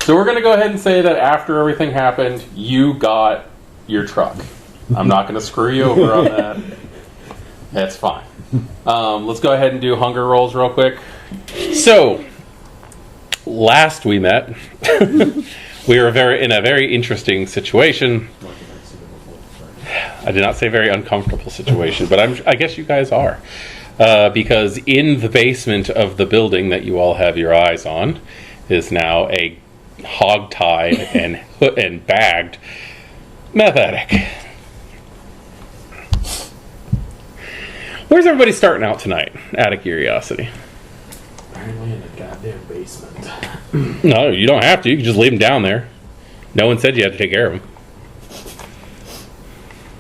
So we're going to go ahead and say that after everything happened, you got your truck. I'm not going to screw you over on that. That's fine. Let's go ahead and do hunger rolls real quick. So, last we met, we were in a very interesting situation. I did not say very uncomfortable situation, but I guess you guys are. Because in the basement of the building that you all have your eyes on is now a hog-tied and bagged meth addict. Where's everybody starting out tonight, out of curiosity? Apparently in the goddamn basement. No, you don't have to. You can just leave them down there. No one said you had to take care of them.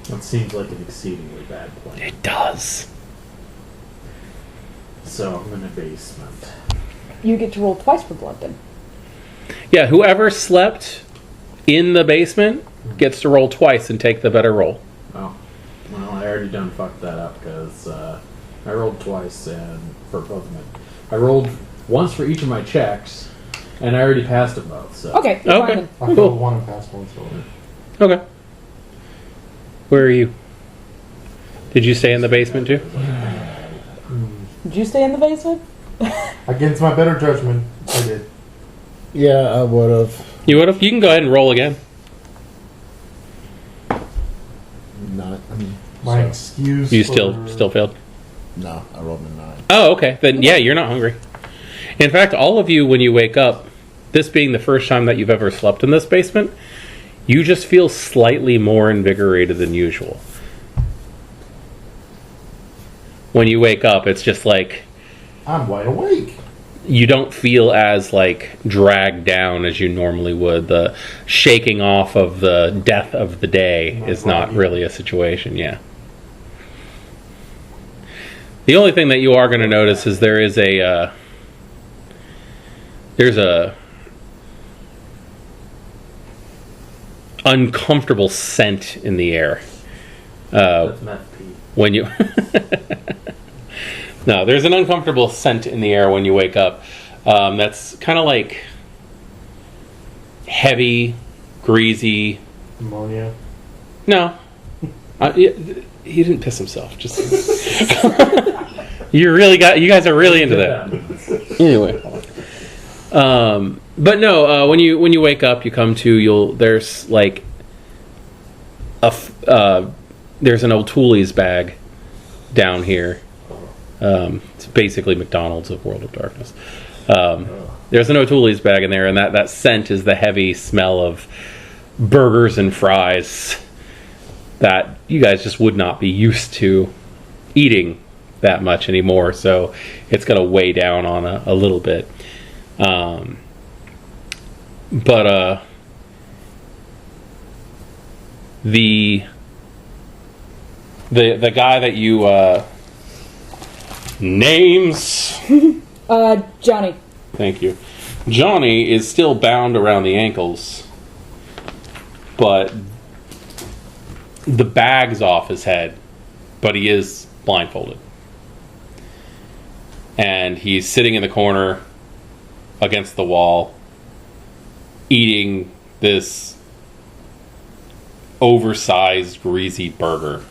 That seems like an exceedingly bad plan. It does. So I'm in the basement. You get to roll twice for blood then. Yeah, whoever slept in the basement gets to roll twice and take the better roll. Oh. Well, I already done fucked that up because I rolled twice and for both of them. I rolled once for each of my checks, and I already passed them both. So. Okay. Okay. I rolled one and passed one, so. Okay. Where are you? Did you stay in the basement too? Did you stay in the basement? Against my better judgment, I did. Yeah, I would have. You would have? You can go ahead and roll again. Not. My excuse. You for... still failed? No, I rolled a 9. Oh, okay. Then yeah, you're not hungry. In fact, all of you, when you wake up, this being the first time that you've ever slept in this basement, you just feel slightly more invigorated than usual. When you wake up, it's just like I'm wide awake. you don't feel as like dragged down as you normally would. The shaking off of the death of the day is not really a situation. Yeah. The only thing that you are going to notice is there's a uncomfortable scent in the air. That's meth pee. When you no, there's an uncomfortable scent in the air when you wake up. That's kind of like heavy, greasy. Ammonia. No, he didn't piss himself. Just you guys are really into that. Anyway, but no, when you wake up, you come to there's like there's an O'Toole's bag down here. It's basically McDonald's of World of Darkness. There's an O'Toole's bag in there, and that scent is the heavy smell of burgers and fries that you guys just would not be used to eating that much anymore. So it's going to weigh down on a little bit. But the guy that you names Johnny. Thank you. Johnny is still bound around the ankles, but the bag's off his head, but he is blindfolded. And he's sitting in the corner against the wall, eating this oversized, greasy burger.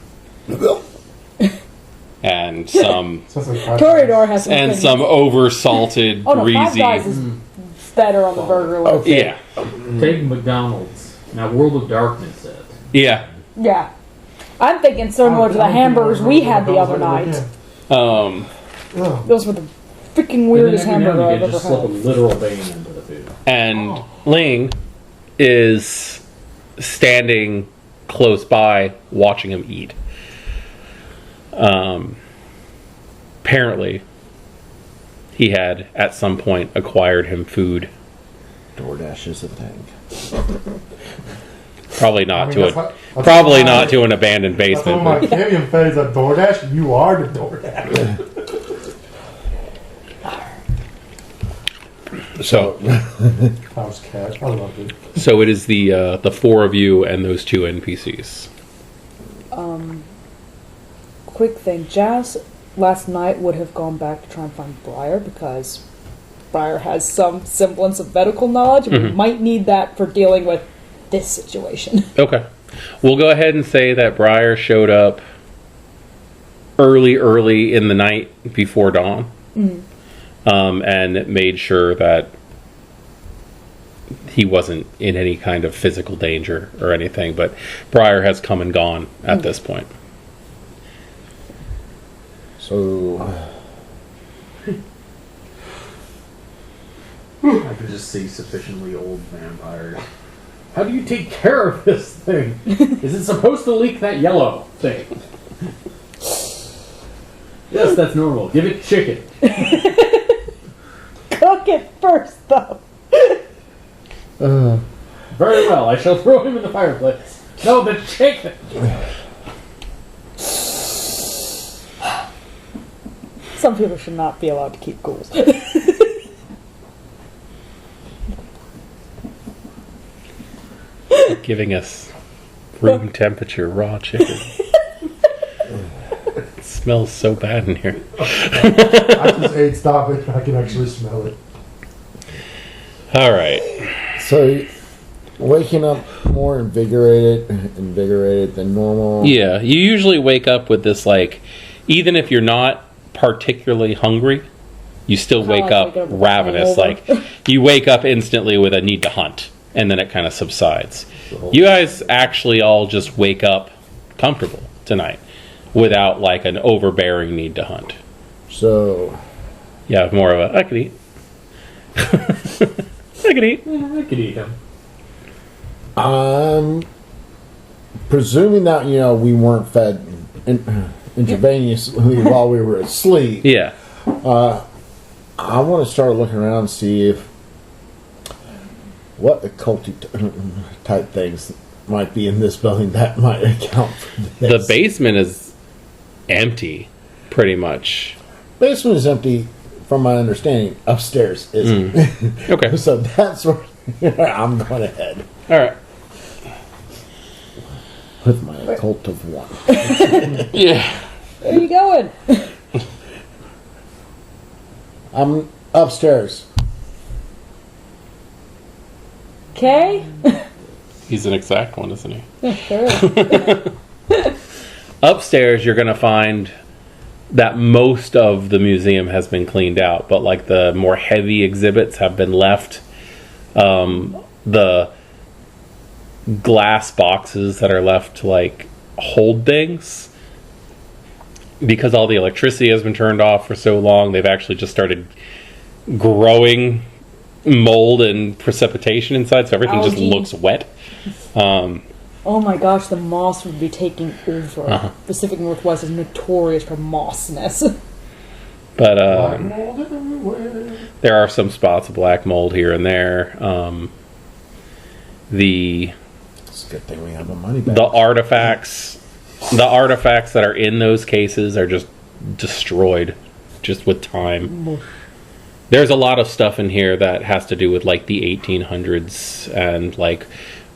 And some Corridor has some some over-salted, greasy. Five Guys is better on the burger list. Okay. Yeah. Take McDonald's. Now, World of Darkness it. Yeah. Yeah. I'm thinking similar to the hamburgers we had the other night. Those were the freaking weirdest hamburger I've ever just slip a had. literal vein into the food. And Ling is standing close by watching him eat. Apparently, he had at some point acquired him food. DoorDash is a thing. Probably not to an abandoned That's basement. what my Canyon fed is a DoorDash. You are the DoorDash. So, House cat. I love it. so it is the four of you and those two NPCs. Quick thing, Jazz last night would have gone back to try and find Briar because Briar has some semblance of medical knowledge, and we might need that for dealing with this situation. Okay. We'll go ahead and say that Briar showed up early in the night before dawn. And made sure that he wasn't in any kind of physical danger or anything, but Briar has come and gone at this point. So, I can just see sufficiently old vampires. How do you take care of this thing? Is it supposed to leak that yellow thing? Yes, that's normal. Give it chicken. Cook it first, though. Very well, I shall throw him in the fireplace. No, the chicken! Some people should not be allowed to keep ghouls. Giving us room temperature raw chicken. It smells so bad in here. I just ate stop it. I can actually smell it. All right. so waking up more invigorated than normal. Yeah, you usually wake up with this, like, even if you're not particularly hungry, you still Kinda wake like up waking up with a ravenous. hangover. Like, you wake up instantly with a need to hunt, and then it kind of subsides. You guys actually all just wake up comfortable tonight without, like, an overbearing need to hunt. So, Yeah, more of a, I could eat. I could eat. Yeah, I could eat him. I'm presuming that, we weren't fed intravenously while we were asleep. Yeah. I want to start looking around and see what occult type things might be in this building that might account for The this. basement is empty, pretty much. Basement is empty, from my understanding. Upstairs isn't. Okay. So that's where I'm going ahead All right. with my occult of one. Yeah. Where are you going? I'm upstairs. Okay. He's an exact one, isn't he? Sure is. Upstairs, you're going to find that most of the museum has been cleaned out, but like the more heavy exhibits have been left. The glass boxes that are left to like hold things, because all the electricity has been turned off for so long, they've actually just started growing mold and precipitation inside, so everything just Algae. looks wet. Oh my gosh, the moss would be taking over. Pacific Northwest is notorious for mossness. But Mold everywhere. there are some spots of black mold here and there. The It's a good thing we have a money bag. the artifacts that are in those cases are just destroyed just with time. There's a lot of stuff in here that has to do with like the 1800s and like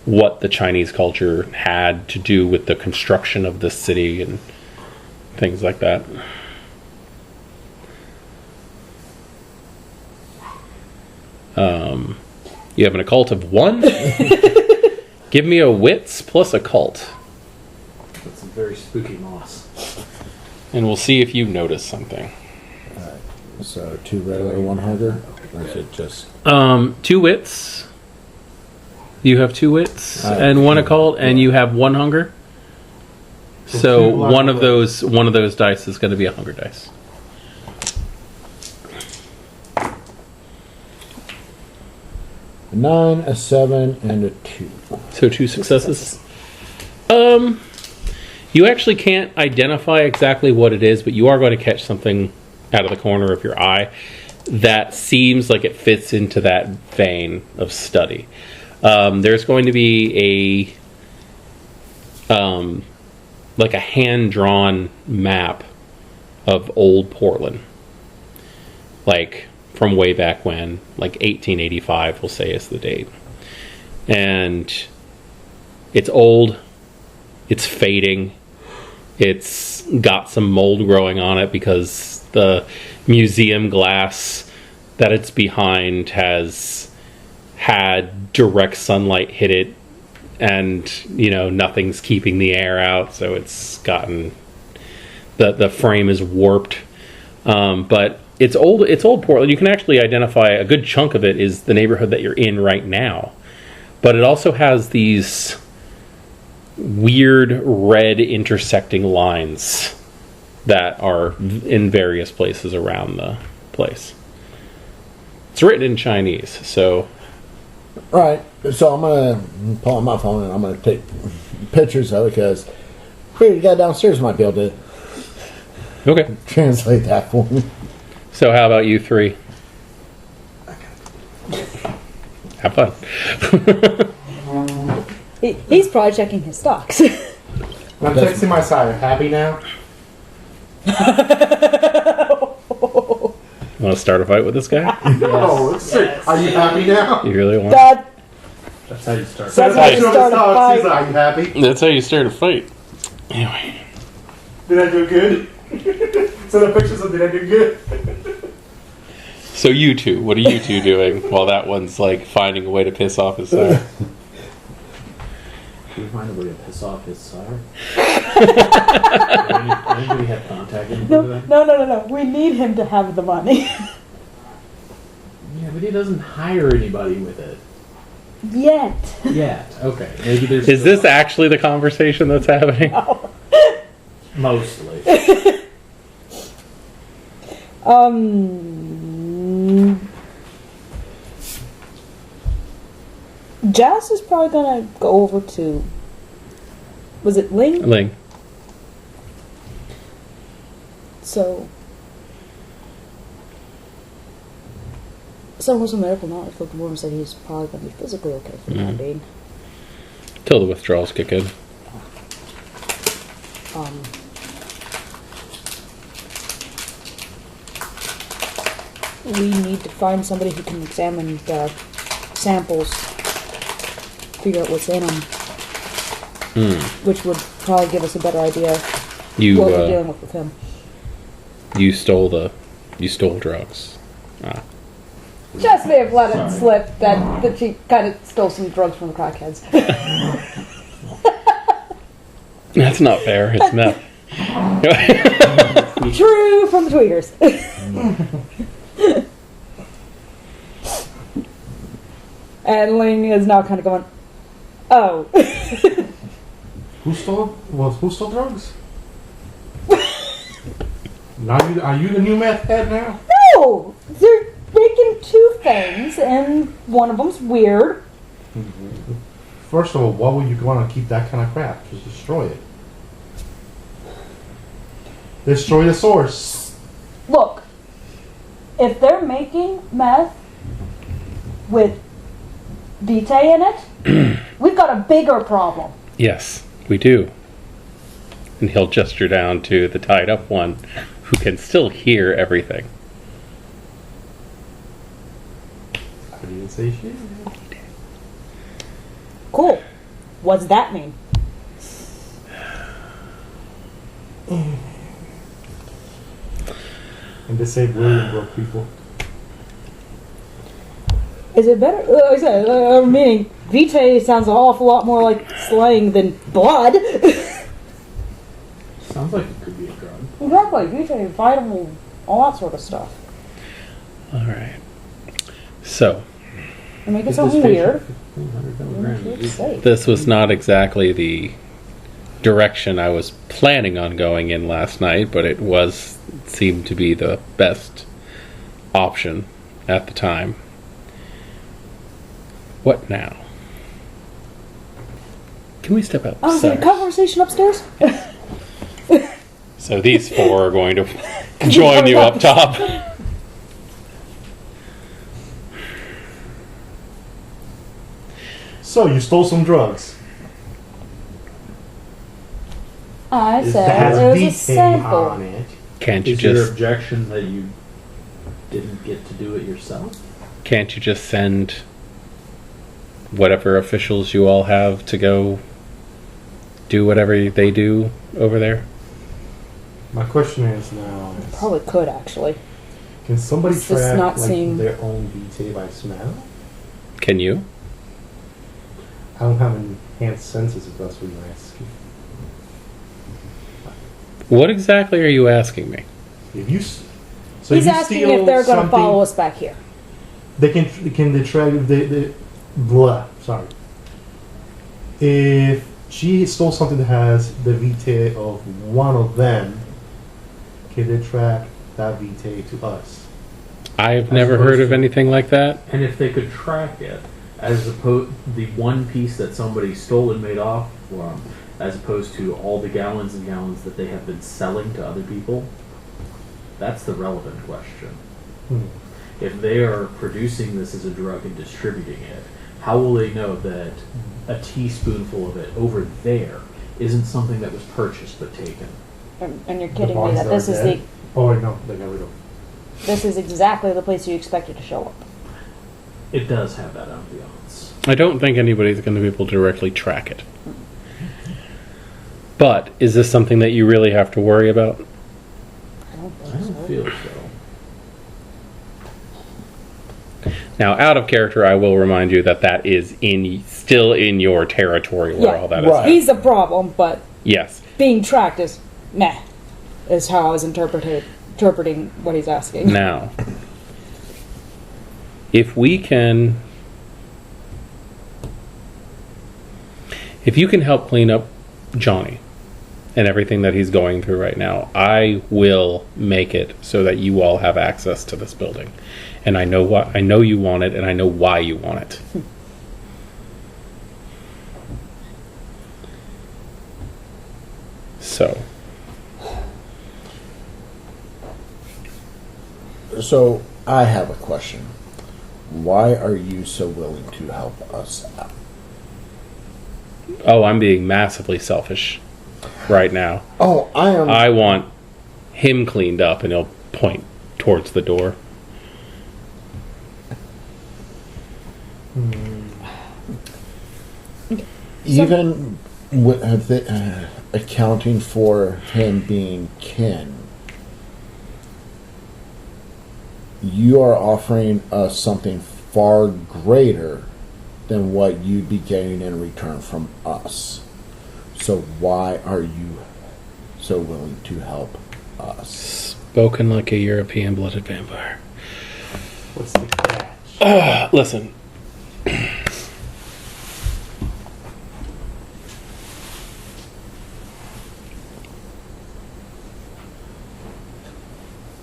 what the Chinese culture had to do with the construction of this city and things like that. You have an occult of 1? Give me a wits plus occult, That's some very spooky moss. and we'll see if you notice something. So 2 regular, 1 hunger? Or is it just... 2 wits. You have 2 wits I have and 1 2. occult, and you have 1 hunger. So two black one of wits. those dice is going to be a hunger dice. A 9, a 7, and a 2. So 2 successes. You actually can't identify exactly what it is, but you are going to catch something out of the corner of your eye that seems like it fits into that vein of study. There's going to be like a hand-drawn map of old Portland, like from way back when, like 1885, we'll say is the date. And it's old, it's fading, it's got some mold growing on it because the museum glass that it's behind has had direct sunlight hit it, and nothing's keeping the air out, so it's gotten the frame is warped. But it's old Portland. You can actually identify a good chunk of it is the neighborhood that you're in right now, but it also has these weird red intersecting lines that are in various places around the place. It's written in Chinese, so. Right. So I'm gonna pull out my phone and I'm gonna take pictures of it because the guy downstairs might be able to Okay. translate that for me. So how about you three? Have fun. He's probably checking his stocks. I'm texting my side. Happy now? Want to start a fight with this guy? Oh, let's see. Are you happy now? You really want? Dad, That's how you start. That's how you start a fight. Are you happy? That's how you start a fight. Anyway. Did I do good? Send the pictures of did I do good? So you two, what are you two doing while that one's like finding a way to piss off his sire? Can you find a way to piss off his sire? Anybody have contact info for that? no. We need him to have the money. Yeah, but he doesn't hire anybody with it Yet. yet. Okay, maybe there's. Is this actually the conversation that's happening? mostly? Jazz is probably gonna go over to. Was it Ling? Ling. So. Someone with some medical knowledge looked more and said he's probably gonna be physically okay for the time being. Till the withdrawals kick in. We need to find somebody who can examine the samples, figure out what's in them, which would probably give us a better idea You what we're dealing with him. you stole drugs. Ah. Just may have let it slip that she kind of stole some drugs from the crackheads. That's not fair. It's meth. True from the tweeters. And Ling is now kind of going, oh. Who stole drugs? Now are you the new meth head now? No! They're making two things, and one of them's weird. First of all, why would you want to keep that kind of crap? Just destroy it. Destroy the source. Look, if they're making meth with vitae in it, we've got a bigger problem. Yes, we do. And he'll gesture down to the tied up one who can still hear everything. I didn't say shit. Cool. What's that mean? And they say William broke people. Is it better? Like I said, meaning vitae sounds an awful lot more like slang than blood. Sounds like it could be a drug. Exactly, vitae, vitamin, all that sort of stuff. All right. So, And make it something weird. 100 milligrams. It's safe. this was not exactly the direction I was planning on going in last night, but it seemed to be the best option at the time. What now? Can we step Oh, is there a outside? conversation upstairs? So these four are going to join you up top. So you stole some drugs. I It said has it was a vitae sample. on it. Can't you Is your just objection that you didn't get to do it yourself? send whatever officials you all have to go do whatever they do over there? My question is now, Probably could, actually. Can somebody Does this track not like seem- their own VTA by smell? Can you? I don't have any enhanced senses if that's what you're asking. What exactly are you asking me? If you, so He's if you asking steal if they're going to something, follow us back here. They can they track the blah. Sorry. If she stole something that has the VTA of one of them, can they track that VTA to us? I've never heard of anything like that. And if they could track it, as opposed the one piece that somebody stole and made off from, as opposed to all the gallons and gallons that they have been selling to other people, that's the relevant question. Hmm. If they are producing this as a drug and distributing it, how will they know that a teaspoonful of it over there isn't something that was purchased but taken? And you're The kidding me bodies that are this is dead? Oh wait, no, they got rid of. this is exactly the place you expected to show up. It does have that ambiance. I don't think anybody's going to be able to directly track it. But is this something that you really have to worry about? I don't I think don't so. feel so. Now, out of character, I will remind you that that is still in your territory where Yeah. all that is. Right. He's a problem, but Yes. being tracked is meh, is how I was interpreting what he's asking. Now, if you can help clean up Johnny and everything that he's going through right now, I will make it so that you all have access to this building. And I know you want it, and I know why you want it. So I have a question. Why are you so willing to help us out? Oh, I'm being massively selfish right now. Oh, I am. I want him cleaned up, and he'll point towards the door. Even with accounting for him being kin, you are offering us something far greater than what you'd be getting in return from us. So why are you so willing to help us? Spoken like a European blooded vampire. What's the catch? Listen.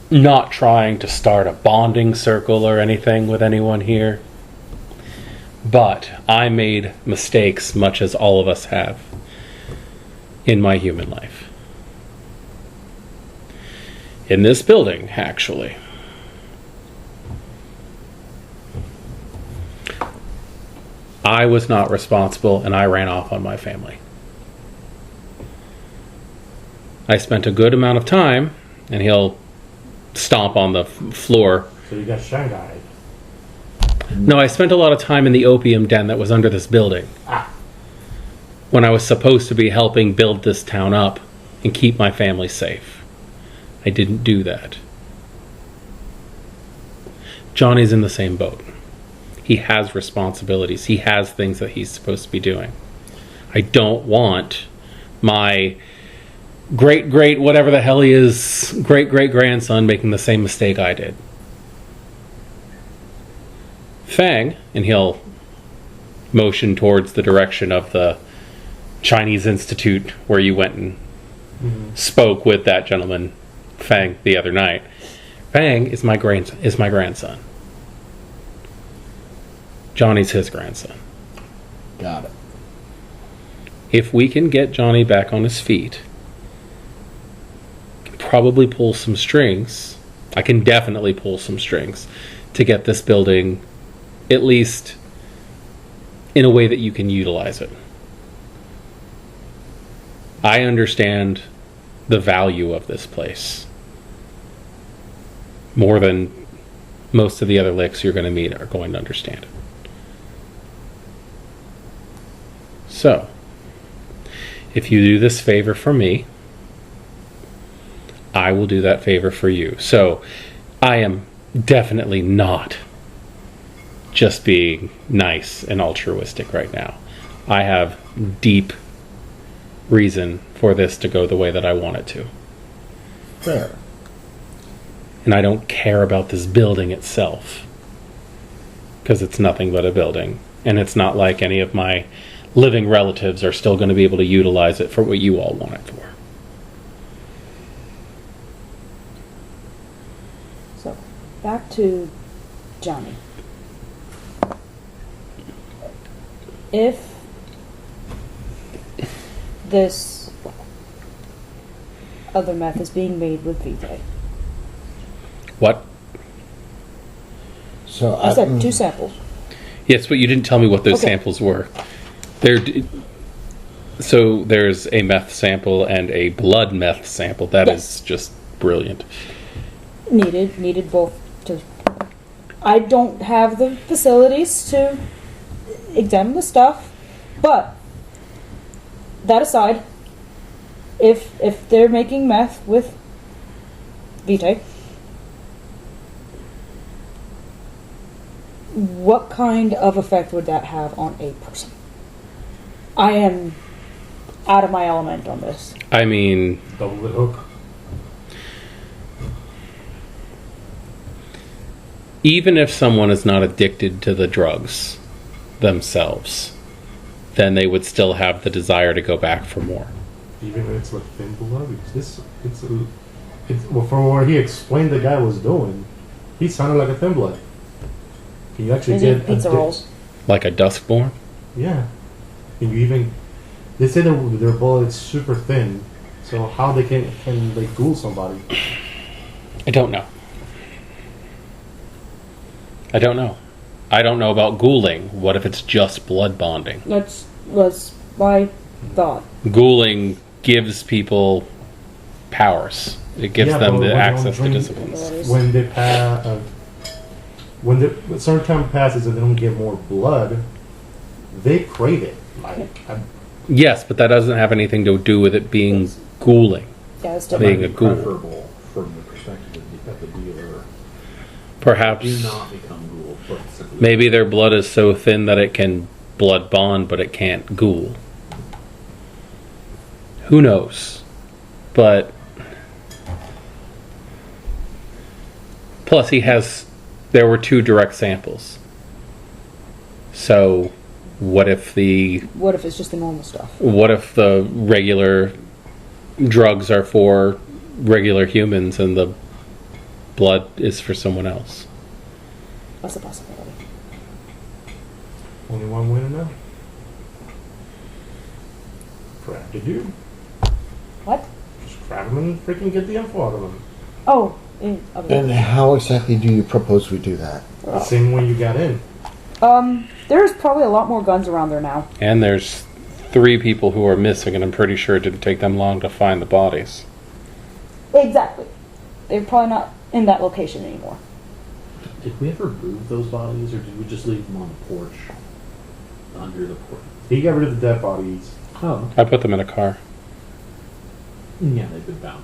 Not trying to start a bonding circle or anything with anyone here, but I made mistakes, much as all of us have, in my human life. In this building, actually. I was not responsible, and I ran off on my family. I spent a good amount of time, and he'll stomp on the floor. So you got Shanghai. No, I spent a lot of time in the opium den that was under this building. Ah. When I was supposed to be helping build this town up and keep my family safe. I didn't do that. Johnny's in the same boat. He has responsibilities. He has things that he's supposed to be doing. I don't want my great whatever the hell he is, great grandson making the same mistake I did. Fang, and he'll motion towards the direction of the Chinese Institute where you went and spoke with that gentleman, Fang, the other night. Fang is my grandson. Johnny's his grandson. Got it. If we can get Johnny back on his feet, probably pull some strings. I can definitely pull some strings to get this building at least in a way that you can utilize it. I understand the value of this place more than most of the other licks you're going to meet are going to understand it. So, if you do this favor for me, I will do that favor for you. So, I am definitely not just being nice and altruistic right now. I have deep reason for this to go the way that I want it to. Fair. And I don't care about this building itself. Because it's nothing but a building. And it's not like any of my living relatives are still going to be able to utilize it for what you all want it for. So, back to Johnny. If this other meth is being made with Vitae, What? So I said 2 samples. Yes, but you didn't tell me what those Okay. samples were. So there's a meth sample and a blood meth sample. That Yes. is just brilliant. Needed both to. I don't have the facilities to examine the stuff, but that aside, if they're making meth with Vitae, what kind of effect would that have on a person? I am out of my element on this. I mean, Double the hook. even if someone is not addicted to the drugs themselves, then they would still have the desire to go back for more. Even when it's like thin blood, because well, from what he explained the guy was doing, he sounded like a thin blood. Can you actually Is get it pizza rolls? Like a Duskborn? Yeah. Can you even? They say their blood is super thin, so how they can they ghoul somebody? I don't know. I don't know. I don't know about ghouling. What if it's just blood bonding? That was my thought. Ghouling gives people powers. It gives Yeah, them but the when they access to don't drink- disciplines. When they when a certain time passes and they don't get more blood, they crave it. Like Yes, but that doesn't have anything to do with it being ghouling. Yeah, it's That different. Being might a be ghoul. preferable from the perspective of the dealer. Perhaps Do not become ghoul, but simply maybe their blood is so thin that it can blood bond, but it can't ghoul. Who knows? But plus, there were 2 direct samples. So, what if it's just the normal stuff? what if the regular drugs are for regular humans and the blood is for someone else? That's a possibility. only one way to know. Grab the dude. What? Just grab him and freaking get the info out of him. Oh, And how exactly do you propose we do that? The same way you got in. there's probably a lot more guns around there now. And there's 3 people who are missing, and I'm pretty sure it didn't take them long to find the bodies. Exactly. They're probably not in that location anymore. Did we ever move those bodies, or did we just leave them on the porch? Under the porch? He got rid of the dead bodies. Oh. I put them in a car. Yeah, they've been bound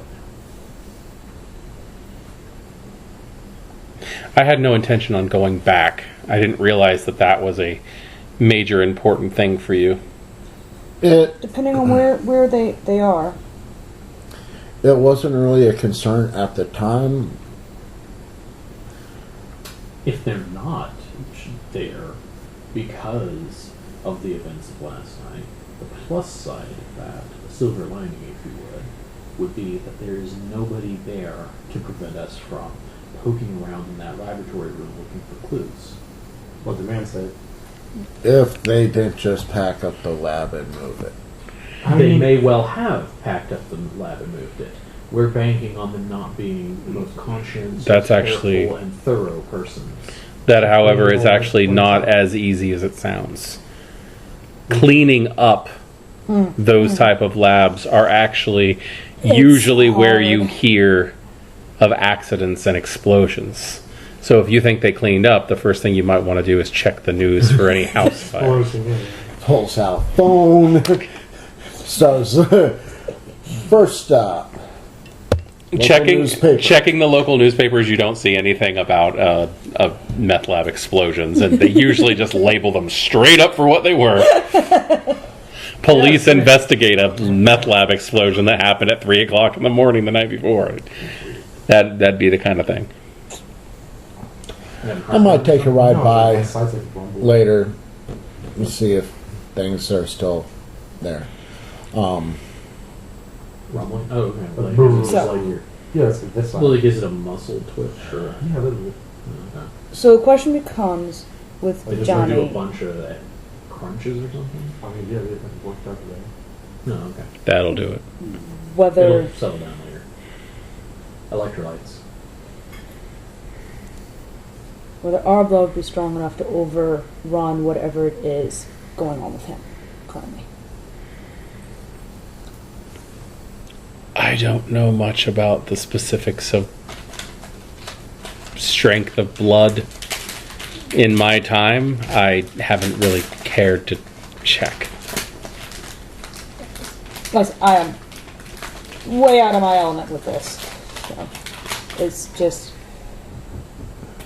now. I had no intention on going back. I didn't realize that was a major important thing for you. Depending on where they are. It wasn't really a concern at the time. If they're not there because of the events of last night, the plus side of that, the silver lining, if you would be that there is nobody there to prevent us from poking around in that laboratory room looking for clues. What the man said. If they didn't just pack up the lab and move it. They may well have packed up the lab and moved it. We're banking on them not being the most conscientious, That's actually- careful, and thorough persons. That, however, is actually not as easy as it sounds. Cleaning up those type of labs are actually usually where you hard. hear of accidents and explosions. So if you think they cleaned up, the first thing you might want to do is check the news for any house fire. Explosion, yeah. Pulls out phone. Starts. First stop. newspaper. checking the local newspapers, you don't see anything about meth lab explosions, and they usually just label them straight up for what they were. Police investigate a meth lab explosion that happened at 3 o'clock in the morning the night before. That'd be the kind of thing. I might take a ride No, by my side's like a bumble. later and see if things are still there. Rumbling. Oh, okay. Like, Boom. it's So- like your, Yeah, it's like this side. well, is it a muscle twitch or? Yeah, a little bit. Okay. So the question becomes with Like, just want to do a Johnny. bunch of crunches or something? I mean, yeah, it worked out today. No, okay. That'll do it. Whether It'll settle down later. Electrolytes. our blood would be strong enough to overrun whatever it is going on with him currently. I don't know much about the specifics of strength of blood in my time. I haven't really cared to check. Guys, I am way out of my element with this. So, it's just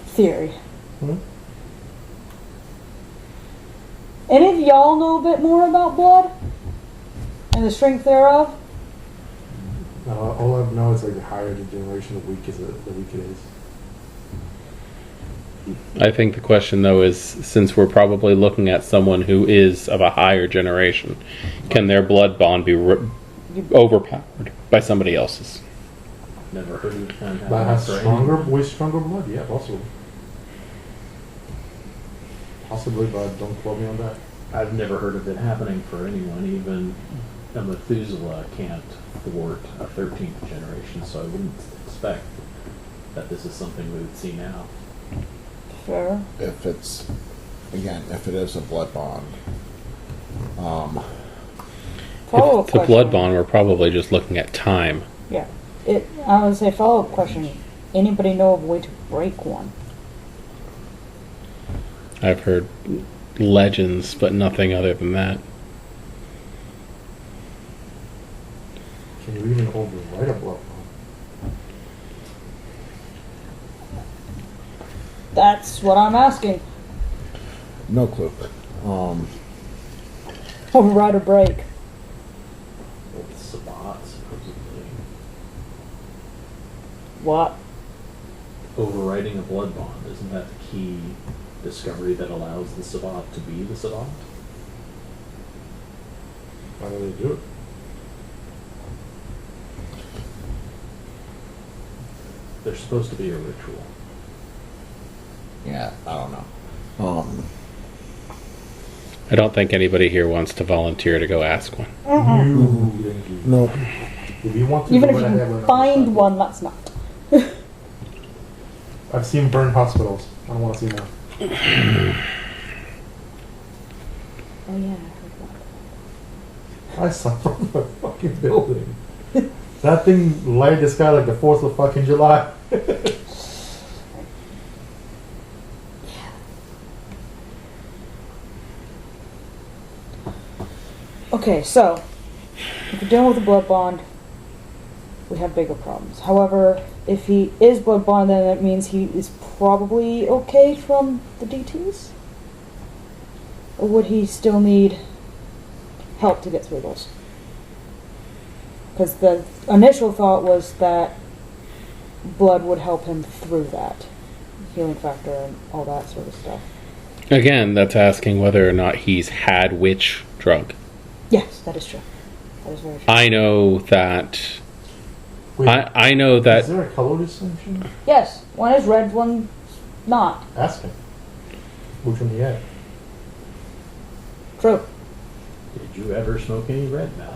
theory. Any of y'all know a bit more about blood and the strength thereof? All I know is like the higher the generation, the weak it is. I think the question, though, is since we're probably looking at someone who is of a higher generation, can their blood bond be overpowered by somebody else's? Never heard of that. That has way stronger blood. Yeah, possibly. Possibly, but don't quote me on that. I've never heard of it happening for anyone. Even a Methuselah can't thwart a 13th generation, so I wouldn't expect that this is something we would see now. Fair. If it is a blood bond. Follow-up If it's a blood question. bond, we're probably just looking at time. Yeah. I would say follow-up question. Anybody know of a way to break one? I've heard legends, but nothing other than that. Can you even overwrite a blood bond? That's what I'm asking. No clue. Override or break. With Sabat, supposedly. What? Overwriting a blood bond, isn't that the key discovery that allows the Sabat to be the Sabat? How do they do it? There's supposed to be a ritual. Yeah, I don't know. I don't think anybody here wants to volunteer to go ask one. No. If you want to Even do if it, I you have can another find side. one, that's not. I've seen burned hospitals. I don't want to see more. Oh yeah, I heard that. I saw from the fucking building. That thing lighted the sky like the 4th of fucking July. Okay, so if we're dealing with a blood bond, we have bigger problems. However, if he is blood bond, then that means he is probably okay from the DTs? Or would he still need help to get through those? Because the initial thought was that blood would help him through that. Healing factor and all that sort of stuff. Again, that's asking whether or not he's had which drug. Yes, that is true. That is very true. I know that. Wait, I know is that. there a color distinction? Yes, one is red, one's not. Ask him. Which one he had? True. Did you ever smoke any red meth?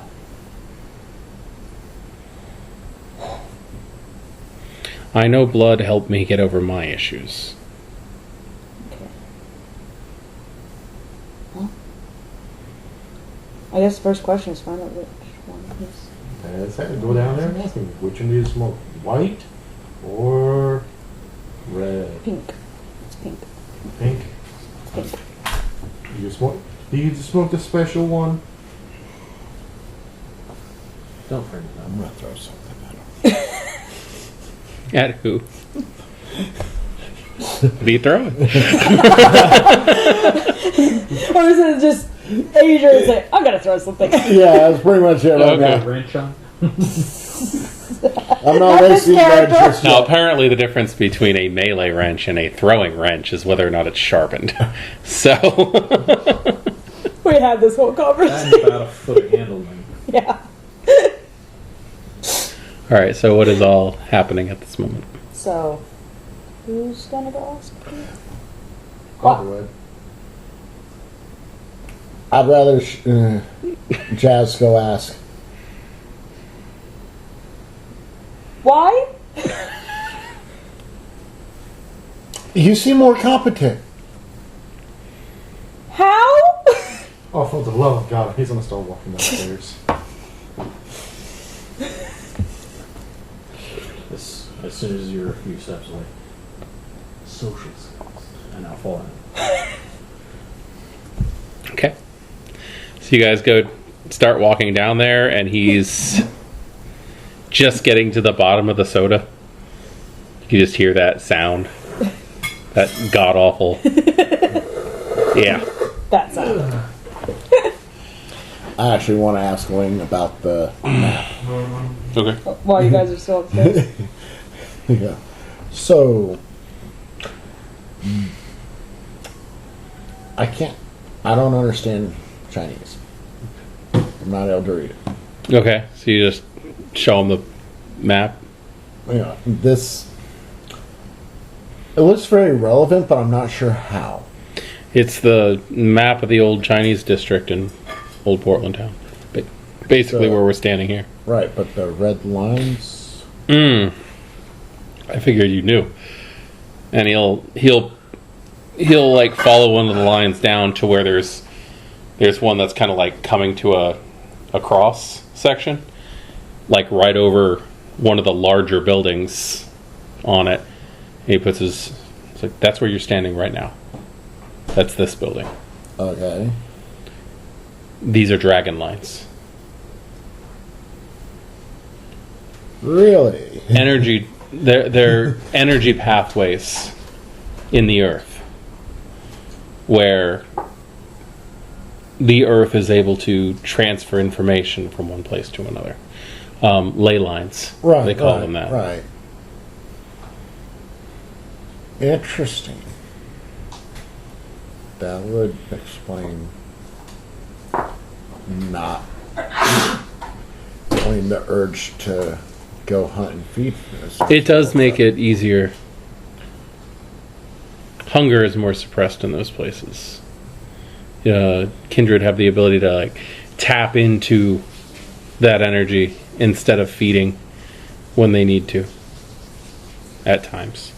I know blood helped me get over my issues. Okay. Well, I guess the first question is find out which one is. Let's have to go down there and ask him. Which one do you smoke? White or red? Pink. It's pink. Pink? It's pink. Do you smoke the special one? Don't bring it I'm up. gonna throw something at him. At who? Be throwing. Or is it just Adrian say, I'm gonna throw something? Yeah, that's pretty much it right Okay. now. Wrench on. I'm not This wasting that character. just Now, yet. apparently, the difference between a melee wrench and a throwing wrench is whether or not it's sharpened. So, We had this whole That's conversation. about a foot of handle length. Yeah. all right. So, what is all happening at this moment? So, who's gonna go ask? Copperwood. I'd rather Jazz go ask. Why? You seem more competent. How? Oh, for the love of God, he's gonna start walking downstairs. As soon as you're a few steps away. Social skills. And I'll fall in. Okay. So, you guys go start walking down there, and he's just getting to the bottom of the soda. You just hear that sound. That god awful. Yeah. That's it. I actually want to ask Wing about the map. Okay. While you guys are still upstairs. Yeah. So, I don't understand Chinese. I'm not able to read it. Okay. So, you just show him the map. Yeah, it looks very relevant, but I'm not sure how. It's the map of the old Chinese district in Old Portland town. Basically So- where we're standing here. Right, but the red lines. I figured you knew. And he'll like follow one of the lines down to where there's one that's kind of like coming to a cross section, like right over one of the larger buildings on it. And he puts it's like, that's where you're standing right now. That's this building. Okay. These are dragon lines. Really? Energy, they're energy pathways in the earth where the earth is able to transfer information from one place to another. Ley lines, Right. they call them that. Right. Interesting. That would explain not only the urge to go hunt and feed for this. It does make it easier. Hunger is more suppressed in those places. Kindred have the ability to like tap into that energy instead of feeding when they need to. At times.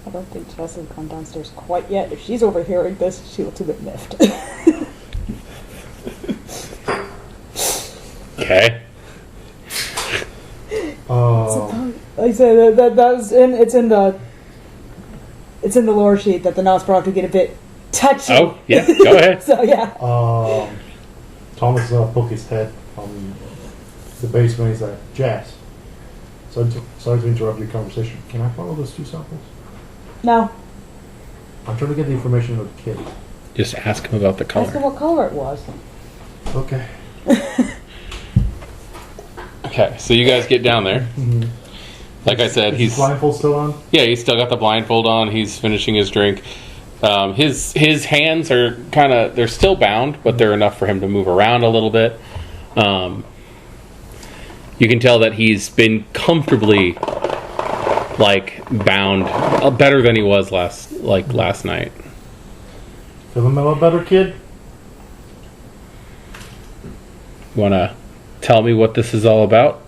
I don't think Jess has gone downstairs quite yet. If she's overhearing this, she looks a bit miffed. Okay. Like I said, it's in the lore sheet that the Nosferatu get a bit touchy. Oh, yeah, go ahead. So yeah. Thomas poke his head on the basement. He's like, Jazz, sorry to interrupt your conversation. Can I follow those two samples? No. I'm trying to get the information of the kid. Just ask him about the Ask him color. what color it was. Okay. Okay, so you guys get down there. Like I said, Is he's the blindfold still on? he's still got the blindfold on. He's finishing his drink. His hands are they're still bound, but they're enough for him to move around a little bit. You can tell that he's been comfortably bound better than he was last night. Feeling a lot better, kid? Wanna tell me what this is all about?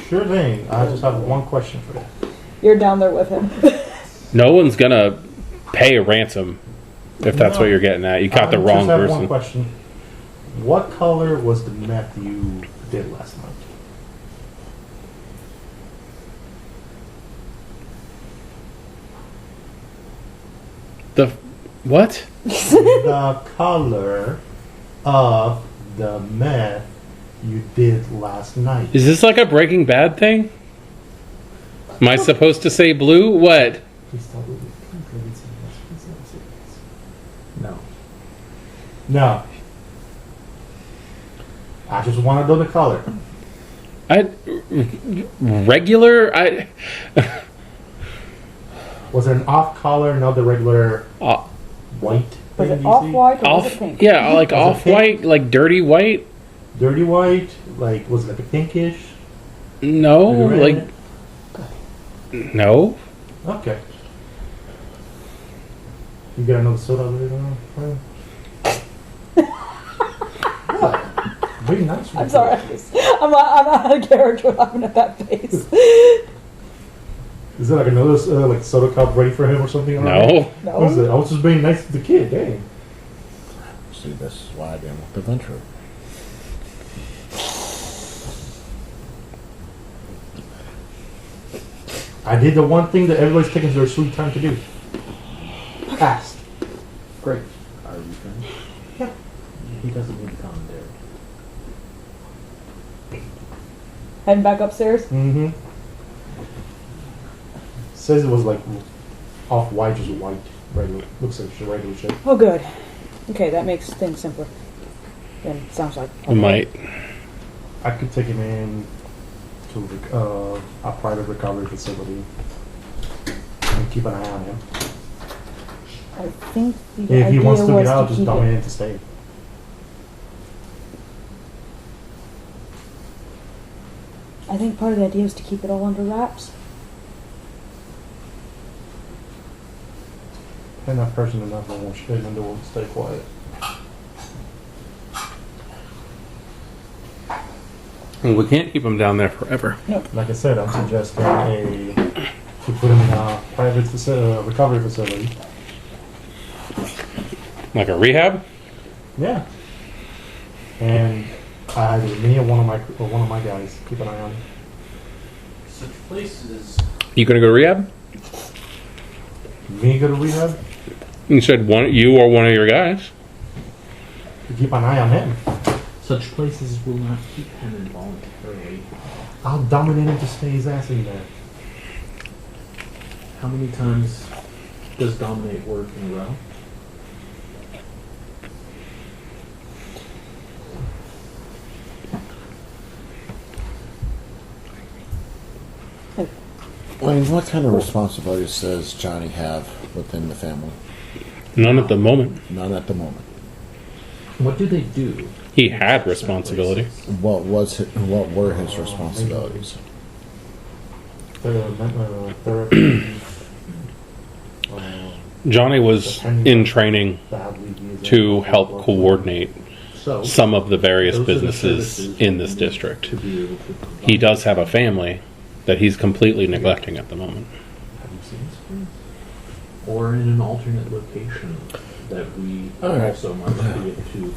Sure thing. I just have one question for you. You're down there with him. No one's gonna pay a ransom if that's No. what you're getting at. You got the I wrong just have person. one question. What color was the meth you did last night? The what? The color of the meth you did last night. Is this like a Breaking Bad thing? Am I supposed to say blue? What? Please tell me. No. No. I just want to know the color. Regular? Was it an off color, not the regular white? Was thing it you off see? white or was it Off, pink? yeah, like Was it off white, like dirty white. Dirty white? Like, was it like a pinkish? No, Maybe like red? no. Okay. You got another soda later on? What? Very nice. I'm sorry. I'm out of character laughing at that face. Is it like another like soda cup ready for him or something? No. What is it? I was just being nice to the kid. Dang. See, this is why I didn't want the venture. I did the one thing that everybody's taking their sweet time to do. Fast. Great. Are you finished? Yeah. He doesn't need commentary. Heading back upstairs. Mm-hmm. Says it was like off white, just white. Regular. Looks like regular shape. Oh, good. Okay, that makes things simpler. Then sounds like It might. I could take him in to a private recovery facility and keep an eye on him. I think the If he idea wants to was get out, to just keep dump him it. in to stay. I think part of the idea is to keep it all under wraps. They're not person enough, they won't shit and they won't stay quiet. We can't keep them down there forever. Like I said, I'm suggesting to put him in a private recovery facility. Like a rehab? Yeah. And either me or one of my guys keep an eye on him. Such places. You gonna go to rehab? Me go to rehab You said you or one of your guys. to keep an eye on him. Such places will not keep him involuntarily. I'll dominate him to stay his ass in there. How many times does dominate work in a row? I mean, what kind of responsibilities does Johnny have within the family? None at the moment. None at the moment. What do they do? He had responsibility. What were his responsibilities? Therapy. Johnny was in training to help coordinate So some of the various those are the businesses services in we this need district. to be able to provide. He does have a family that he's completely neglecting at the moment. Have you seen this place? Or in an alternate location that we All right. also must be able to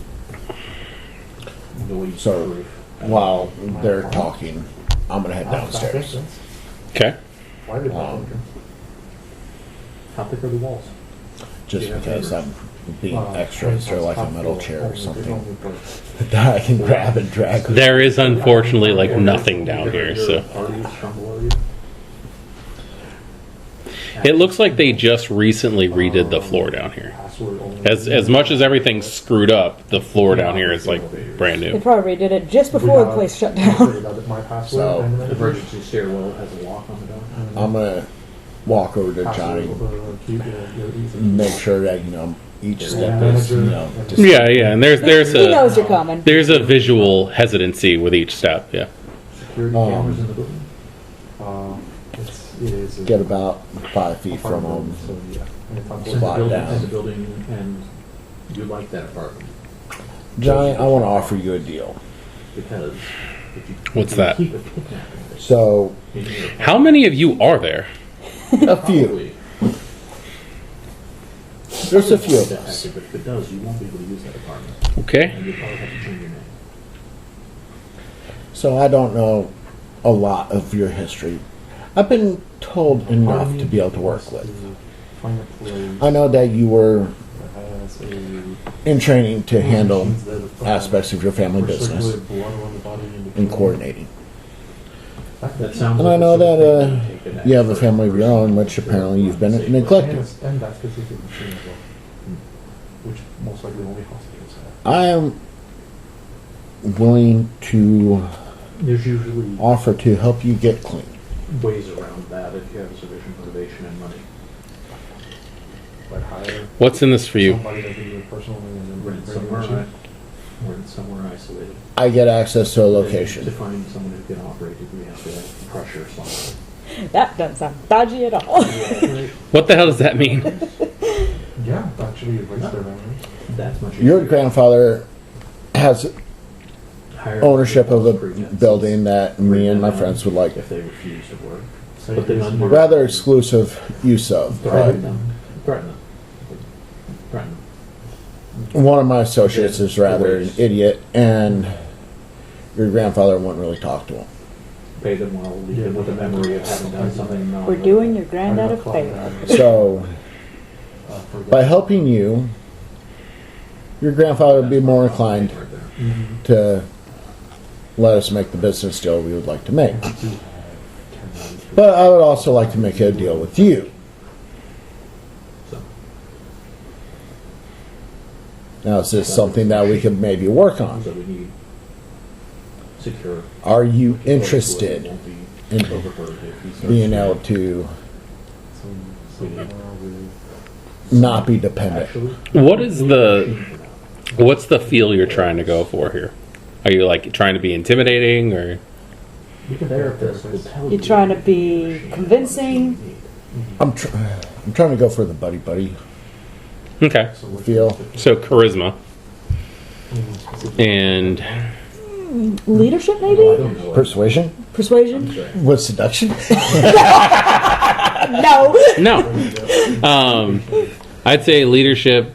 noise So, proof. while they're talking, I'm gonna head downstairs. Okay? Why did Um, How thick are the walls? Just Yeah, because I'm being extra, is there like a metal chair or something something? that I can grab and drag? There is unfortunately like nothing down here, so Parties from below you? it looks like they just recently redid the floor down here. As much as everything's screwed up, the floor down here is like brand They new. probably did it just before the place shut down. My password. So- and The then- emergency stairwell has a lock on the door. I'm gonna walk over to Johnny, make sure that each step is just Yeah, yeah, and there's He knows a you're coming. there's a visual hesitancy with each step. Yeah. Security cameras in the building? It is get about 5 feet from him. So, yeah. Anytime In the Spot building, down. in the building, and you like that apartment Johnny, I want to offer you a deal. because if you What's if that? you keep a kidnapping ring So in your How many of you are there? a few. probably- There's a few of Detective, us. But if it does, you won't be able to use that apartment, Okay. and you'll probably have to change your name. So I don't know a lot of your history. I've been told enough to be able to work with. Find a place I know that you were that has a in training to handle machines that, aspects of your family for business. circulate blood around the body. in coordinating. That sounds. And like I know a that simple thing to take an you have a extra family of your own, which person apparently you've been safely. neglecting. And that specific machine as well, which most likely only hospitals have. I am willing to There's usually offer to help you get clean. ways around that if you have sufficient motivation and money. Like hire What's in this for you? somebody that can do it personally and then Rent bring the somewhere, machine. right? Or in somewhere isolated. I get access to a To location. find someone who can operate it, we have to pressure someone. That doesn't sound dodgy at all. What the hell does that mean? Yeah, actually erase their memories. That's much Your easier. grandfather has Hire ownership of a pretenses, building that me and my friends would like if they refuse to work. Say But then here's under- my- rather exclusive use of. Threaten them. Threaten them. Threaten them. One of my associates is rather an idiot, and your grandfather wouldn't really talk to him. Pay them well, leave them with a memory of having done something non. We're doing your granddad a favor. So, by helping you, your grandfather would be more inclined to let us make the business deal we would like to make. But I would also like to make a deal with you. So, Now, is this something that we could maybe work on? so we need secure. Are you people who interested won't be in overheard if he starts being to- able to Somewhere with not be dependent? Actually, What is what's the feel you're trying to go for here? Are you like trying to be intimidating or? we can therapist will tell you. You're trying to be convincing. I'm trying to go for the buddy Okay. feel. So charisma and Leadership, I maybe? don't know. Persuasion Persuasion? with seduction. No. no. I'd say leadership,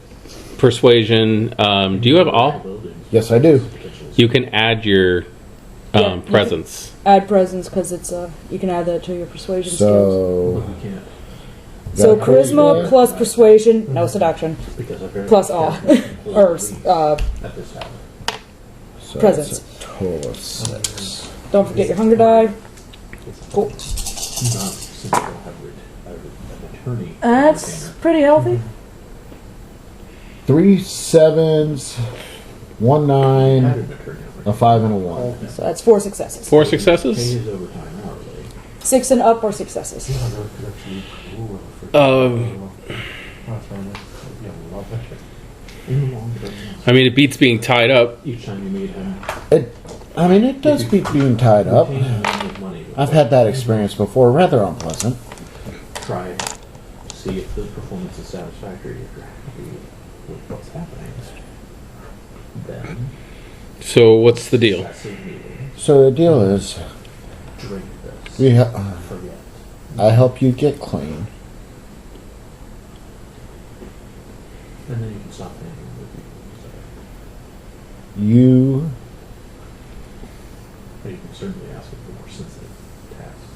persuasion. Do you have all? Yes, I do. You can add your Yeah. presence. Add presence because it's you can add that to your persuasion skills. So But we can't So got charisma charisma. plus persuasion, no seduction. because I very Plus all. Or at this time. So Presence. that's a total of 6. Don't forget your hunger die. Cool. Not since I don't have an attorney. That's retainer. pretty healthy. 3 7s, 1 I 9, had an attorney over a 5, and a 1. So that's 4 successes. 4 Pay successes. his overtime hourly. 6 and up or successes. In the long term, I mean, it beats being tied up. each time you meet him, It does beat being tied up. pay him with money. I've had that experience before, rather unpleasant. Try to see if the performance is satisfactory. If you're happy with what's happening, then So what's the deal? excessive meetings, So the deal is, drink this, we forget. I help you get clean. And then you can stop paying with people. You But you can certainly ask them for more sensitive tasks.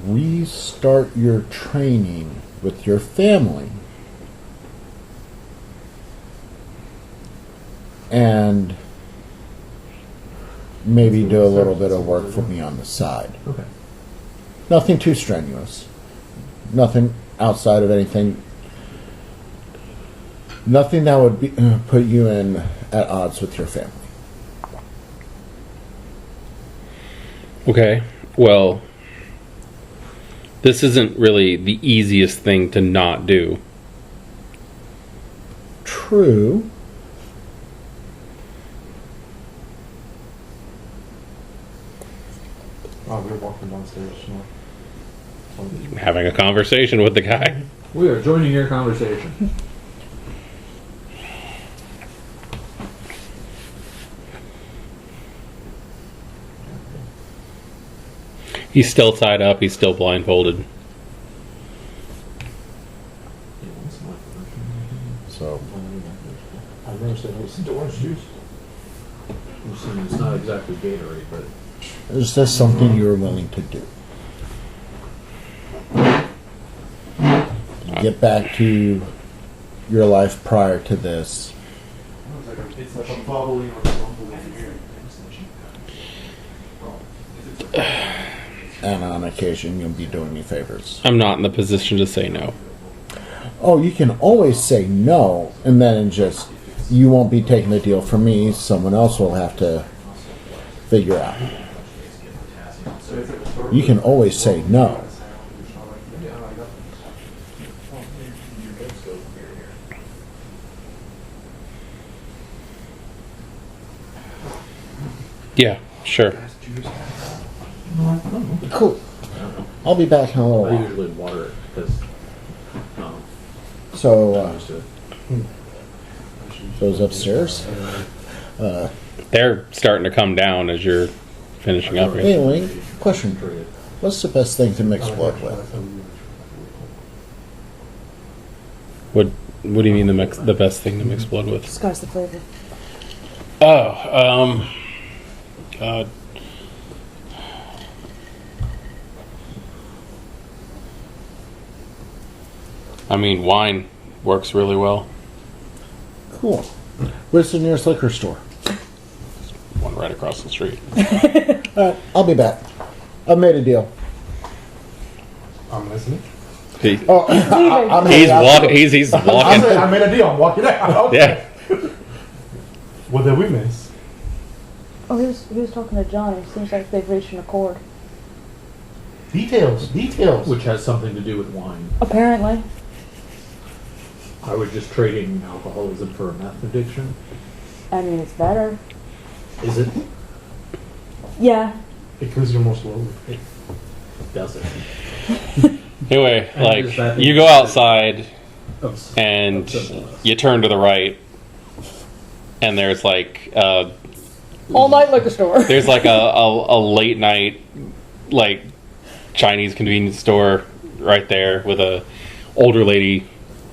restart your training with your family. And maybe do a little bit of work for me on the side. Okay. Nothing too strenuous. Nothing outside of anything. Nothing that would be, put you in at odds with your family. Okay. Well, this isn't really the easiest thing to not do. True. Oh, we're walking downstairs. No. Having a conversation with the guy. We are joining your conversation. He's still tied up. He's still blindfolded. So I've never said it was orange juice. It's not exactly Gatorade, but is this something you're willing to do? Get back to your life prior to this. It's like a bubbling or rumbling here. And on occasion, you'll be doing me favors. I'm not in the position to say no. Oh, you can always say no, and then just you won't be taking the deal from me. Someone else will have to figure out. You can always say no. Yeah, sure. Cool. I'll be back in a little I while. usually water it because So, used to it. goes upstairs. They're starting to come down as you're finishing up here. Anyway, question for you. What's the best thing to mix blood with? What do you mean the best thing to mix blood with? Sky's the flavor. Oh, God. I mean, wine works really well. Cool. Where's the nearest liquor store? One right across the street. Alright, I'll be back. I've made a deal. I'm listening. Oh, I'm He's out. walking. He's I walking. said I made a deal. I'm walking out. Yeah. What did we miss? Oh, he was talking to Johnny. Seems like they've reached an accord. Details. Which has something to do with wine. Apparently. I was just trading alcoholism for a meth addiction. I mean, it's better. Is it? Yeah. It kills you more slowly. Does it? Anyway, And like is that you go outside Of- and of syphilis. you turn to the right, and there's like All night liquor store. there's like a late night like Chinese convenience store right there with a older lady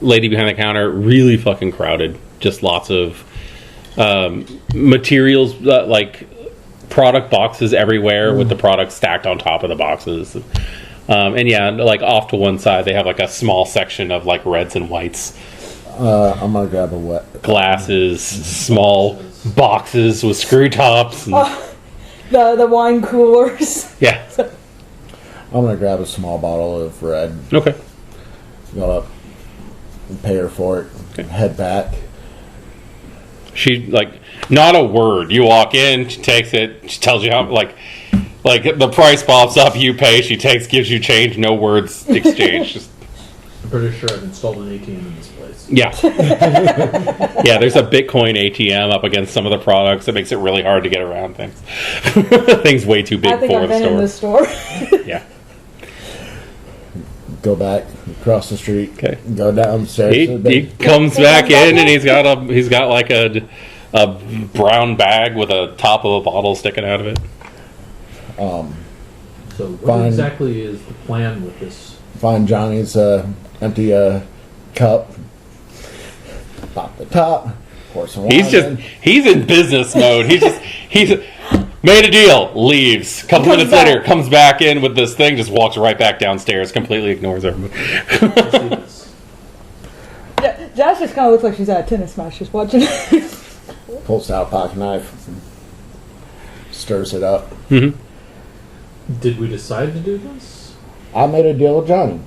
behind the counter, really fucking crowded, just lots of materials, like product boxes everywhere with the products stacked on top of the boxes. And yeah, like off to one side they have like a small section of like reds and whites, I'm gonna grab a wet. glasses, small boxes with screw tops and, The wine coolers. yeah. I'm gonna grab a small bottle of red. Okay. Go up, and pay her for it. Okay. Head back. She like not a word. You walk in, she takes it, she tells you how like the price pops up, you pay, she takes, gives you change, no words exchanged. Just, I'm pretty sure I've installed an ATM in this place. yeah. Yeah, there's a Bitcoin ATM up against some of the products that makes it really hard to get around things. Things way too big I think for I've the been in store. this store. Yeah. Go back across the street. Okay. Go downstairs. He to the he big- comes back in and he's got like a brown bag with a top of a bottle sticking out of it. So what Fine. exactly is the plan with this? Find Johnny's empty cup. Pop the top. Pour some wine He's in. he's in business mode. He's made a deal, leaves. Couple Comes minutes back. later, comes back in with this thing, just walks right back downstairs, completely ignores everybody. I see this. Josh just kind of looks like she's at a tennis match just watching it. Pulls out a pocket knife. Stirs it up. Did we decide to do this? I made a deal with Johnny.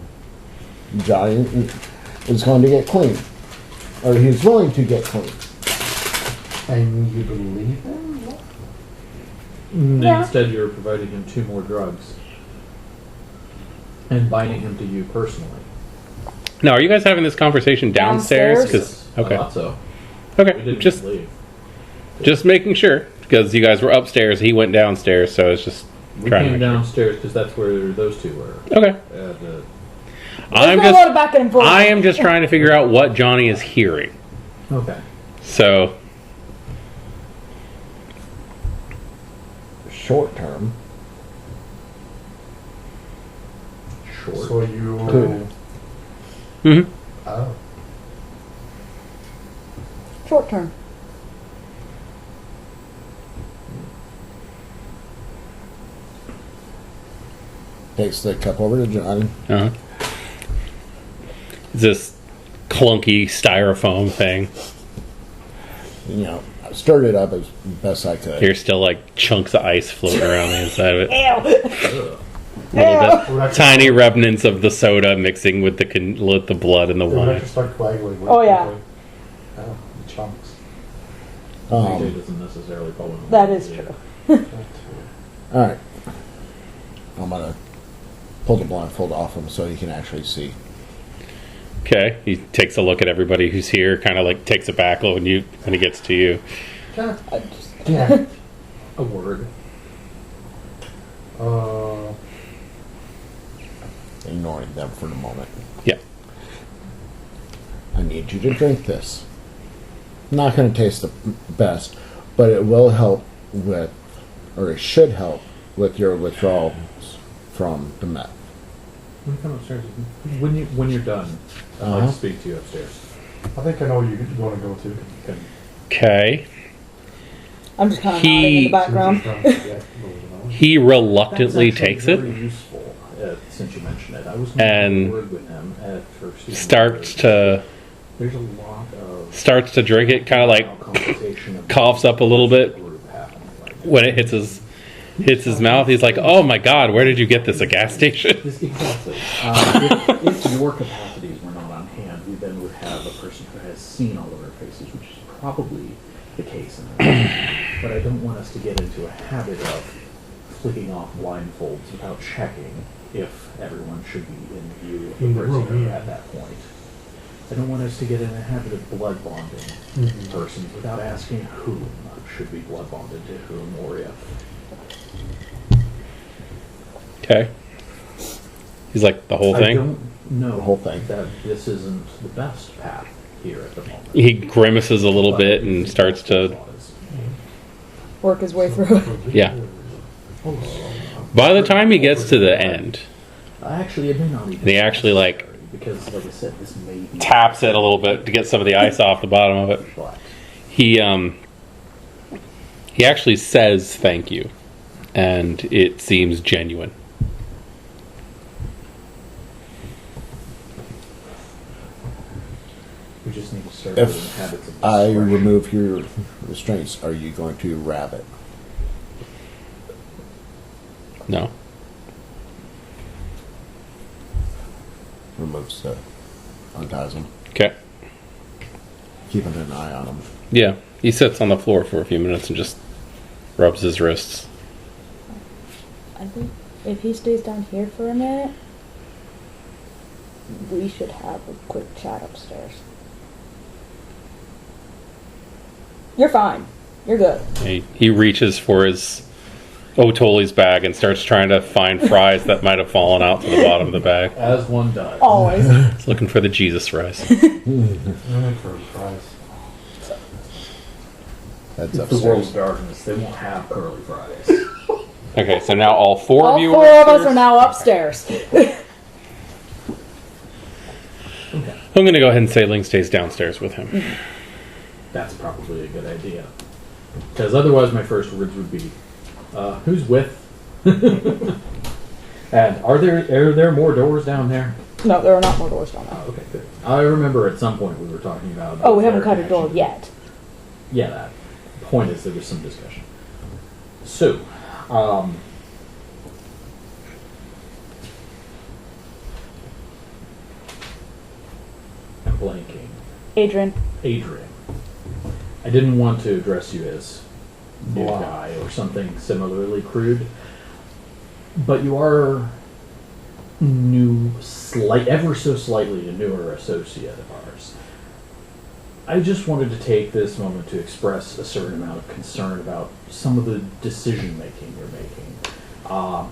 Johnny is going to get clean. Or he's willing to get clean. And you believe him? Yeah. Instead, you're providing him 2 more drugs and binding him to you personally. Now, are you guys having this conversation downstairs? Downstairs? I Okay, thought so. We okay, didn't just leave. making sure because you guys were upstairs, he went downstairs, so it's just We trying to came make sure. downstairs because that's where those 2 were. Okay, There's not a lot of back and forth. I am just trying to figure out what Johnny is hearing. Okay. So Short term. Short. So you. Two. mhm. Oh. Short term. Takes the cup over to Johnny. Uh-huh. This clunky styrofoam thing. You know, stirred it up as best I could. There's still like chunks of ice floating around the inside of it. Ugh. Little bit, tiny remnants of the soda mixing with the blood and the It would wine. actually start coagulating. Oh, yeah. Oh, the chunks. AJ doesn't necessarily follow him. That is true. All right. I'm gonna pull the blindfold off him so he can actually see. Okay, he takes a look at everybody who's here, kind of like takes it back when he gets to you. Yeah. A word. Ignoring them for the moment. Yeah. I need you to drink this. Not going to taste the best, but it will help with, or it should help with your withdrawals from the meth. When you come upstairs, when you're done, I'd like to speak to you upstairs. I think I know where you want to go to. Okay. I'm just kind of nodding in the background. He reluctantly That's actually takes it. very useful, since you mentioned it. I was And going to word with him at first. Starts to There's a lot of drink it, kind of like conversation of coughs up a little bit. group happening right now. When it hits his mouth. He's like, "Oh my God, where did you get this? A gas station?" Exactly. If your capacities were not on hand, we then would have a person who has seen all of our faces, which is probably the case in this. But I don't want us to get into a habit of flicking off blindfolds without checking if everyone should be in view of the In the room, prisoner yeah. at that point. I don't want us to get in a habit of blood bonding persons without asking whom should be blood bonded to whom or if. Okay. He's like, the whole I thing. don't know The whole thing. that this isn't the best path here at the moment. He grimaces a little But bit and starts to, Work his way through it. yeah. By the time he gets to the end, Actually, it may not even. And he actually, like, because, like I said, this may be taps it a little bit to get some of the ice off the bottom of it. But He actually says thank you, and it seems genuine. we just need to start If building habits of I discretion. remove your restraints, are you going to grab it? No. Removes the, unties him, Okay. keeping an eye on him. Yeah. He sits on the floor for a few minutes and just rubs his wrists. I think if he stays down here for a minute, we should have a quick chat upstairs. You're fine. You're good. He reaches for his Otoli's bag and starts trying to find fries that might have fallen out to the bottom of the bag. As one does. Always. He's looking for the Jesus fries. For fries. That's It's the world's upstairs. darkness. They won't have curly fries. Okay, so now all four All of you four are of us upstairs? are now upstairs. Okay. I'm going to go ahead and say Ling stays downstairs with him. That's probably a good idea. Because otherwise my first words would be, who's with? And are there more doors down there? No, there are not more doors down there. Oh, okay, good. I remember at some point we were talking about... Oh, we haven't cut a fire door connection. yet. Yeah, that point is there was some discussion. So, I'm blanking. Adrian. Adrian. I didn't want to address you as new Wow. guy or something similarly crude, but you are new, ever so slightly a newer associate of ours. I just wanted to take this moment to express a certain amount of concern about some of the decision making you're making.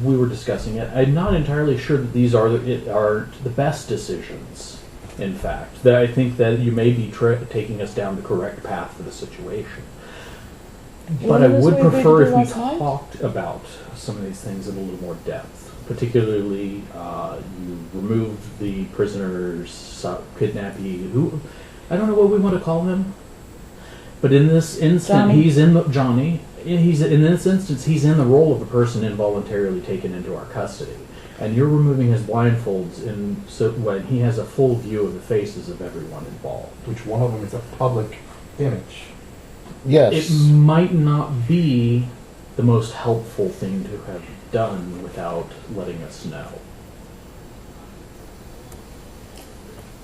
We were discussing it. I'm not entirely sure that these are the best decisions. In fact, that I think that you may be taking us down the correct path for the situation. But I Wasn't this would what we agreed prefer to if do we last night? talked about some of these things in a little more depth. Particularly, you removed the prisoner's kidnappee. Who I don't know what we want to call him. But in this instant, Johnny. he's in Johnny. In this instance, he's in the role of a person involuntarily taken into our custody, and you're removing his blindfolds, so when he has a full view of the faces of everyone involved. Which one of them is a public image. Yes. it might not be the most helpful thing to have done without letting us know.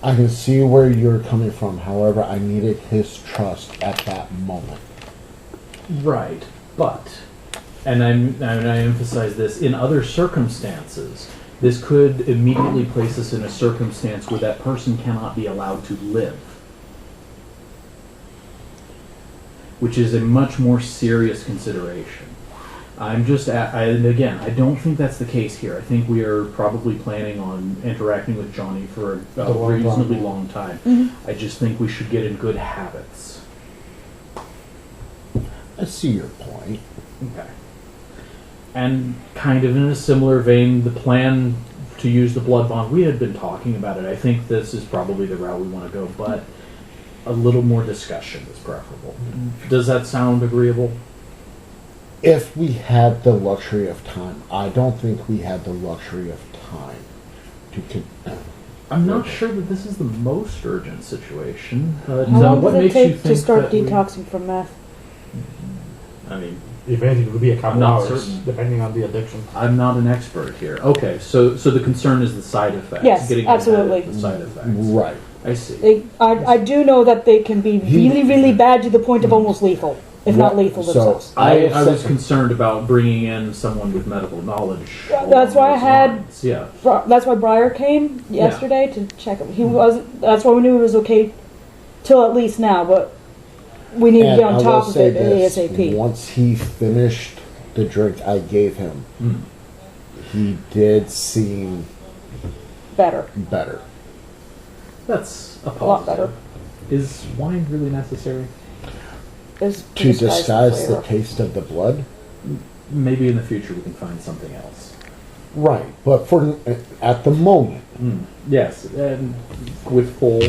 I can see where you're coming from. However, I needed his trust at that moment. Right, but, and I emphasize this, in other circumstances, this could immediately place us in a circumstance where that person cannot be allowed to live. Which is a much more serious consideration. And again, I don't think that's the case here. I think we are probably planning on interacting with Johnny for a reasonably long time. I just think we should get in good habits. I see your point. Okay. And kind of in a similar vein, the plan to use the blood bond, we had been talking about it. I think this is probably the route we want to go, but a little more discussion is preferable. Does that sound agreeable? If we had the luxury of time, I don't think we had the luxury of time to. I'm not sure that this is the most urgent situation, but How long what does it makes you take think to start that we- detoxing from meth? I mean, If anything, it could be a I'm couple not hours, certain. depending on the addiction. I'm not an expert here. Okay, so the concern is the side effects. Yes, getting ahead of absolutely. the side effects. Right. I see. I do know that they can be really, really bad to the point of almost lethal, if not Right, lethal so- themselves. I was concerned about bringing in someone with medical knowledge. That's why I along those had- lines. Yeah. That's why Briar came yesterday to check him. That's why we knew it was okay till at least now, but we need to And get on I will top of say it this, ASAP. once he finished the drink I gave him, he did seem Better. better. That's a lot positive. better. Is wine really necessary? Is To disguise the flavor. taste of the blood? Maybe in the future we can find something else. Right, but for at the moment, Yes, and with full,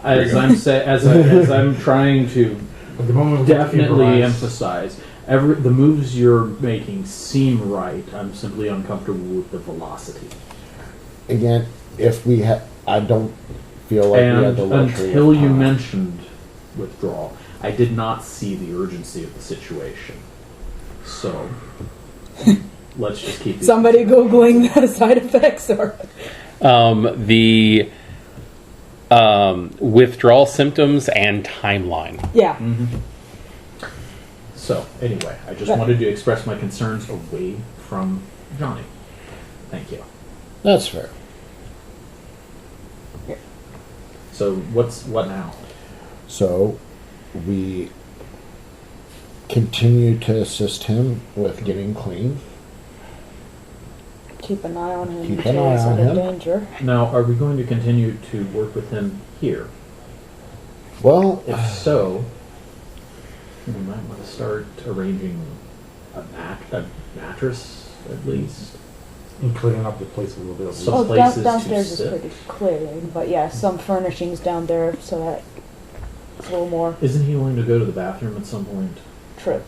as I'm trying to At the moment, we have to definitely improvise. emphasize, the moves you're making seem right. I'm simply uncomfortable with the velocity. again, if we had, I don't feel like we had And the luxury until of you time. mentioned withdrawal, I did not see the urgency of the situation. So let's just keep these Somebody googling the side effects or The withdrawal symptoms and timeline. yeah. So anyway, I just Right. wanted to express my concerns away from Johnny. Thank you. That's fair. So what now? So we continue to assist him with getting clean. Keep an eye on him Keep until an eye he's on out of him. danger. Now, are we going to continue to work with him here? Well, If so, we might want to start arranging a mattress at least. And cleaning up the place a little bit. So- Oh, places to downstairs is sit. pretty clean, but yeah, some furnishings down there so that it's a little more Isn't he willing to go to the bathroom at some point? true.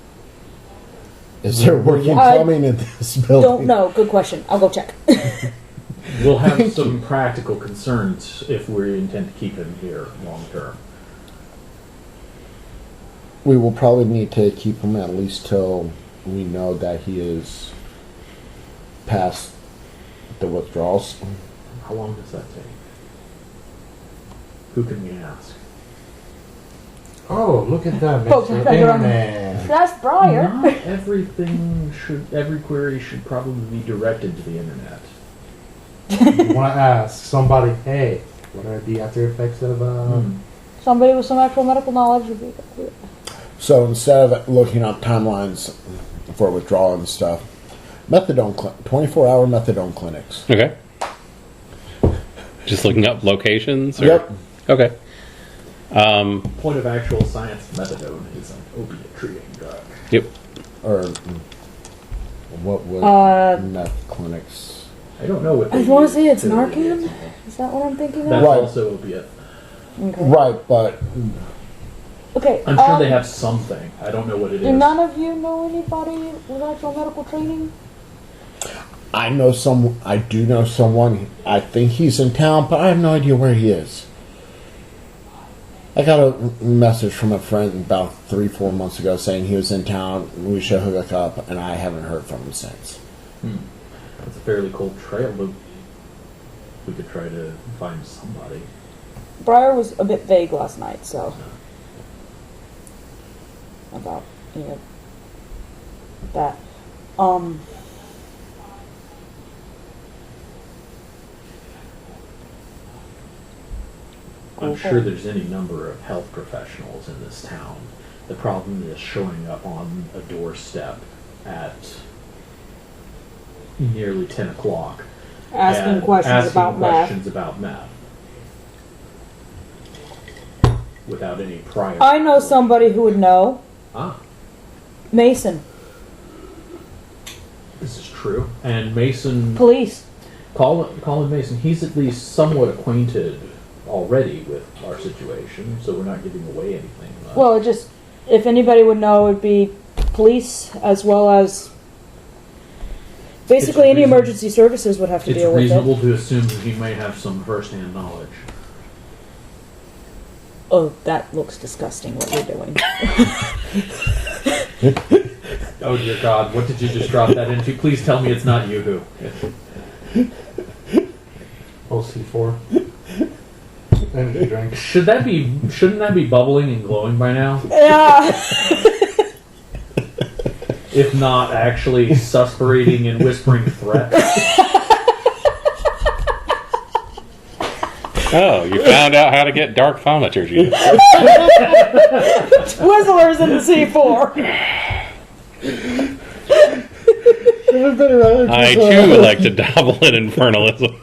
is there working I plumbing in this building? Don't know. Good question. I'll go check. We'll have some practical concerns if we intend to keep him here long term. We will probably need to keep him at least till we know that he is past the withdrawals. How long does that take? Who can we ask? Oh, look at that, Folks, Mr. I got on- Internet. That's Briar. Not every query should probably be directed to the internet. You want to ask somebody, hey, what are the after effects of Somebody with some actual medical knowledge would be good. So instead of looking up timelines for withdrawal and stuff, 24-hour methadone clinics. Okay. Just looking up locations? Or? Yep. Okay. Point of actual science, methadone is an opiate treating drug. Yep. Or what would meth clinics? I don't know what I they wanna use say it's to Narcan? get- Is that what I'm thinking of? That's Right. also opiate. Okay. Right, but Okay. I'm sure they have something. I don't know what it Do is. none of you know anybody with actual medical training? I do know someone. I think he's in town, but I have no idea where he is. I got a message from a friend about 3-4 months ago saying he was in town. We should hook up, and I haven't heard from him since. It's a fairly cold trail, but we could try to find somebody. Briar was a bit vague last night, so about that. I'm sure there's any number of health professionals in this town. The problem is showing up on a doorstep at nearly 10 o'clock. Asking and questions asking about questions about meth. Without any prior. I know somebody who would know. Ah, Mason, this is true. And Mason, police. Colin Mason, he's at least somewhat acquainted already with our situation, so we're not giving away anything. Well, it just, if anybody would know, it would be police as well as basically any emergency services would have to It's deal with reasonable it. to assume that he may have some first-hand knowledge. Oh, that looks disgusting what you're doing. Oh dear God, what did you just drop that into? Please tell me it's not you who. OC4. Energy drink. Shouldn't that be bubbling and glowing by now? Yeah. If not actually suspirating and whispering threats. Oh, you found out how to get dark thaumaturgy. Twizzlers in the C4. I too would like to dabble in infernalism.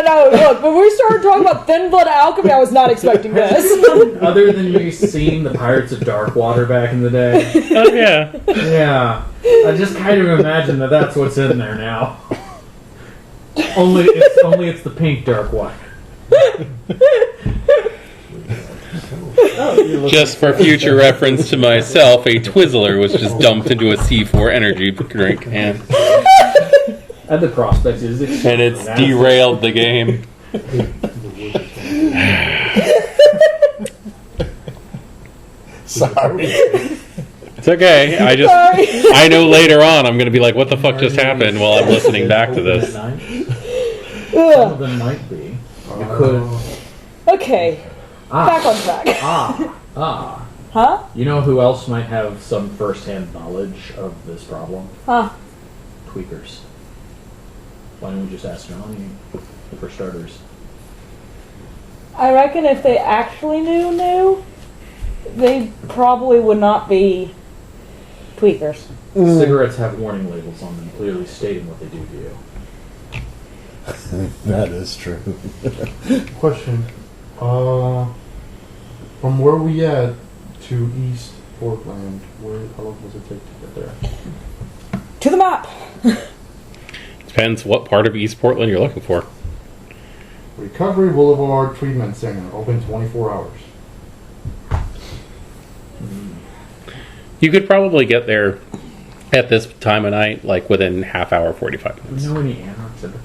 No, look, when we started talking about thin blood alchemy, I was not expecting this. Other than me seeing the Pirates of Darkwater back in the day. Oh yeah. Yeah. I just kind of imagine that that's what's in there now. Only it's the pink dark wine. Just for future reference to myself, a Twizzler was just dumped into a C4 energy drink, and the prospect is it's derailed the game. Sorry. It's okay. I know later on I'm going to be like, what the fuck just happened while I'm listening back to this. Some of them might be. You could. Okay, back on track. Huh? You know who else might have some first-hand knowledge of this problem? Huh? Tweakers. Why don't we just ask Johnny, for starters? I reckon if they actually knew, they probably would not be tweakers. Cigarettes have warning labels on them, clearly stating what they do to you. That is true. Question. From where we at to East Portland, how long does it take to get there? To the map. Depends what part of East Portland you're looking for. Recovery Boulevard Treatment Center, open 24 hours. You could probably get there at this time of night, like within half hour, 45 Do minutes. you know any anarchs at the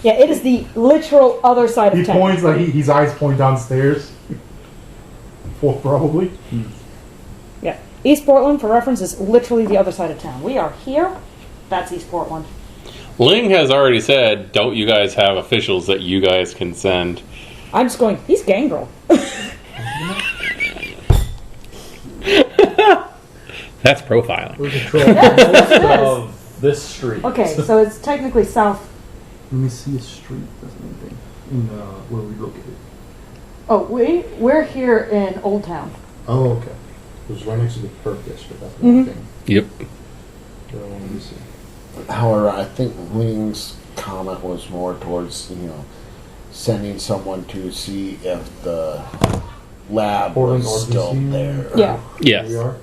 Yeah, it is the literal other side of He town. points like his eyes point downstairs. Probably. Yeah, East Portland, for reference, is literally the other side of town. We are here. That's East Portland. Ling has already said, don't you guys have officials that you guys can send? I'm just going, he's Gangrel. That's profiling. We control most of this street. Okay, so it's technically south. Let me see a street. That's anything. In where we located. Oh, we're here in Old Town. Oh, okay. It was right next to the Perk District. That's the Mhm. thing. Yep. Let me see. However, I think Ling's comment was more towards, sending someone to see if the lab Portland was still Art Museum? there. Yeah. Yes. We are.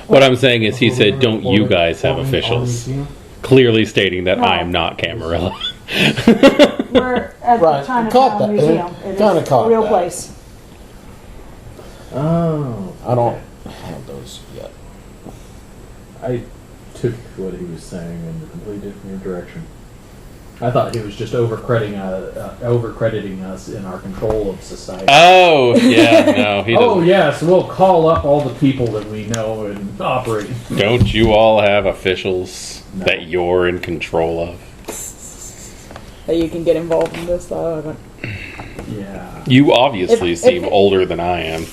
What I'm saying is he said, don't you Portland- guys have Portland Art officials? Museum? Clearly stating that No. I am not Camarilla. We're at Right, the caught Chinatown that. Museum. It is Kinda a caught real that. place. Oh. I don't have those yet. I took what he was saying in a completely different direction. I thought he was just overcrediting us in our control of society. Oh, yeah, no, he doesn't. Oh yes, we'll call up all the people that we know and operate. Don't you all have officials No. that you're in control of? That you can get involved in this. Yeah. You obviously If- seem if- older than I am.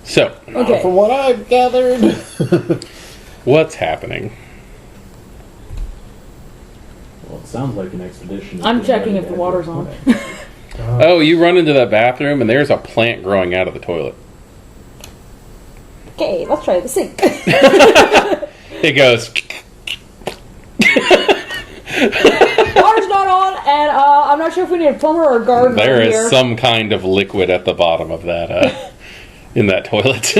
So, Okay. From what I've gathered, what's happening? Well, it sounds like an expedition. I'm checking if the water's on. Oh, you run into that bathroom and there's a plant growing out of the toilet. Okay, let's try the sink. It goes. Water's not on, and I'm not sure if we need a plumber or a gardener There here. is some kind of liquid at the bottom of that, in that toilet,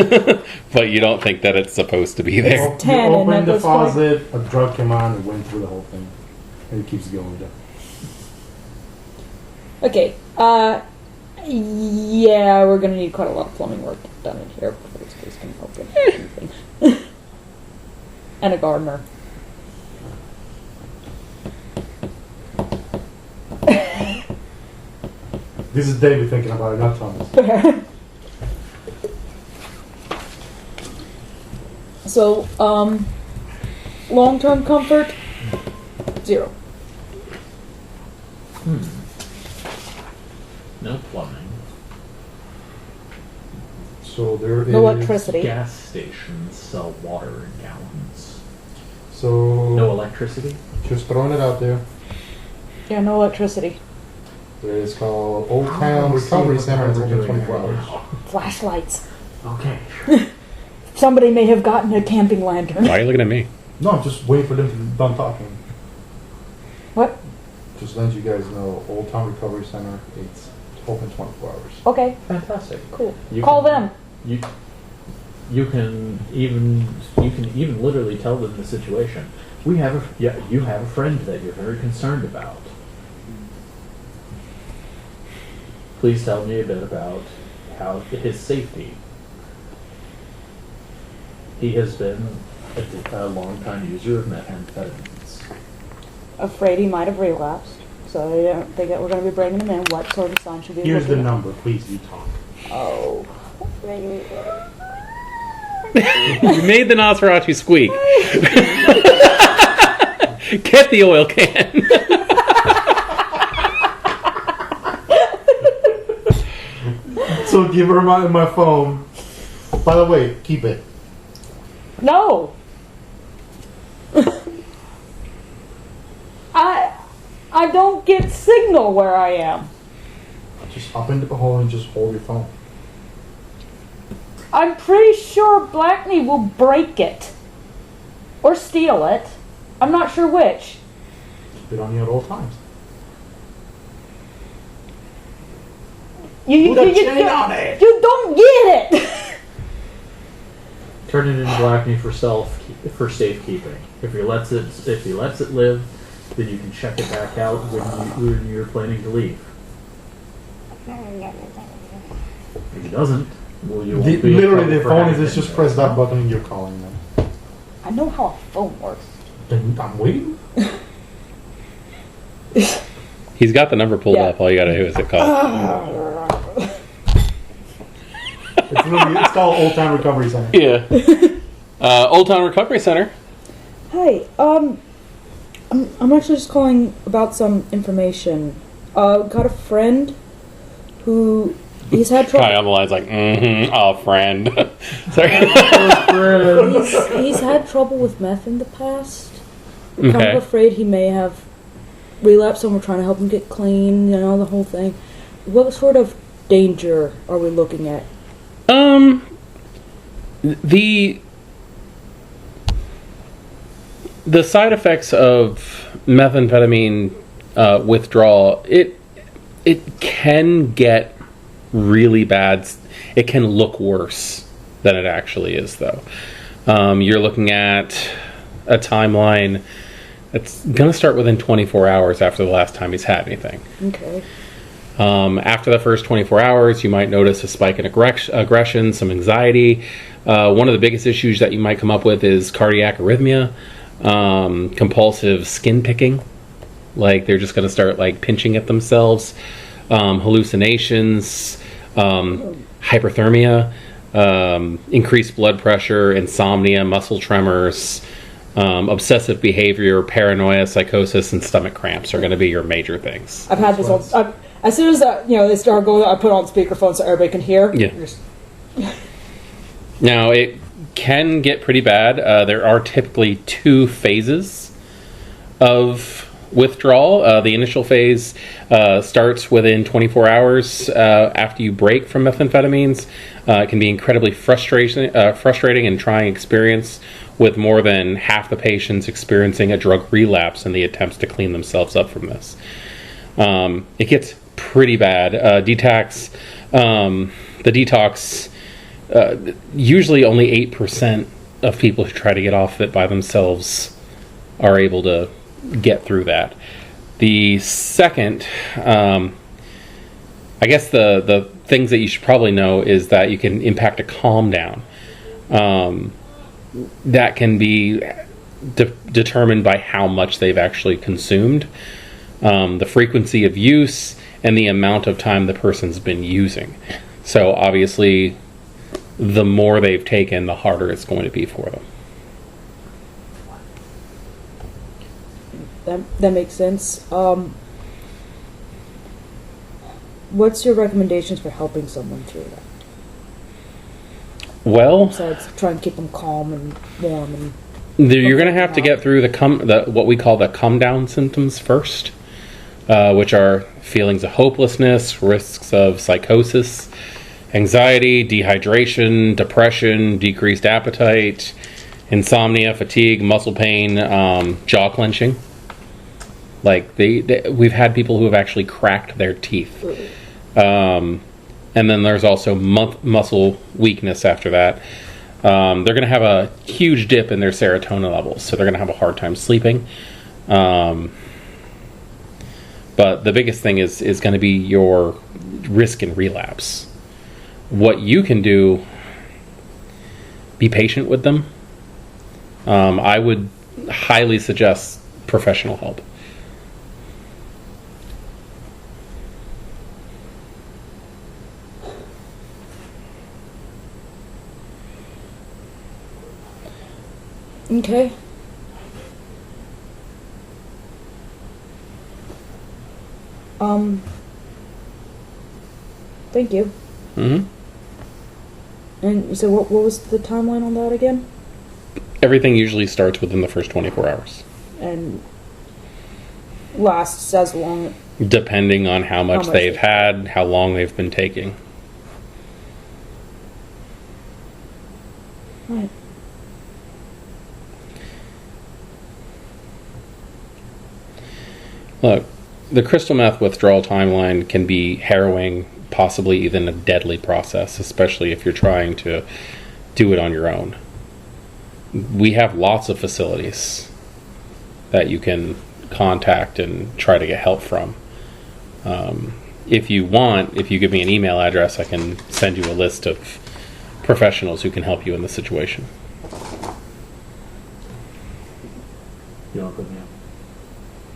but you don't think that it's supposed to be there. You tannin open at the this point. faucet, a drug came on and went through the whole thing. And it keeps going down. Okay, yeah, we're gonna need quite a lot of plumbing work done in here before this place can open anything. And a gardener. This is David thinking about it, not Thomas. So, long-term comfort, 0. No plumbing. So there is. No electricity. Gas stations sell water in gallons. So No electricity. just throwing it out there. Yeah, no electricity. It's called Old Town Recovery Center. It's open 24 hours. Flashlights. Okay. Somebody may have gotten a camping lantern. Why are you looking at me? No, I'm just waiting for them to be done talking. What? Just let you guys know, Old Town Recovery Center. It's open 24 hours. Okay, Fantastic. cool. You Call can- them. You can even literally tell them the situation. You have a friend that you're very concerned about. Please tell me a bit about his safety. He has been a long-time user of methamphetamines. Afraid he might have relapsed, so I don't think that we're going to be bringing him in. What sort of sign should we be Here's the looking at? number, please, you talk. Oh. You made the Nosferatu squeak. Get the oil can. So give her my phone. By the way, keep it. No. I don't get signal where I am. Just hop into the hole and just hold your phone. I'm pretty sure Blackney will break it. Or steal it. I'm not sure which. Keep it on you at all times. You Put a chain on it. You don't get it. Turn it into Blackney for safekeeping. If he lets it live, then you can check it back out when you're planning to leave. If he doesn't, well, you won't be in Literally, trouble the for phone having is just been press there. that button and you're calling them. I know how a phone works. Then I'm waiting. He's got the number pulled Yeah. up. All you gotta do is hit call. It's called Old Town Recovery Center. Yeah. Old Town Recovery Center. Hi, I'm actually just calling about some information. Got a friend who he's had Guy trouble. on the line's like, a friend. Sorry. He's had trouble with meth in the past. We're kind Okay. of afraid he may have relapsed, and we're trying to help him get clean. You know, the whole thing. What sort of danger are we looking at? The side effects of methamphetamine withdrawal, it can get really bad. It can look worse than it actually is, though. You're looking at a timeline that's going to start within 24 hours after the last time he's had anything. Okay. After the first 24 hours, you might notice a spike in aggression, some anxiety. One of the biggest issues that you might come up with is cardiac arrhythmia, compulsive skin picking. Like they're just going to start like pinching at themselves, hallucinations, hyperthermia, increased blood pressure, insomnia, muscle tremors, obsessive behavior, paranoia, psychosis, and stomach cramps are going to be your major things. I've had this all. As soon as they start going, I put on speakerphone so everybody can hear. Yeah. Now it can get pretty bad. There are typically 2 phases of withdrawal. The initial phase starts within 24 hours after you break from methamphetamines. It can be incredibly frustrating and trying experience, with more than half the patients experiencing a drug relapse in the attempts to clean themselves up from this. It gets pretty bad. The detox, usually only 8% of people who try to get off it by themselves are able to get through that. The second, I guess the things that you should probably know is that you can impact a calm down. That can be determined by how much they've actually consumed, the frequency of use, and the amount of time the person's been using. So obviously, the more they've taken, the harder it's going to be for them. That makes sense. What's your recommendations for helping someone through that? Well, Besides trying to keep them calm and warm and. You're going to have to get through the what we call the come down symptoms first, which are feelings of hopelessness, risks of psychosis, anxiety, dehydration, depression, decreased appetite, insomnia, fatigue, muscle pain, jaw clenching. Like we've had people who have actually cracked their teeth. And then there's also muscle weakness after that. They're going to have a huge dip in their serotonin levels, so they're going to have a hard time sleeping. But the biggest thing is going to be your risk in relapse. What you can do, be patient with them. I would highly suggest professional help. Okay. Thank you. Mm-hmm. And so what was the timeline on that again? Everything usually starts within the first 24 hours. And lasts as long. Depending on how much much they've they've had, how long they've been taking. Right. Look, the crystal meth withdrawal timeline can be harrowing, possibly even a deadly process, especially if you're trying to do it on your own. We have lots of facilities that you can contact and try to get help from. If you want, if you give me an email address, I can send you a list of professionals who can help you in this situation. You want to put me up?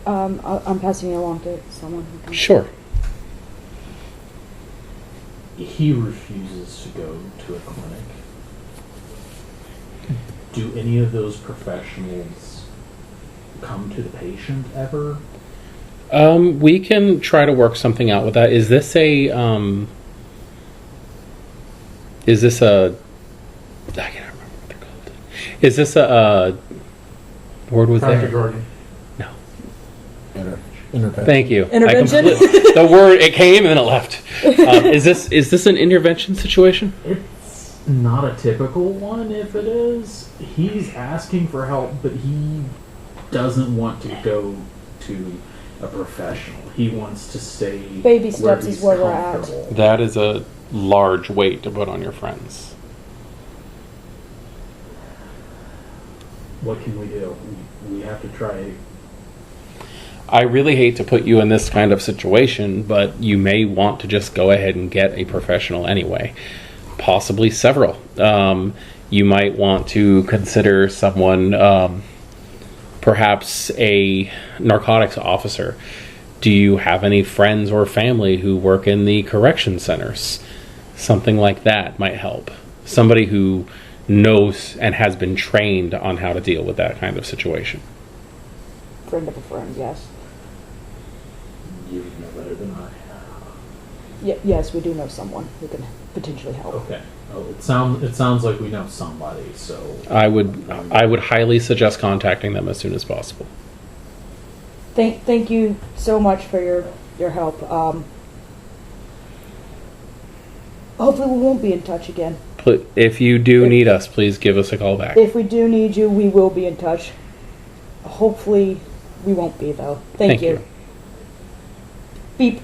I'm passing it along to someone who can. Sure. He refuses to go to a clinic. Do any of those professionals come to the patient ever? We can try to work something out with that. Is this a I can't remember what they're called. Is this a word was Private there? guardian. No. Intervention. Thank you. Intervention? The word, it came and then it left. Is this an intervention situation? It's not a typical one. If it is, he's asking for help, but he doesn't want to go to a professional. He wants to stay. Baby steps is where we're at. comfortable. That is a large weight to put on your friends. What can we do? We have to try. I really hate to put you in this kind of situation, but you may want to just go ahead and get a professional anyway. Possibly several. You might want to consider someone, perhaps a narcotics officer. Do you have any friends or family who work in the correction centers? Something like that might help. Somebody who knows and has been trained on how to deal with that kind of situation. Friend of a friend, yes. You would know better than I. Yes, we do know someone who can potentially help. Okay. Oh, it sounds like we know somebody. So I would highly suggest contacting them as soon as possible. Thank you so much for your help. Hopefully we won't be in touch again. If you do need us, please give us a call back. If we do need you, we will be in touch. Hopefully we won't be, though. Thank you. Beep.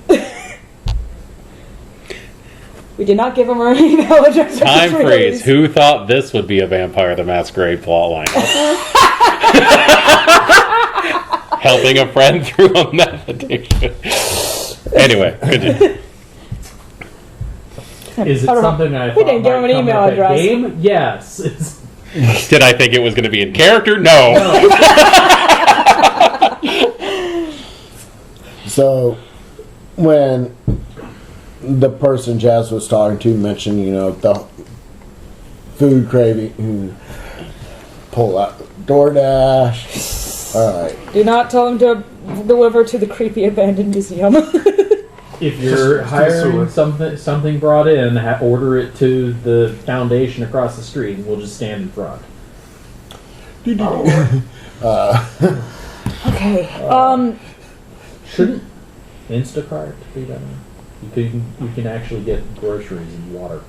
We did not give him our email address. Time freeze. Who thought this would be a Vampire the Masquerade plotline? Helping a friend through a meth addiction. Anyway, continue. is it I don't know. something I We thought didn't give him might an come email with a address. Game? Yes. It's, Did I think it was going to be in character? No. So, when the person Jazz was talking to mentioned, the food craving, pull out DoorDash. All right. Do not tell him to deliver to the creepy abandoned museum. if you're hiring something brought in, order it to the foundation across the street, and we'll just stand in front. Okay. Shouldn't Instacart be done? You can actually get groceries and water.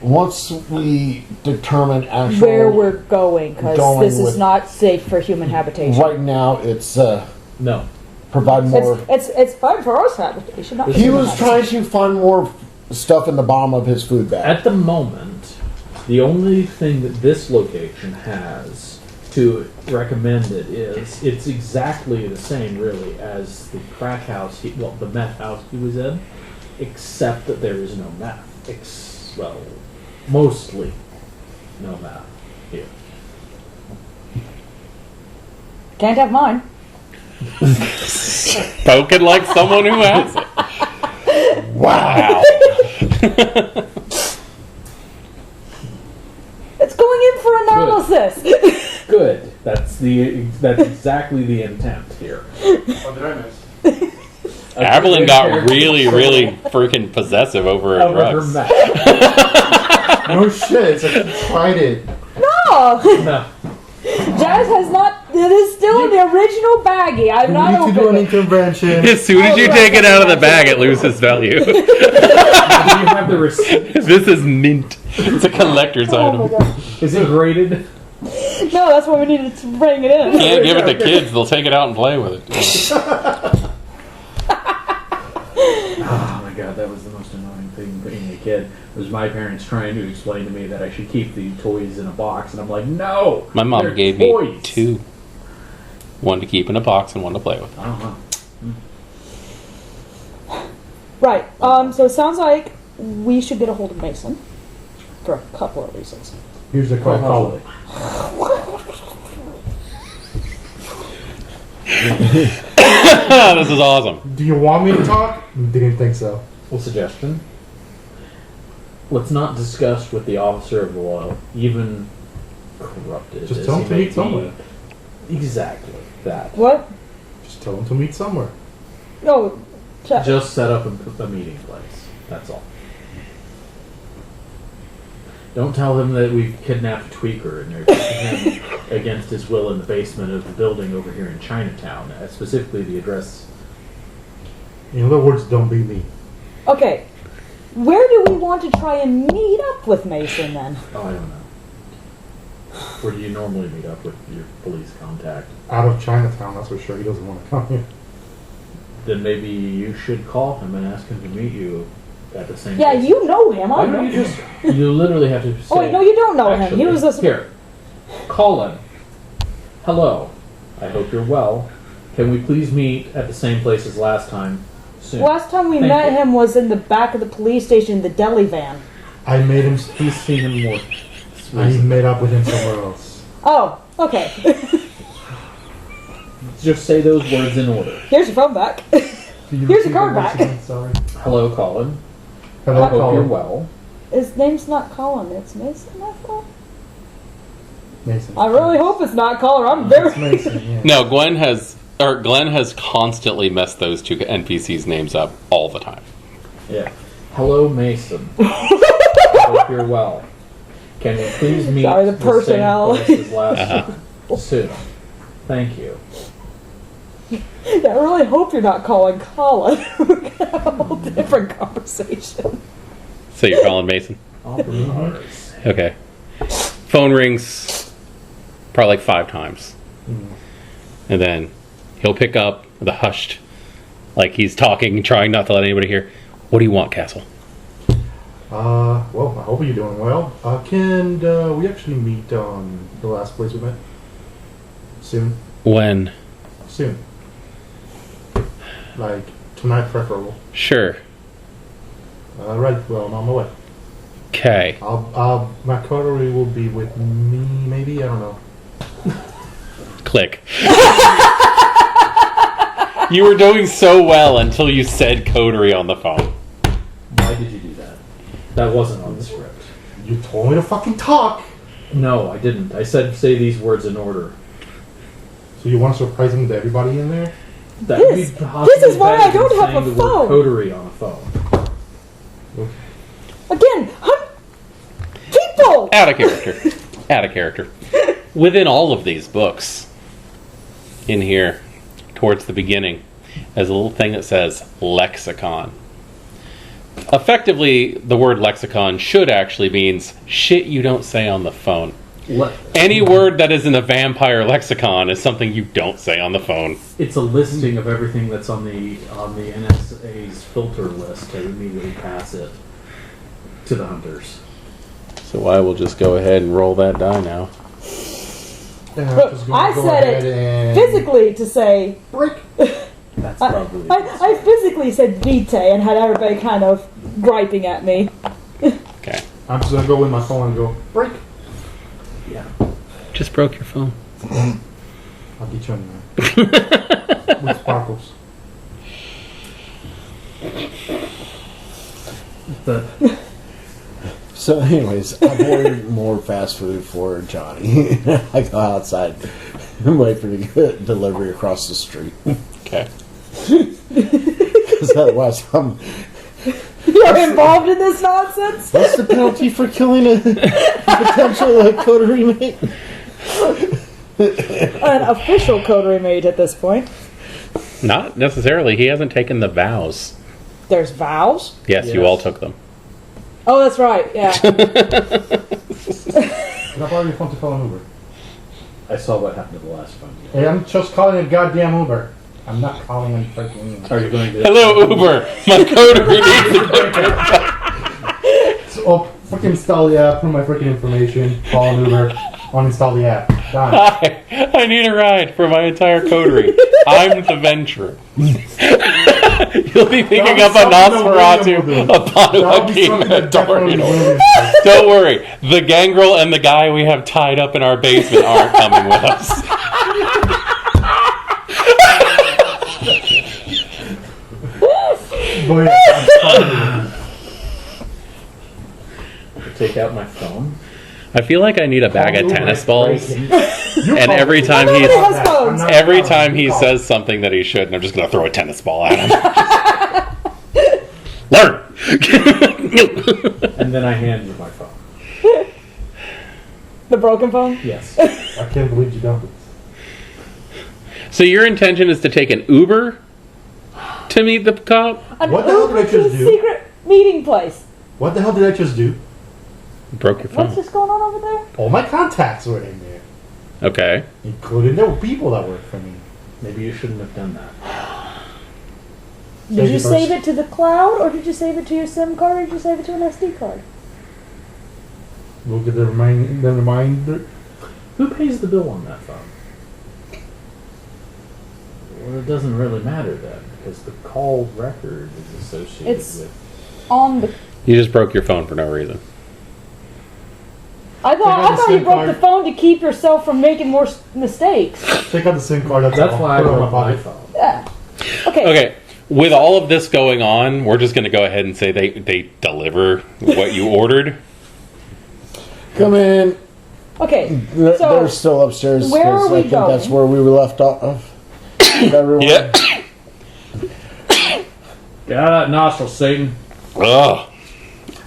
Once we determine actual Where we're going, because this is with- not safe for human habitation. right now, it's No. provide more. It's fine for us habitation. Not for He human was trying habitation. to find more stuff in the bottom of his food bag. At the moment, the only thing that this location has to recommend it is it's exactly the same, really, as the crack house, the meth house he was in, except that there is no meth. Mostly no meth here. Can't have mine. Spoken like someone who has it. Wow. It's going in for analysis. Good. That's exactly the intent here. What did I miss? Evelyn got really, really freaking possessive over her Over her drugs. meth. No shit. It's like you tried it. No, No. Jazz has not. It is still in the original baggie. I've We not need to do an opened it. intervention. As soon as you take it out of the bag, it loses value. Do you have the receipt? This is mint. It's a collector's Oh my item. god! Is it graded? No, that's why we needed to bring it in. Can't give it to kids; they'll take it out and play with it. Oh my god, that was the most annoying thing being a kid. Was my parents trying to explain to me that I should keep the toys in a box, and I'm like, no. My mom they're gave toys. me two: one to keep in a box and one to play with. Uh-huh. Right. So it sounds like we should get a hold of Mason for a couple of reasons. Here's the call. Call it. This is awesome. Do you want me to talk? Didn't think so. Well, suggestion. Let's not discuss with the officer of the law, even corrupted. Just as tell him he to may meet somewhere. be. Exactly that. What? Just tell him to meet somewhere. No. Just set up a meeting place. That's all. Don't tell him that we've kidnapped a tweaker and they're keeping him against his will in the basement of the building over here in Chinatown. Specifically, the address. In other words, don't be me. Okay. Where do we want to try and meet up with Mason then? Oh, I don't know. Where do you normally meet up with your police contact? Out of Chinatown, that's for sure. He doesn't want to come here. Then maybe you should call him and ask him to meet you at the same. Yeah, place. you know him. I Why know don't you him. just? You literally have to say. Oh, wait, no, you don't know him. He Actually, was a... here. Call him. Hello. I hope you're well. Can we please meet at the same place as last time? Soon. Last time we Thank met you. him was in the back of the police station, the deli van. I made him. He's seen him more. I met up with him somewhere else. Oh, okay. Just say those words in order. Here's your phone back. Can you Here's repeat your card the words back. again? Sorry. Hello, Colin. Hello, I hope you're Colin. well. His name's not Colin, it's Mason, I thought. Mason. I really hope it's not Colin. I'm It's very. Mason. Yeah. No, Glenn has constantly messed those two NPCs' names up all the time. Yeah. Hello, Mason. I hope you're well. Can we please meet Sorry, the at personnel. same place as last soon? Thank you. Yeah, I really hope you're not calling Colin. We're gonna have a whole different conversation. So you're calling Mason? Ours. Okay. Phone rings probably like 5 times. And then he'll pick up the hushed, like he's talking, trying not to let anybody hear. What do you want, Castle? Well, I hope you're doing well. Can we actually meet on the last place we met? Soon? When? Soon. Like, tonight preferable. Sure. Right, well, I'm on my way. Okay. My coterie will be with me, maybe? I don't know. Click. You were doing so well until you said coterie on the phone. Why did you do that? That wasn't on the script. You told me to fucking talk! No, I didn't. I said say these words in order. So you want to surprise me to everybody in there? That This- would be this possibly is why better I don't than have saying a the word phone. Coterie on a phone. Again, people! Out of character. Out of character. Within all of these books, in here, towards the beginning, there's a little thing that says lexicon. Effectively, the word lexicon should actually means shit you don't say on the phone. Any word that is in the vampire lexicon is something you don't say on the phone. It's a listing of everything that's on the NSA's filter list to immediately pass it to the hunters. So I will just go ahead and roll that die now. Yeah, Look, just I go said ahead it and physically to say. break. That's probably. I physically said vitae and had everybody kind of griping at me. Okay. I'm just gonna go with my phone and go, break. Yeah. Just broke your phone. I'll get you on there. With sparkles. So, anyways, I've ordered more fast food for Johnny. I go outside and wait for the delivery across the street. Okay. Because otherwise, You're involved in this nonsense? what's the penalty for killing a potential coterie mate? An official coterie mate at this point. Not necessarily. He hasn't taken the vows. There's vows? Yes, you Yes. all took them. Oh, that's right, yeah. Can I borrow your phone to call an Uber? I saw what happened to the last phone. Hey, I'm just calling a goddamn Uber. I'm not calling any freaking Are you going to? Hello, Uber. My coterie needs to So, freaking install the app, put my freaking information, call an Uber, uninstall the app. Done. Hi, I need a ride for my entire coterie. I'm the venture. You'll be picking up a Nosferatu upon That'll be walking something the that door. definitely Don't will worry. The gangrel and the guy we have tied up in our basement aren't coming with us. But yeah, I'm Take out my phone. I feel like I need a bag of tennis balls. You And call every me. time Nobody he's has phones. I'm not every calling. time You he call. says something that he shouldn't, I'm just gonna throw a tennis ball at him. Learn. And then I hand you my phone. The broken phone? Yes. I can't believe you done this. So your intention is to take an Uber to meet the cop? An What the hell did I Uber to just the do? secret meeting place. What the hell did I just do? Broke your What's phone. just going on over there? All my contacts were in there, Okay. including there were people that worked for me. Maybe you shouldn't have done that. Did you First. save it to the cloud, or did you save it to your SIM card, or did you save it to an SD card? Look at the reminder. Who pays the bill on that phone? it doesn't really matter then, because the call record is associated It's- with. On the. You just broke your phone for no reason. I out the thought you SIM broke card. the phone to keep yourself from making more mistakes. Take out the SIM card. That's That's all. why I Put it on broke my pocket. phone. Yeah. Okay. Okay, with all of this going on, we're just going to go ahead and say they deliver what you ordered. Come in. Okay. They're So still upstairs. where 'cause are we I think that's going? where we were left off. Everyone. Yep. Get out of that nostril, Satan. Ugh.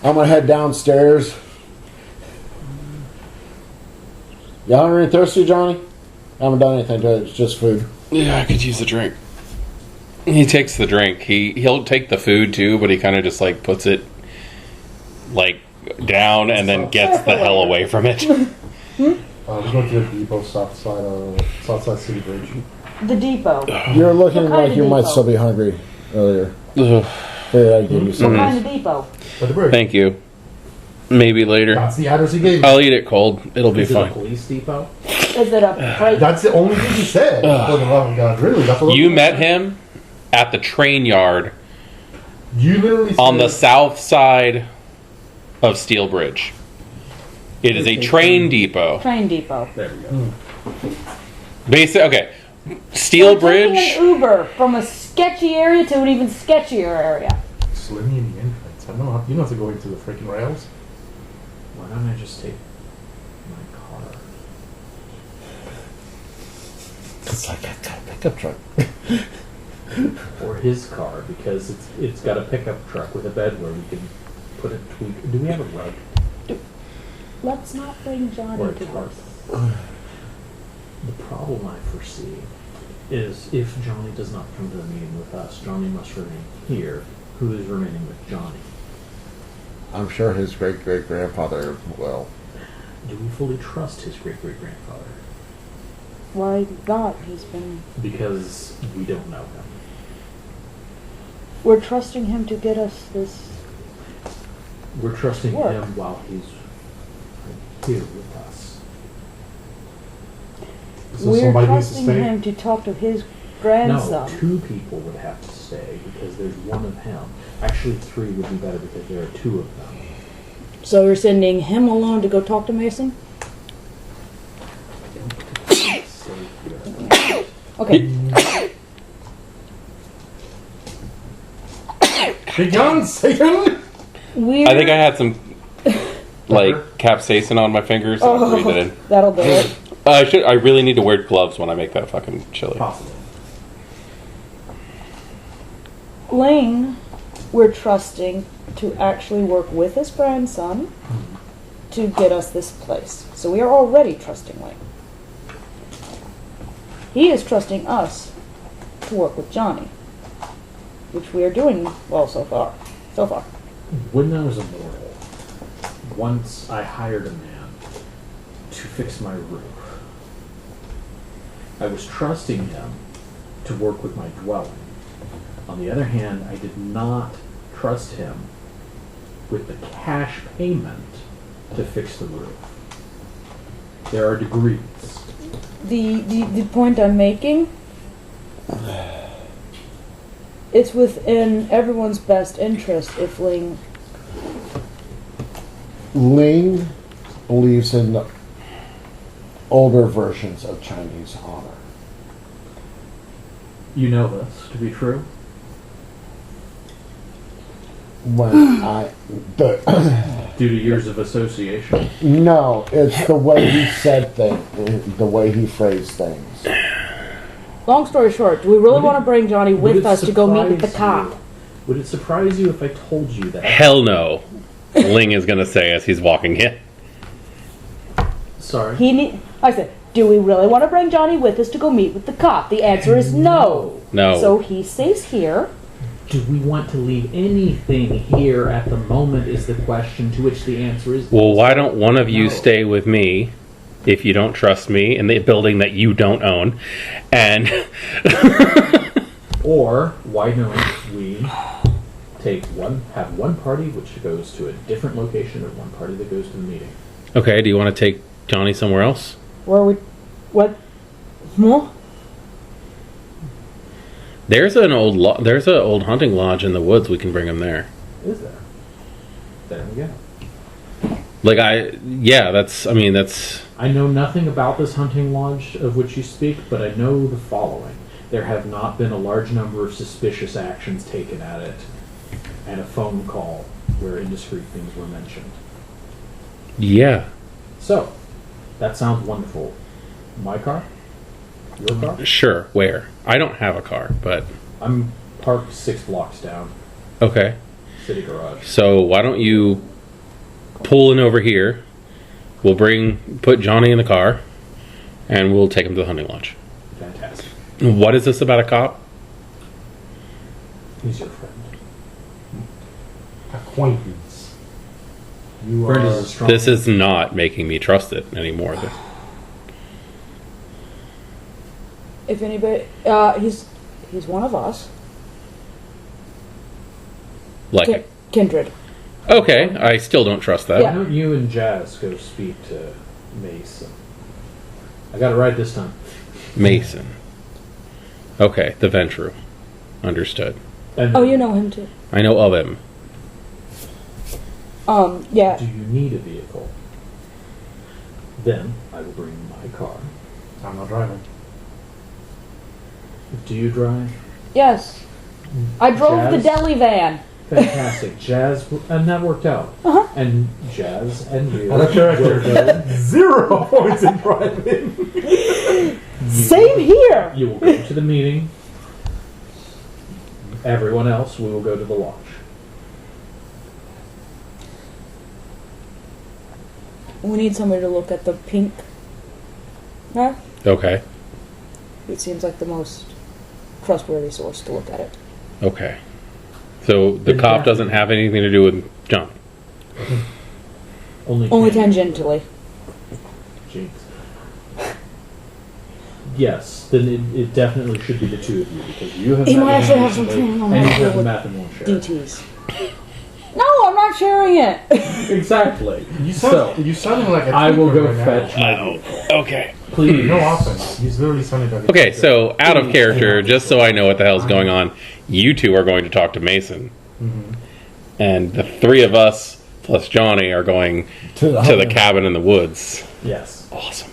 I'm gonna head downstairs. You hungry and thirsty, Johnny? I haven't done anything to it. It's just food. Yeah, I could use a drink. He takes the drink. He'll take the food too, but he kind of just like puts it like down and then gets the hell away from it. We're going to the depot, Southside City Bridge. the depot. You're looking What kind like of you might depot? still be hungry earlier. Ugh. Figured I'd give you What some. kind of depot? At the bridge. Thank you. Maybe later. That's the address he gave me. I'll eat it cold. It'll be Is it a fine. police depot? Is it a freight? That's the only thing he said. For the love of God, really? That's what You met him at the train yard You literally said, on the south side of Steel Bridge. It is a train depot. Train depot. There we go. Basic. Okay. Steel We're taking Bridge. an Uber from a sketchy area to an even sketchier area. Slim me in the entrance. I don't know how, you don't have to go into the freaking rails. Why don't I just take my car? It's like I got a pickup truck. Or his car, because it's got a pickup truck with a bed where we can put a tweak. Do we have a rug? Let's not bring Johnny Or a to tarp? this. The problem I foresee is if Johnny does not come to the meeting with us, Johnny must remain here. Who is remaining with Johnny? I'm sure his great great grandfather will. Do we fully trust his great-great-grandfather? Why not? He's been. Because we don't know him. We're trusting him to get us this. We're trusting Work. him while he's here with us. So We're somebody needs to trusting stay. him to talk to his No, grandson. 2 people would have to stay because there's one of him. Actually, 3 would be better because there are 2 of them. So we're sending him alone to go talk to Mason? Stay here. Okay. Big John, Satan! We're. I think I had some like capsaicin on my fingers. And I'll breathe it in. That'll do it. I really need to wear gloves when I make that fucking chili. Possible. Ling, we're trusting to actually work with his grandson to get us this place. So we are already trusting Ling. He is trusting us to work with Johnny, which we are doing well so far. So far. When I was immortal, once I hired a man to fix my roof. I was trusting him to work with my dwelling. On the other hand, I did not trust him with the cash payment to fix the roof. There are degrees. The point I'm making, it's within everyone's best interest if Ling. Ling believes in the older versions of Chinese honor. You know this to be true? When I Due to years of association. no, it's the way he said things, the way he phrased things. Long story short, do we really Would want it- to bring Johnny would with it us to go meet with the surprise cop? you- Would it surprise you if I told you that? Hell no. Ling is going to say as he's walking in. Sorry. I said, do we really want to bring Johnny with us to go meet with the cop? The answer is no. No. So he stays here. Do we want to leave anything here at the moment is the question, to which the answer is Well, why don't one of you No. stay with me if you don't trust me in the building that you don't own? And Or why don't we have one party which goes to a different location and one party that goes to the meeting? okay, do you want to take Johnny somewhere else? Where we. What? Huh? There's an old hunting lodge in the woods. We can bring him there. Is there? There we go. That's. I know nothing about this hunting lodge of which you speak, but I know the following. There have not been a large number of suspicious actions taken at it, and a phone call where indiscreet things were mentioned. Yeah. So, that sounds wonderful. My car? Your car? Sure. Where? I don't have a car, but I'm parked 6 blocks down, okay. city garage. So why don't you pull in over here? We'll put Johnny in the car, and we'll take him to the hunting lodge. Fantastic. What is this about a cop? He's your friend. Acquaintance. You Friend are. is a strong. This is not making me trust it anymore. If anybody, he's one of us. Like, Kindred. okay, I still don't trust that. Why don't you and Jazz go speak to Mason? I got it right this time. Mason. Okay, the Ventru. Understood. And Oh, you know him too. I know of him. Yeah. Do you need a vehicle? Then I will bring my car. I'm not driving. Do you drive? Yes. I drove the Jazz? deli van. Fantastic. Jazz, and that worked out. Uh-huh. And Jazz and you Out of character. will go. 0 points in driving. Same here. You will go to the meeting. Everyone else, we will go to the lodge. We need somebody to look at the pink. Huh? Okay. It seems like the most trustworthy source to look at it. Okay. So the cop doesn't have anything to do with John. Only tangentially. tangentially. Jinx. Yes, then it definitely should be the two of you because you have. He math might actually have and some training on and you how to have deal with math and won't share. DTs. No, I'm not sharing it. Exactly. You So sound like a I will tweaker go right fetch now. my vehicle. Okay. Please. No offense. He's literally sounding like a Okay, tweaker. so out of character, just so I know what the hell's going on, you two are going to talk to Mason. And the three of us, plus Johnny, are going to the cabin in the woods. Yes. Awesome.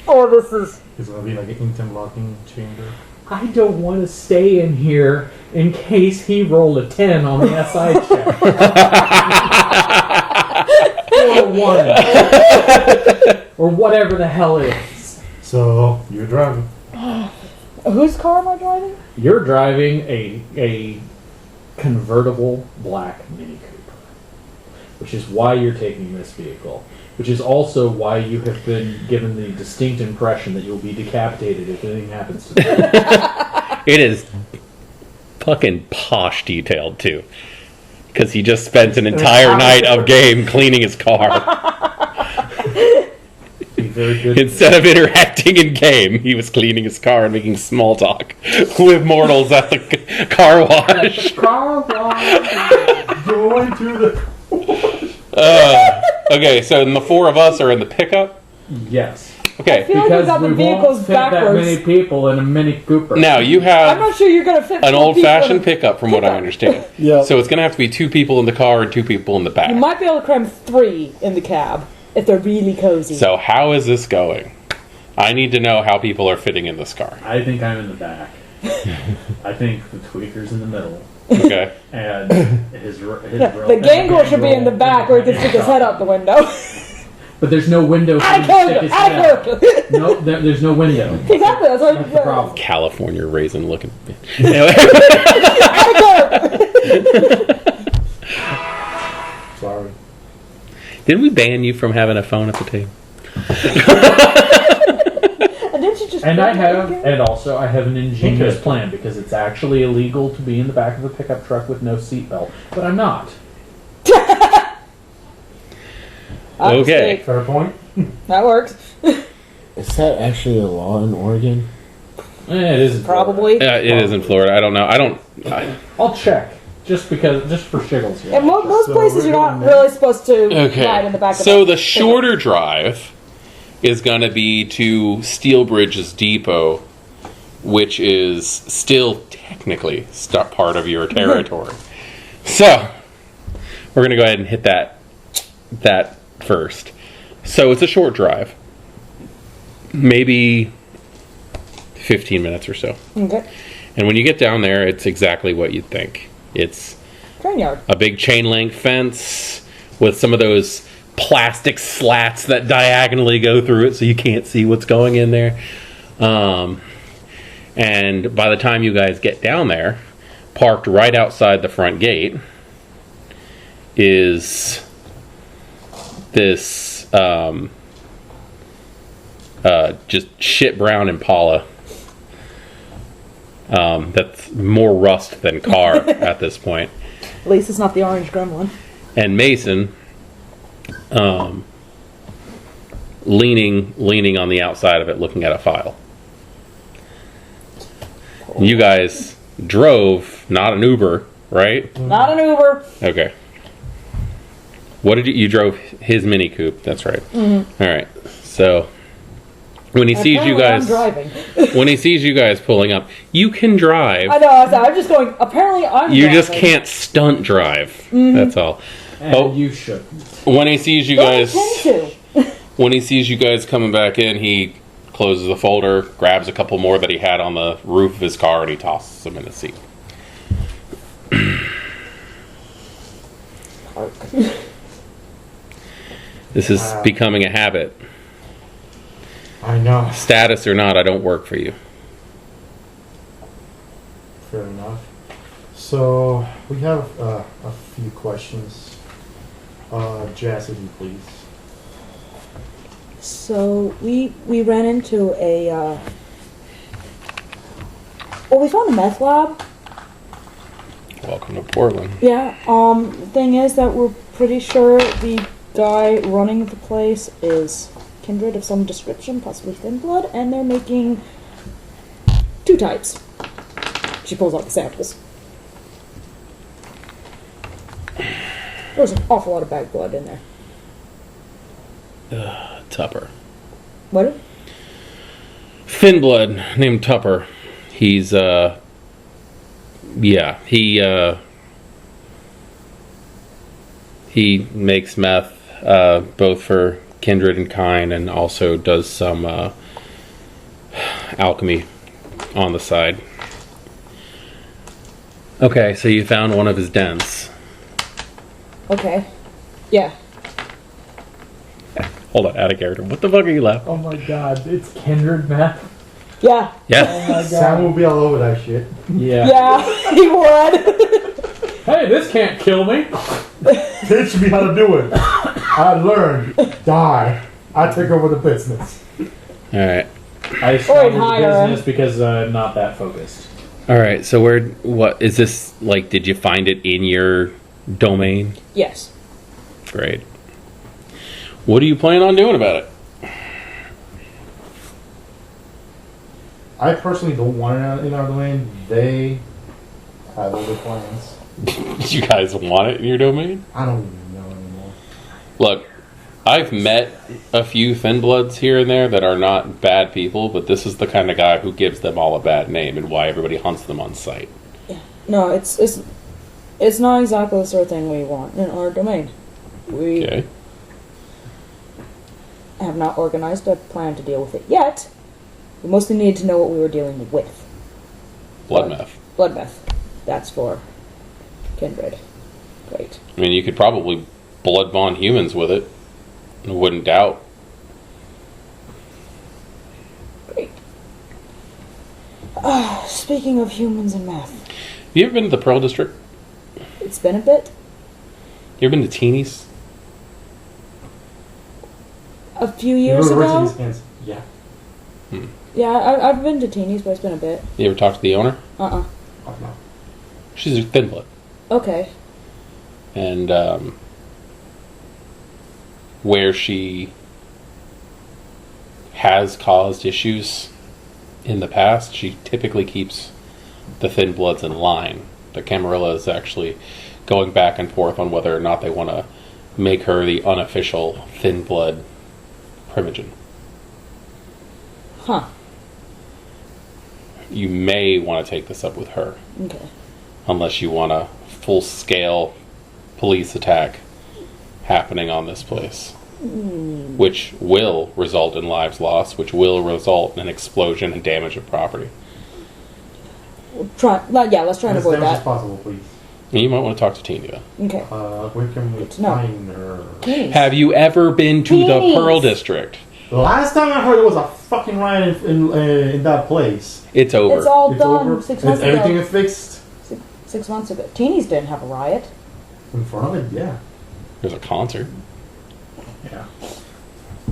Oh, this is. It's gonna be like an interlocking chamber. I don't want to stay in here in case he rolled a 10 on the SI check. Or 1. Or whatever the hell it is. So you're driving. Whose car am I driving? You're driving a convertible black Mini Cooper, which is why you're taking this vehicle, which is also why you have been given the distinct impression that you'll be decapitated if anything happens to them. It is fucking posh detailed, too. Because he just spent an entire night of game cleaning his car. Be very good. Instead of interacting in game, he was cleaning his car and making small talk with mortals at the car wash. Car wash. Going to the. Okay, so the four of us are in the pickup. Yes. Okay, I feel like we got the we vehicles won't fit that backwards. many people in a Mini Cooper. now you I'm have not sure you're gonna fit an 4 old-fashioned people in pickup, from what I understand. Yeah. So it's going to have to be 2 people in the car and 2 people in the You back. might be able to cram 3 in the cab if they're really cozy. So how is this going? I need to know how people are fitting in this car. I think I'm in the back. I think the tweaker's in the middle. Okay. And his the gangle should be in the back where he can stick his head out the window. But there's no window for him Out of to stick character! his Out head of out. character! No, there's no window. Exactly, that's what That's the problem. California raisin looking. Anyway. Out of character! Sorry. Didn't we ban you from having a phone at the table? And didn't you just And I put it have, in? and also I have an ingenious Okay. plan because it's actually illegal to be in the back of a pickup truck with no seatbelt. But I'm not. Okay. Mistake. Fair point. That works. Is that actually a law in Oregon? It isn't. Probably. Yeah, it is in Florida. I don't know. I'll check. Just for shiggles. In most So places, we're you're not going really supposed to Okay. ride in the back of So the pickup. shorter drive is going to be to Steel Bridge's depot which is still technically part of your territory. So, we're going to go ahead and hit that first. So, it's a short drive. Maybe 15 minutes or so. Okay. And when you get down there, it's exactly what you'd think. It's Train yard. a big chain link fence with some of those plastic slats that diagonally go through it so you can't see what's going in there. And by the time you guys get down there, parked right outside the front gate is this just shit brown Impala that's more rust than car at this point. At least it's not the orange gremlin. And Mason leaning on the outside of it looking at a file. You guys drove, not an Uber, right? Not an Uber. Okay. What did you drove his Mini Coupe? That's right. Mm-hmm. All right. So when he sees you Apparently I'm guys, driving. when he sees you guys pulling up, you can drive. I know. I'm just going. Apparently I'm. You driving. just can't stunt drive. Mm-hmm. That's all. And Oh. you should. When he sees you Don't guys, intend to. when he sees you guys coming back in, he closes the folder, grabs a couple more that he had on the roof of his car, and he tosses them in the seat. This is becoming a habit. I know. Status or not, I don't work for you. Fair enough. So we have a few questions. Jazz, if you please. So we ran into a. Well, we found a meth lab. Welcome to Portland. Yeah. The thing is that we're pretty sure the guy running the place is kindred of some description, possibly thin blood, and they're making two types. She pulls out the samples. There's an awful lot of bag blood in there. Tupper. What? Thin blood named Tupper. He's he makes meth both for kindred and kind, and also does some alchemy on the side. Okay, so you found one of his dens. Okay. Yeah. Hold on, out of character. What the fuck are you laughing? Oh my god, it's kindred meth. Yeah. Yeah. Oh my Sam god. will be all over that shit. Yeah. Yeah, he would. Hey, this can't kill me. Teach me how to do it. I learned. Die. I take over the business. All right. I Or started the hire him. business because not that focused. All right. So what is this like? Did you find it in your domain? Yes. Great. What are you planning on doing about it? I personally don't want it in our domain. They have other plans. You guys want it in your domain? I don't even know anymore. Look, I've met a few thin bloods here and there that are not bad people, but this is the kind of guy who gives them all a bad name and why everybody hunts them on sight. No, it's not exactly the sort of thing we want in our domain. We Okay. have not organized a plan to deal with it yet. We mostly needed to know what we were dealing with. Blood meth. Blood meth. That's for kindred. Great. I mean, you could probably blood bond humans with it. I wouldn't doubt. Great. Speaking of humans and meth, Have you ever been to the Pearl District? it's been a bit. You ever been to Teeny's? A few years You ago. his hands. Yeah. Yeah, I've been to Teeny's, but it's been a bit. You ever talked to the owner? Uh-uh. Oh, no. She's a thin blood. Okay. And where she has caused issues in the past, she typically keeps the thin bloods in line. The Camarilla is actually going back and forth on whether or not they want to make her the unofficial thin blood primogen. Huh. you may want to take this up with her. Okay. Unless you want a full-scale police attack happening on this place. Which will result in lives lost, which will result in an explosion and damage of property. Let's try and avoid As that. possible, please. And you might want to talk to Teeny. Okay. Where can we Good to know. find her? Have you ever been to the Teenies. Pearl District? The last time I heard there was a fucking riot in that place. It's over. It's all It's done over. 6 months Everything ago. is fixed. 6 months ago. Teenies didn't have a riot. In front of it, yeah. There's a concert. Yeah.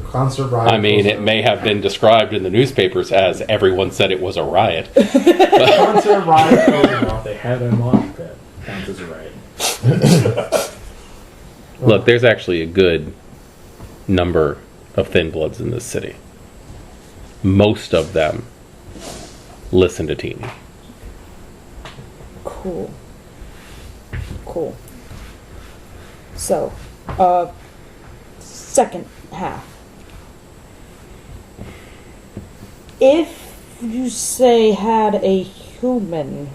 Concert riot. I mean, it may have been described in the newspapers as everyone said it was a riot. Concert riot goes off. They have a mosh pit. Counts as a riot. Look, there's actually a good number of Thin Bloods in this city. Most of them listen to Teeny. Cool. So, second half. If you say had a human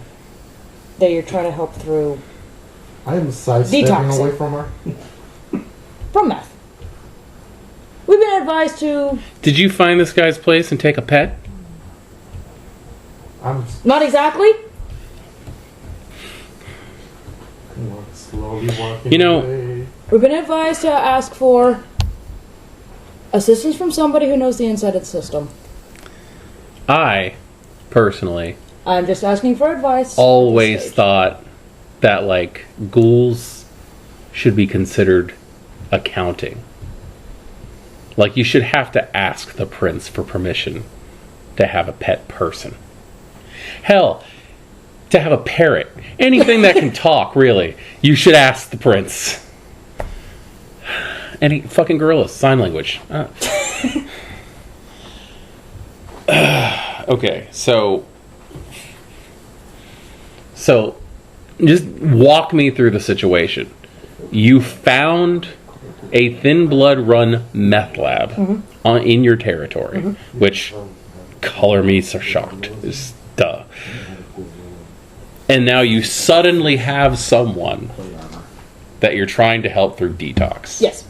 that you're trying to help through I am sidestepping Detoxing. away from her. from meth, we've been advised to Did you find this guy's place and take a pet? I'm not exactly. slowly walking You know- away. We've been advised to ask for assistance from somebody who knows the inside of the system. I, personally, I'm just asking for advice. at always this stage. thought that, like, ghouls should be considered accounting. Like, you should have to ask the prince for permission to have a pet person. Hell, to have a parrot. Anything that can talk, really. You should ask the prince. Any fucking gorillas, sign language. Okay, so just walk me through the situation. You found a Thin Blood run meth lab in your territory, which color me so shocked. Is duh. And now you suddenly have someone that you're trying to help through detox. Yes.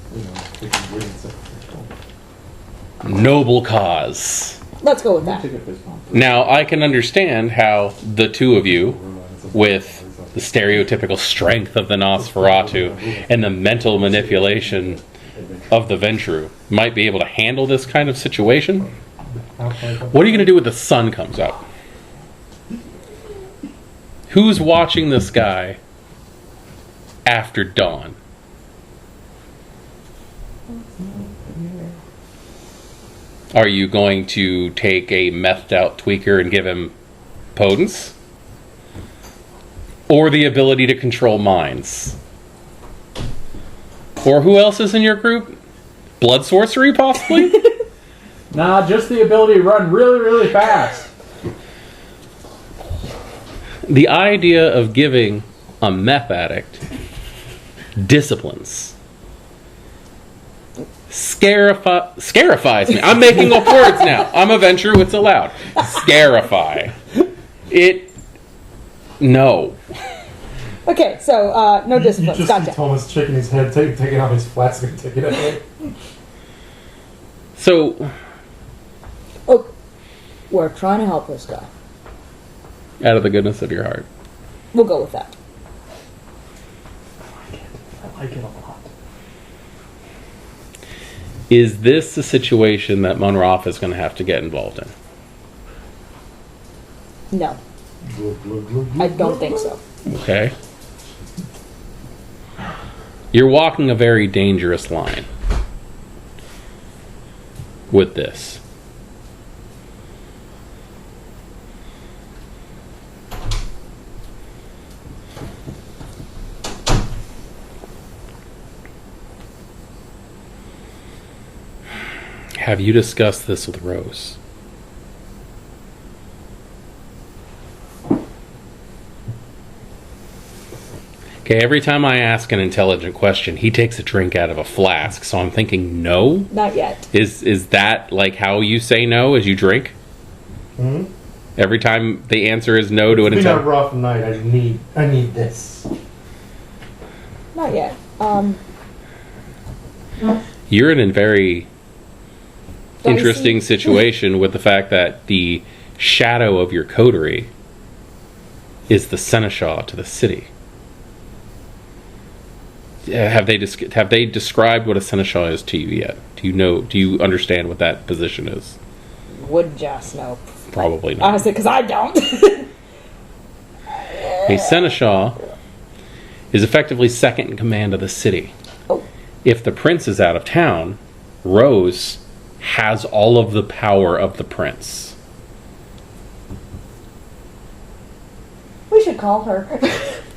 Noble cause. Let's go with that. Now, I can understand how the two of you, with the stereotypical strength of the Nosferatu and the mental manipulation of the Ventru, might be able to handle this kind of situation. What are you going to do when the sun comes up? Who's watching this guy after dawn? Are you going to take a methed out tweaker and give him potence? Or the ability to control minds? Or who else is in your group? Blood sorcery, possibly? Nah, just the ability to run really, really fast. The idea of giving a meth addict disciplines scarifies me. I'm making up words now. I'm a Venture, it's allowed. Scarify. No. Okay, so no You disciplines. just Gotcha. see Thomas shaking his head, taking out his flask and taking it away. So, Oh, we're trying to help this guy. out of the goodness of your heart. We'll go with that. I like it a lot. Is this a situation that Monroff is going to have to get involved in? No, I don't think so. Okay. You're walking a very dangerous line with this. Have you discussed this with Rose? Okay, every time I ask an intelligent question, he takes a drink out of a flask, so I'm thinking no? Not yet. Is that like how you say no as you drink? Hmm? Every time the answer is no to an It's been a attempt. rough night. I need this. Not yet. You're in a very Dicey. interesting situation with the fact that the shadow of your coterie is the seneschal to the city. Have they described what a seneschal is to you yet? Do you understand what that position is? Would just know. Probably not. Honestly, because I don't. A seneschal is effectively second in command of the city. Oh. If the prince is out of town, Rose has all of the power of the prince. We should call her.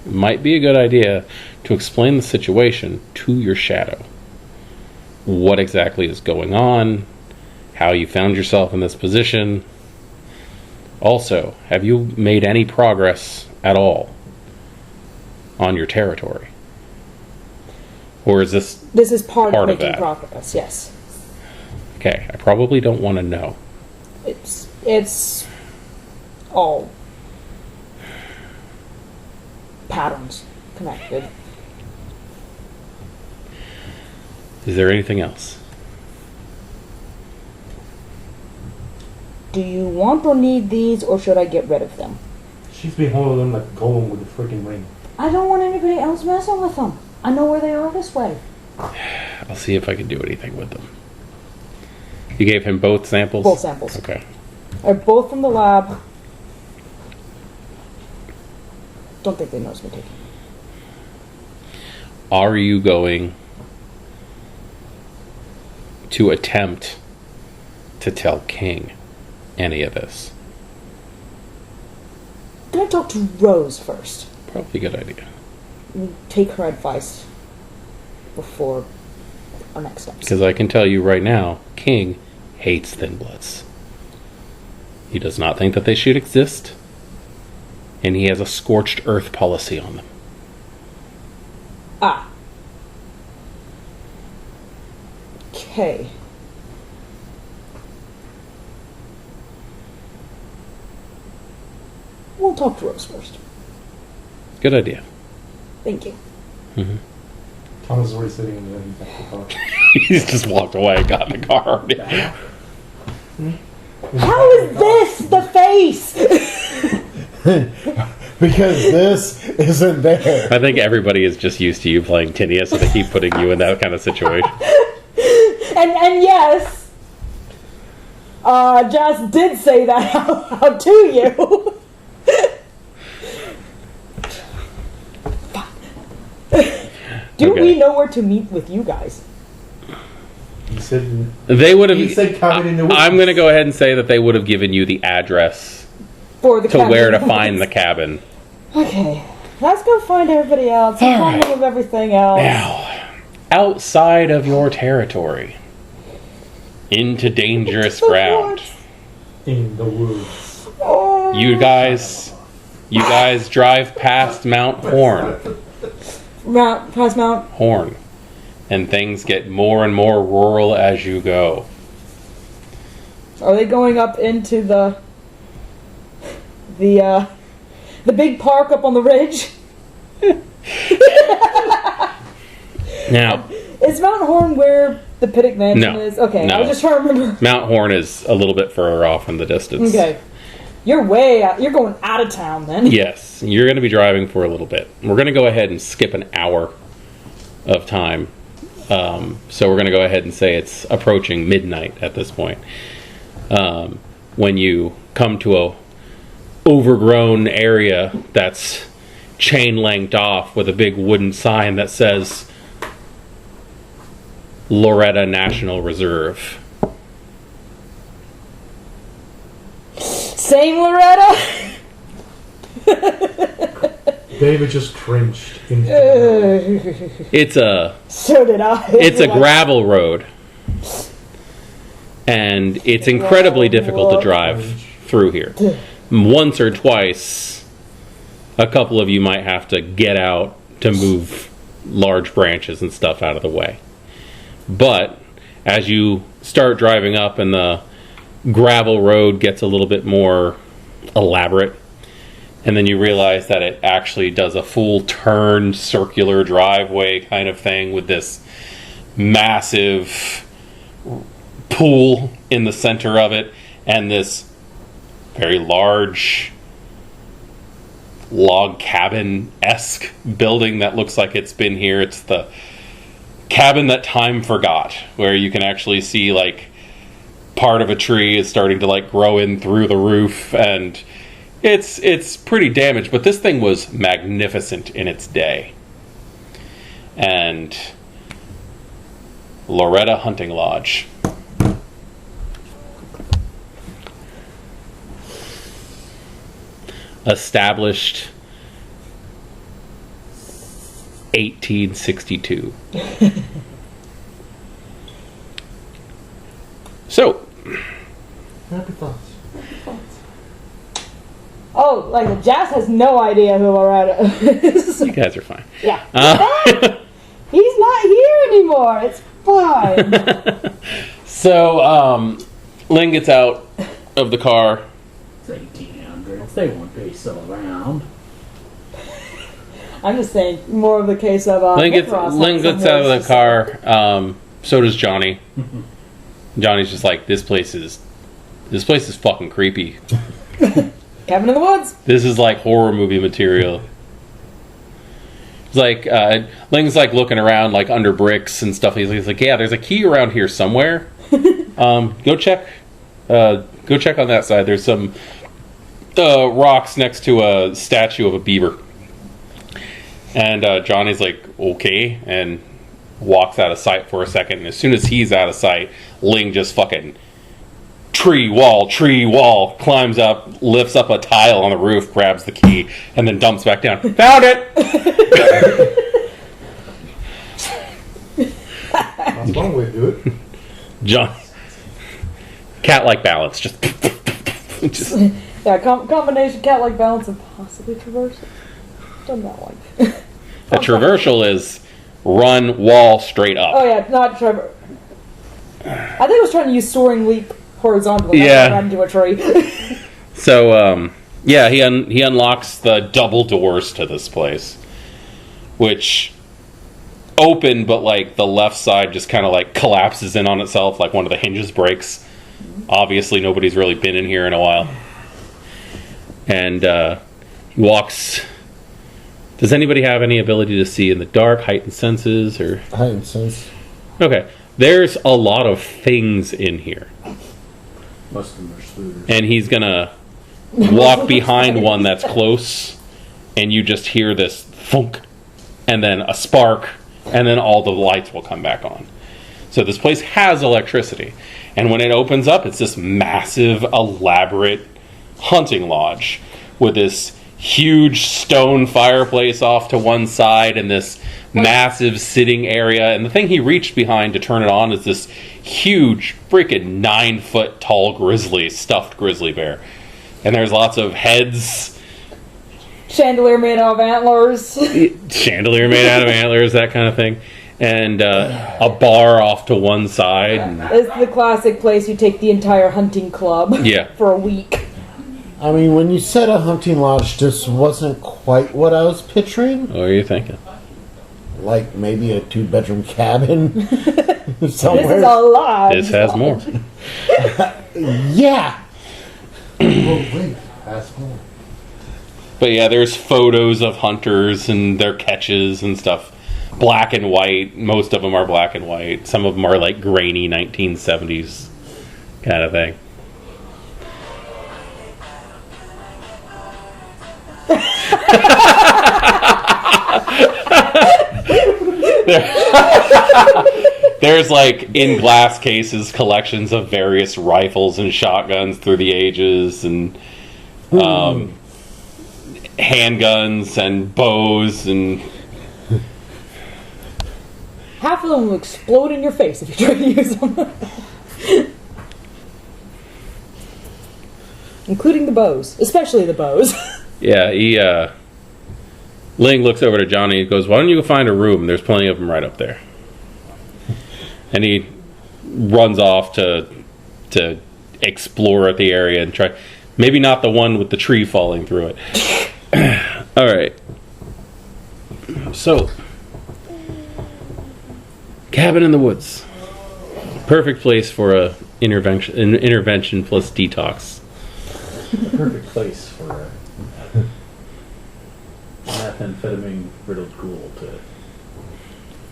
It might be a good idea to explain the situation to your shadow. What exactly is going on, how you found yourself in this position. Also, have you made any progress at all on your territory? Or is this This is part of Part of making that. progress, yes. okay? I probably don't want to know. It's all patterns connected. Is there anything else? Do you want or need these, or should I get rid of them? She's been holding them like Golem with the freaking ring. I don't want anybody else messing with them. I know where they are this way. I'll see if I can do anything with them. You gave him both samples? Both samples. Okay. They're both from the lab. Don't think they noticed me taking them. Are you going to attempt to tell King any of this? I'm gonna talk to Rose first. Probably a good idea. We'll take her advice before our next steps. Because I can tell you right now, King hates Thin Bloods. He does not think that they should exist. And he has a scorched earth policy on them. Ah. Okay. We'll talk to Rose first. Good idea. Thank you. Thomas is already sitting in the back of the car. He's just walked away and got in the car already. How is this the face? Because this isn't there. I think everybody is just used to you playing Tinia, so they keep putting you in that kind of situation. And yes, Jazz did say that out loud to you. Do Okay. we know where to meet with you guys? He said, They would have. He said cabin in the woods. I'm going to go ahead and say that they would have given you the address For the to cabin. where to find the cabin. Okay, let's go find everybody else. The All problem right. with everything else. Now, outside of your territory, into dangerous The ground. woods. in the woods. Oh. You guys drive past Mount Horn, Past Mount. and things get more and more rural as you go. Are they going up into the big park up on the ridge? Now, Is Mount Horn where the Piddick Mansion No. is? Okay, No. I was just trying to remember. Mount Horn is a little bit further off in the distance. Okay, you're way out. You're going out of town then. Yes, you're going to be driving for a little bit. We're going to go ahead and skip an hour of time. So we're going to go ahead and say it's approaching midnight at this point. When you come to a overgrown area that's chain linked off with a big wooden sign that says Loretta National Reserve. Same Loretta. David just cringed. It's a So did I. It's a gravel road, and it's incredibly difficult to drive through here. Once or twice, a couple of you might have to get out to move large branches and stuff out of the way. But as you start driving up and the gravel road gets a little bit more elaborate. And then you realize that it actually does a full turned circular driveway kind of thing with this massive pool in the center of it and this very large log cabin-esque building that looks like it's been here. It's the cabin that time forgot, where you can actually see like part of a tree is starting to like grow in through the roof, and it's pretty damaged, but this thing was magnificent in its day. And Loretta Hunting Lodge. Established 1862. So, Happy thoughts. Oh, like the Jazz has no idea who Loretta is. you guys are fine. Yeah. He's not here anymore. It's fine. So, Lynn gets out of the car. It's 1800s. They won't be still around. I'm just saying, more of the case of Lynn Nick gets Ross out has of some the words to car. So does Johnny. Johnny's just like, this place is fucking creepy. say. Cabin in the woods. This is like horror movie material. It's like Ling's like looking around like under bricks and stuff. He's like, yeah, there's a key around here somewhere. Go check on that side. There's some rocks next to a statue of a beaver. And Johnny's like, okay, and walks out of sight for a second. And as soon as he's out of sight, Ling just fucking tree wall, climbs up, lifts up a tile on the roof, grabs the key, and then dumps back down. Found it! That's one way to do it. John, cat-like balance, just Yeah, combination cat-like balance and possibly traversal. Done that one. a traversal is run wall straight up. Oh yeah, not Trevor. I think I was trying to use soaring leap horizontally. Yeah. I ran into a tree. So, yeah, he unlocks the double doors to this place, which open, but like the left side just kind of like collapses in on itself, like one of the hinges breaks. Obviously, nobody's really been in here in a while. And he walks. Does anybody have any ability to see in the dark, heightened senses, or? Heightened sense. Okay, there's a lot of things in here. Most of them are spooters. And he's gonna walk behind one that's close, and you just hear this thunk, and then a spark, and then all the lights will come back on. So this place has electricity, and when it opens up, it's this massive, elaborate hunting lodge with this huge stone fireplace off to one side and this massive sitting area. And the thing he reached behind to turn it on is this huge, freaking 9-foot tall stuffed grizzly bear. And there's lots of heads, Chandelier made out of antlers. chandelier made out of antlers, that kind of thing, and a bar off to one side. And, It's the classic place you take the entire hunting club yeah. for a week. I mean, when you said a hunting lodge, this wasn't quite what I was picturing. What are you thinking? Like maybe a 2-bedroom cabin This somewhere. is a lot. This has more. Yeah. Oh, wait. That's more. But yeah, there's photos of hunters and their catches and stuff. Black and white. Most of them are black and white. Some of them are like grainy 1970s kind of thing. There's like in glass cases collections of various rifles and shotguns through the ages, and handguns and bows, and Half of them will explode in your face if you try to use them. Including the bows. Especially the bows. yeah, Ling looks over to Johnny and goes, "Why don't you go find a room? There's plenty of them right up there." And he runs off to explore at the area and try. Maybe not the one with the tree falling through it. All right. So, cabin in the woods. Perfect place for a intervention plus detox. Perfect place for a methamphetamine riddled ghoul to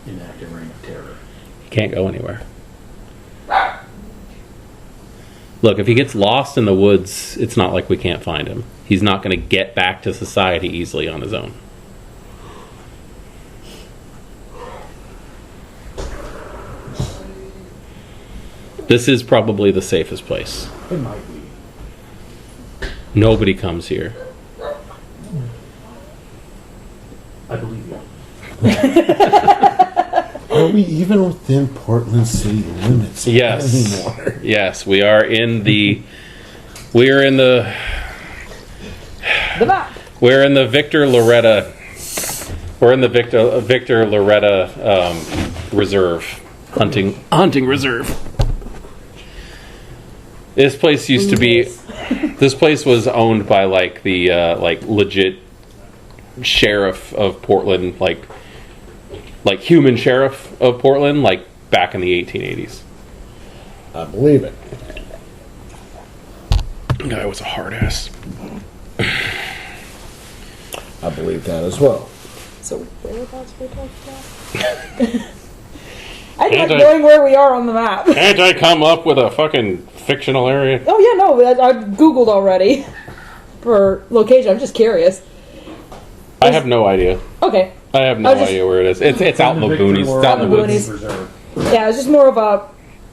enact a reign of terror. He can't go anywhere. Look, if he gets lost in the woods, it's not like we can't find him. He's not going to get back to society easily on his own. This is probably the safest place. It might be. Nobody comes here. I believe you. Are we even within Portland city limits Yes. anymore? Yes, we are in the... We're in the... The map. We're in the Victor Loretta... We're in the Victor Loretta Reserve. Hunting reserve. This place used to be... This place was owned by like the legit sheriff of Portland, like human sheriff of Portland, like back in the 1880s. I believe it. Guy was a hard ass. I believe that as well. So whereabouts we're talking about? I like knowing where we are on the map. Can't I come up with a fucking fictional area? Oh yeah, no, I googled already for location. I'm just curious. I have no idea. Okay. I have no idea where it is. It's out in the boonies. It's out in the woods. Yeah, it's just more of a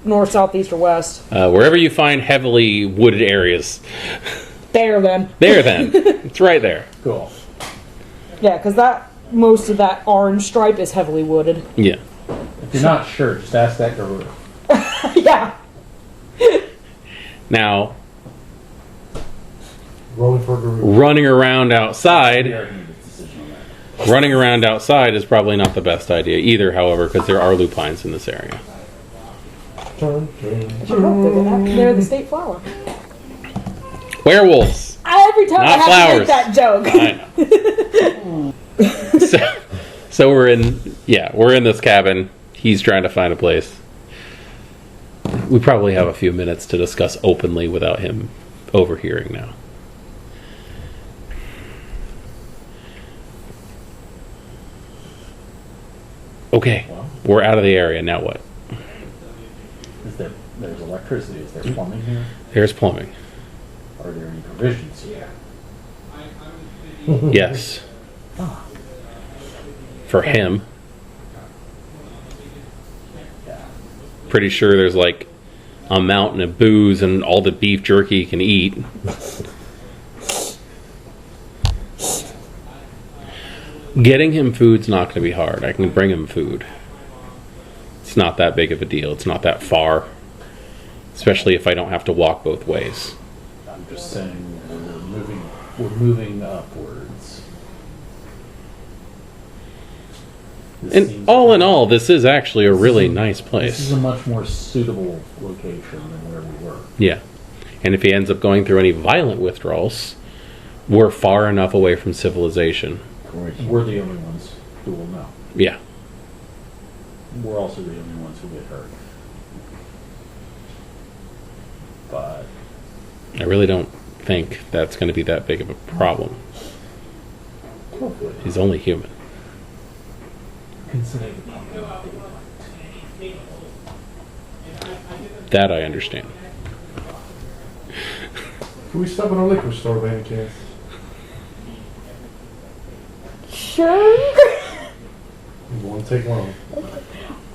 north, south, east, or west. Wherever you find heavily wooded areas. There then. There then. It's right there. Cool. Yeah, because most of that orange stripe is heavily wooded. Yeah. If you're not sure, just ask that gorilla. Yeah. Now, Rolling for the running around outside... We already made a decision on that. Running around outside is probably not the best idea either, however, because there are lupines in this area. They're the state flower. Werewolves! Every time Not I have to make flowers. that joke. I know. so we're in this cabin. He's trying to find a place. We probably have a few minutes to discuss openly without him overhearing now. Okay, Well, we're out of the area. Now what? there's electricity. Is there plumbing here? There's plumbing. Are there any provisions here? Yes. For him. Yeah. Pretty sure there's like a mountain of booze and all the beef jerky he can eat. Getting him food's not going to be hard. I can bring him food. It's not that big of a deal. It's not that far. Especially if I don't have to walk both ways. I'm just saying we're moving upwards. This seems All like- in all, this is actually a really nice This is place. a much more suitable location than where we were. Yeah. And if he ends up going through any violent withdrawals, we're far enough away from civilization. We're the only ones who will know. Yeah. We're also the only ones who get hurt. But I really don't think that's going to be that big of a problem. hopefully, He's only human. consider the problem. That I understand. Can we stop at a liquor store by any chance? Sure. It won't take long.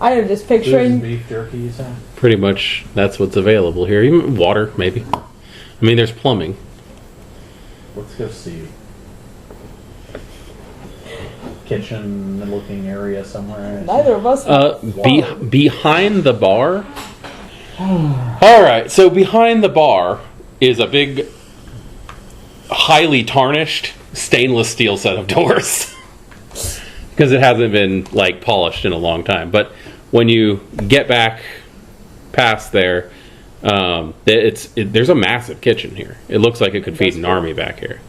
I am just Booze and picturing. beef jerky, you say? Pretty much that's what's available here. Even water, maybe. I mean, there's plumbing. Let's go see. Kitchen-looking area somewhere. Neither of us. Behind the bar. All right, so behind the bar is a big, highly tarnished stainless steel set of doors because it hasn't been polished in a long time. But when you get back past there, There's a massive kitchen here. It looks like it could feed an army back here.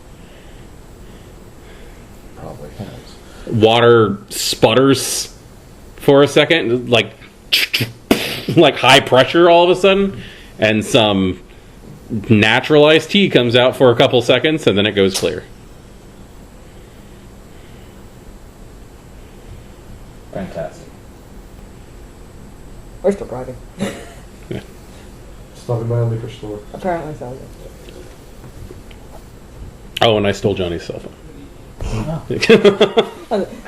Probably has. Water sputters for a second, like high pressure all of a sudden, and some natural iced tea comes out for a couple seconds, and then it goes clear. Fantastic. We're still driving. Stopping by a liquor store. Apparently so. Oh, and I stole Johnny's cell phone.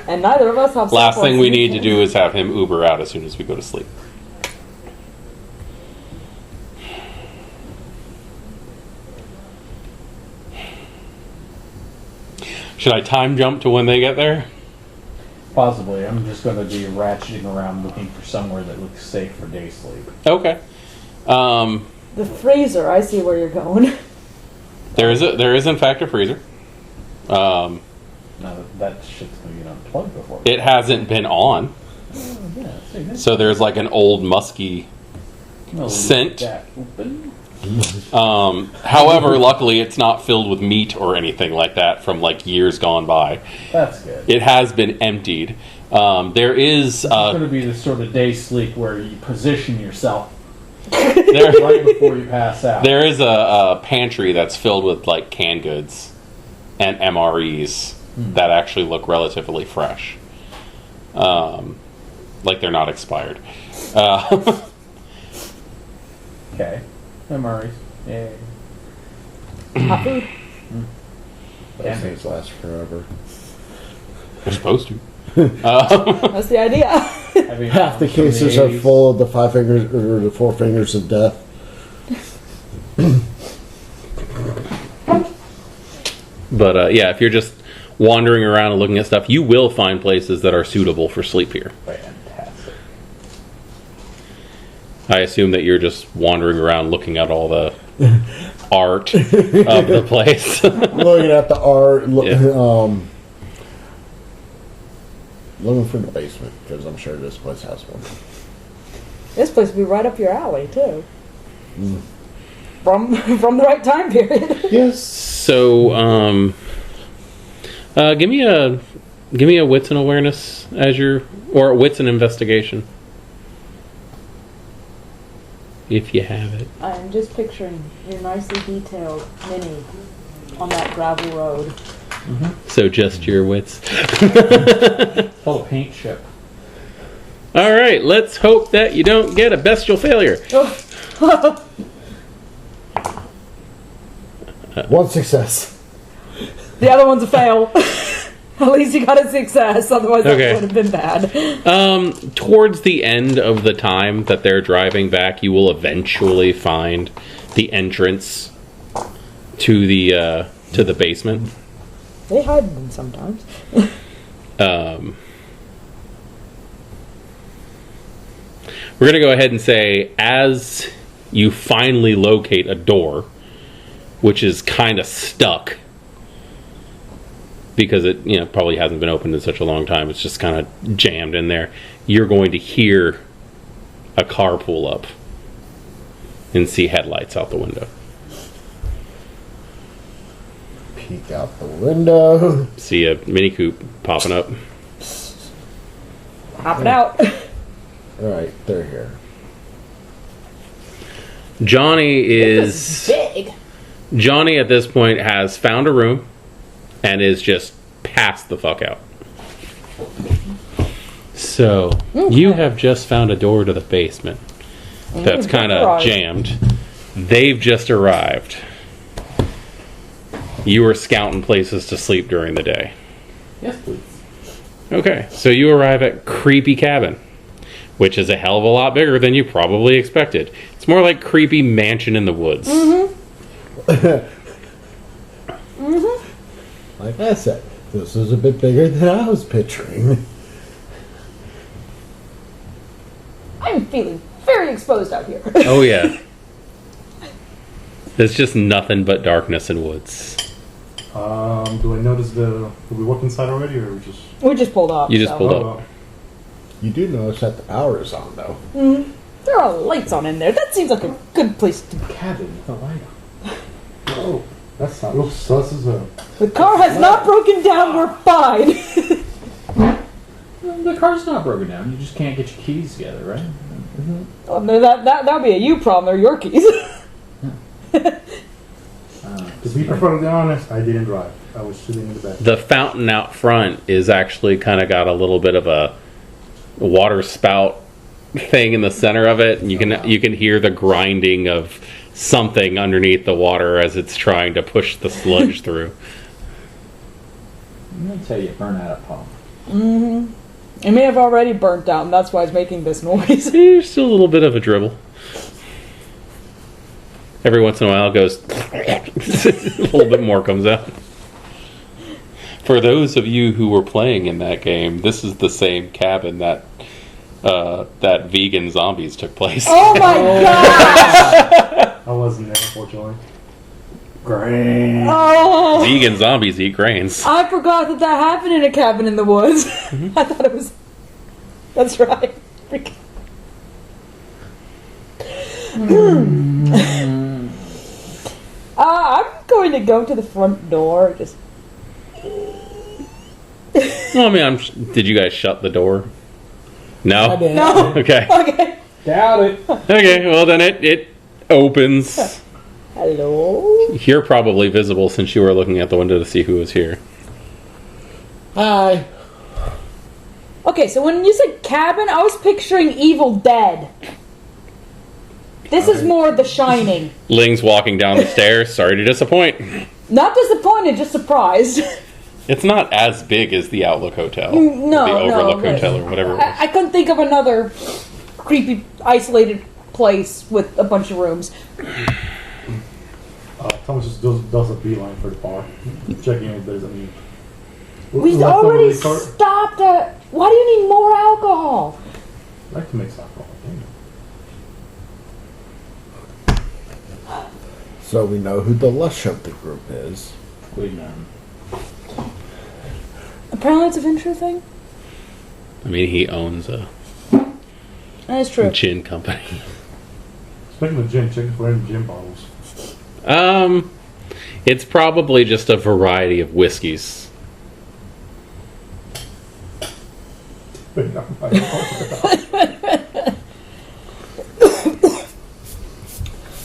And neither of us have. Last cell thing phones. we need to do is have him Uber out as soon as we go to sleep. Should I time jump to when they get there? Possibly. I'm just going to be ratcheting around looking for somewhere that looks safe for day sleep. Okay. The freezer. I see where you're going. There is in fact a freezer. Now that shit's going to get unplugged before. It hasn't been on, Yeah, see, this so there's like an old musky scent. that open. However, luckily it's not filled with meat or anything like that from like years gone by. That's good. It has been emptied. There is It's going to be the sort of day sleep where you position yourself there, right before you pass out. there is a pantry that's filled with like canned goods and MREs that actually look relatively fresh, like they're not expired. Okay. MREs. Yay. Hot food. Those things last forever. They're supposed to. That's the idea. Have you Half the found from cases are 80s? full of the 5 fingers or the 4 fingers of death. But yeah, if you're just wandering around and looking at stuff, you will find places that are suitable for sleep here. Fantastic. I assume that you're just wandering around looking at all the art of the place. Looking at the art, Yeah. looking for the basement because I'm sure this place has one. This place would be right up your alley too. From the right time period. Yes. So, give me a wits and awareness as or wits and investigation, if you have it. I'm just picturing your nicely detailed mini on that gravel road. So just your wits. Oh, paint ship. All right, let's hope that you don't get a bestial failure. One success. The other one's a fail. At least you got a success, otherwise Okay. that would have been bad. Towards the end of the time that they're driving back, you will eventually find the entrance to the basement. They hide them sometimes. We're going to go ahead and say, as you finally locate a door, which is kind of stuck, because it probably hasn't been opened in such a long time, it's just kind of jammed in there, you're going to hear a car pull up and see headlights out the window. Peek out the window. See a Mini Coupe popping up. Hop it out. Alright, they're here. Johnny is... Big. Johnny at this point has found a room and is just passed the fuck out. So, you have just found a door to the basement that's kind of jammed. They've just arrived. You were scouting places to sleep during the day. Yes, please. Okay, so you arrive at Creepy Cabin, which is a hell of a lot bigger than you probably expected. It's more like Creepy Mansion in the Woods. Like I said, this is a bit bigger than I was picturing. I'm feeling very exposed out here. Oh, yeah. There's just nothing but darkness and woods. Do I notice did we walk inside already, or we just? We just pulled up. You just pulled up. Oh, You do notice that the power is on, though. There's there are lights on in there. That seems like a good place to... Cabin with a light on. Oh, that's not looks sus as a. The car has not broken down, we're fine. The car's not broken down. You just can't get your keys together, right? Oh, no, that'd be a you problem. They're your keys. To be perfectly honest, I didn't drive. I was sitting in the back. The fountain out front is actually kind of got a little bit of a water spout thing in the center of it, and you can hear the grinding of something underneath the water as it's trying to push the sludge through. I'm gonna tell you, burn out a pump. Mm-hmm. It may have already burnt out, and that's why it's making this noise. There's still a little bit of a dribble. Every once in a while it goes a little bit more comes out. For those of you who were playing in that game, this is the same cabin that that vegan zombies took place. Oh my god! I wasn't there, unfortunately. Great. Oh! Vegan zombies eat grains. I forgot that happened in a cabin in the woods. I thought it was... That's right. I'm going to go to the front door. Just... Well, I mean, did you guys shut the door? No? I did. No. Okay. Okay. Doubt it. Okay, well then it opens. Hello? You're probably visible since you were looking at the window to see who was here. Hi. Okay, so when you said cabin, I was picturing Evil Dead. This is more The Shining. Ling's walking down the stairs. Sorry to disappoint. Not disappointed, just surprised. It's not as big as the Outlook Hotel. No, the Overlook but Hotel or whatever it was. I couldn't think of another creepy, isolated place with a bunch of rooms. Thomas just does a beeline for the bar, checking if there's any. We already stopped at... Why do you need more alcohol? I like to mix alcohol. So we know who the lush of the group is. Wait, man. Apparently it's a Venture thing. I mean, he owns a That is true. gin company. Speaking of gin, checking for any gin bottles. It's probably just a variety of whiskeys.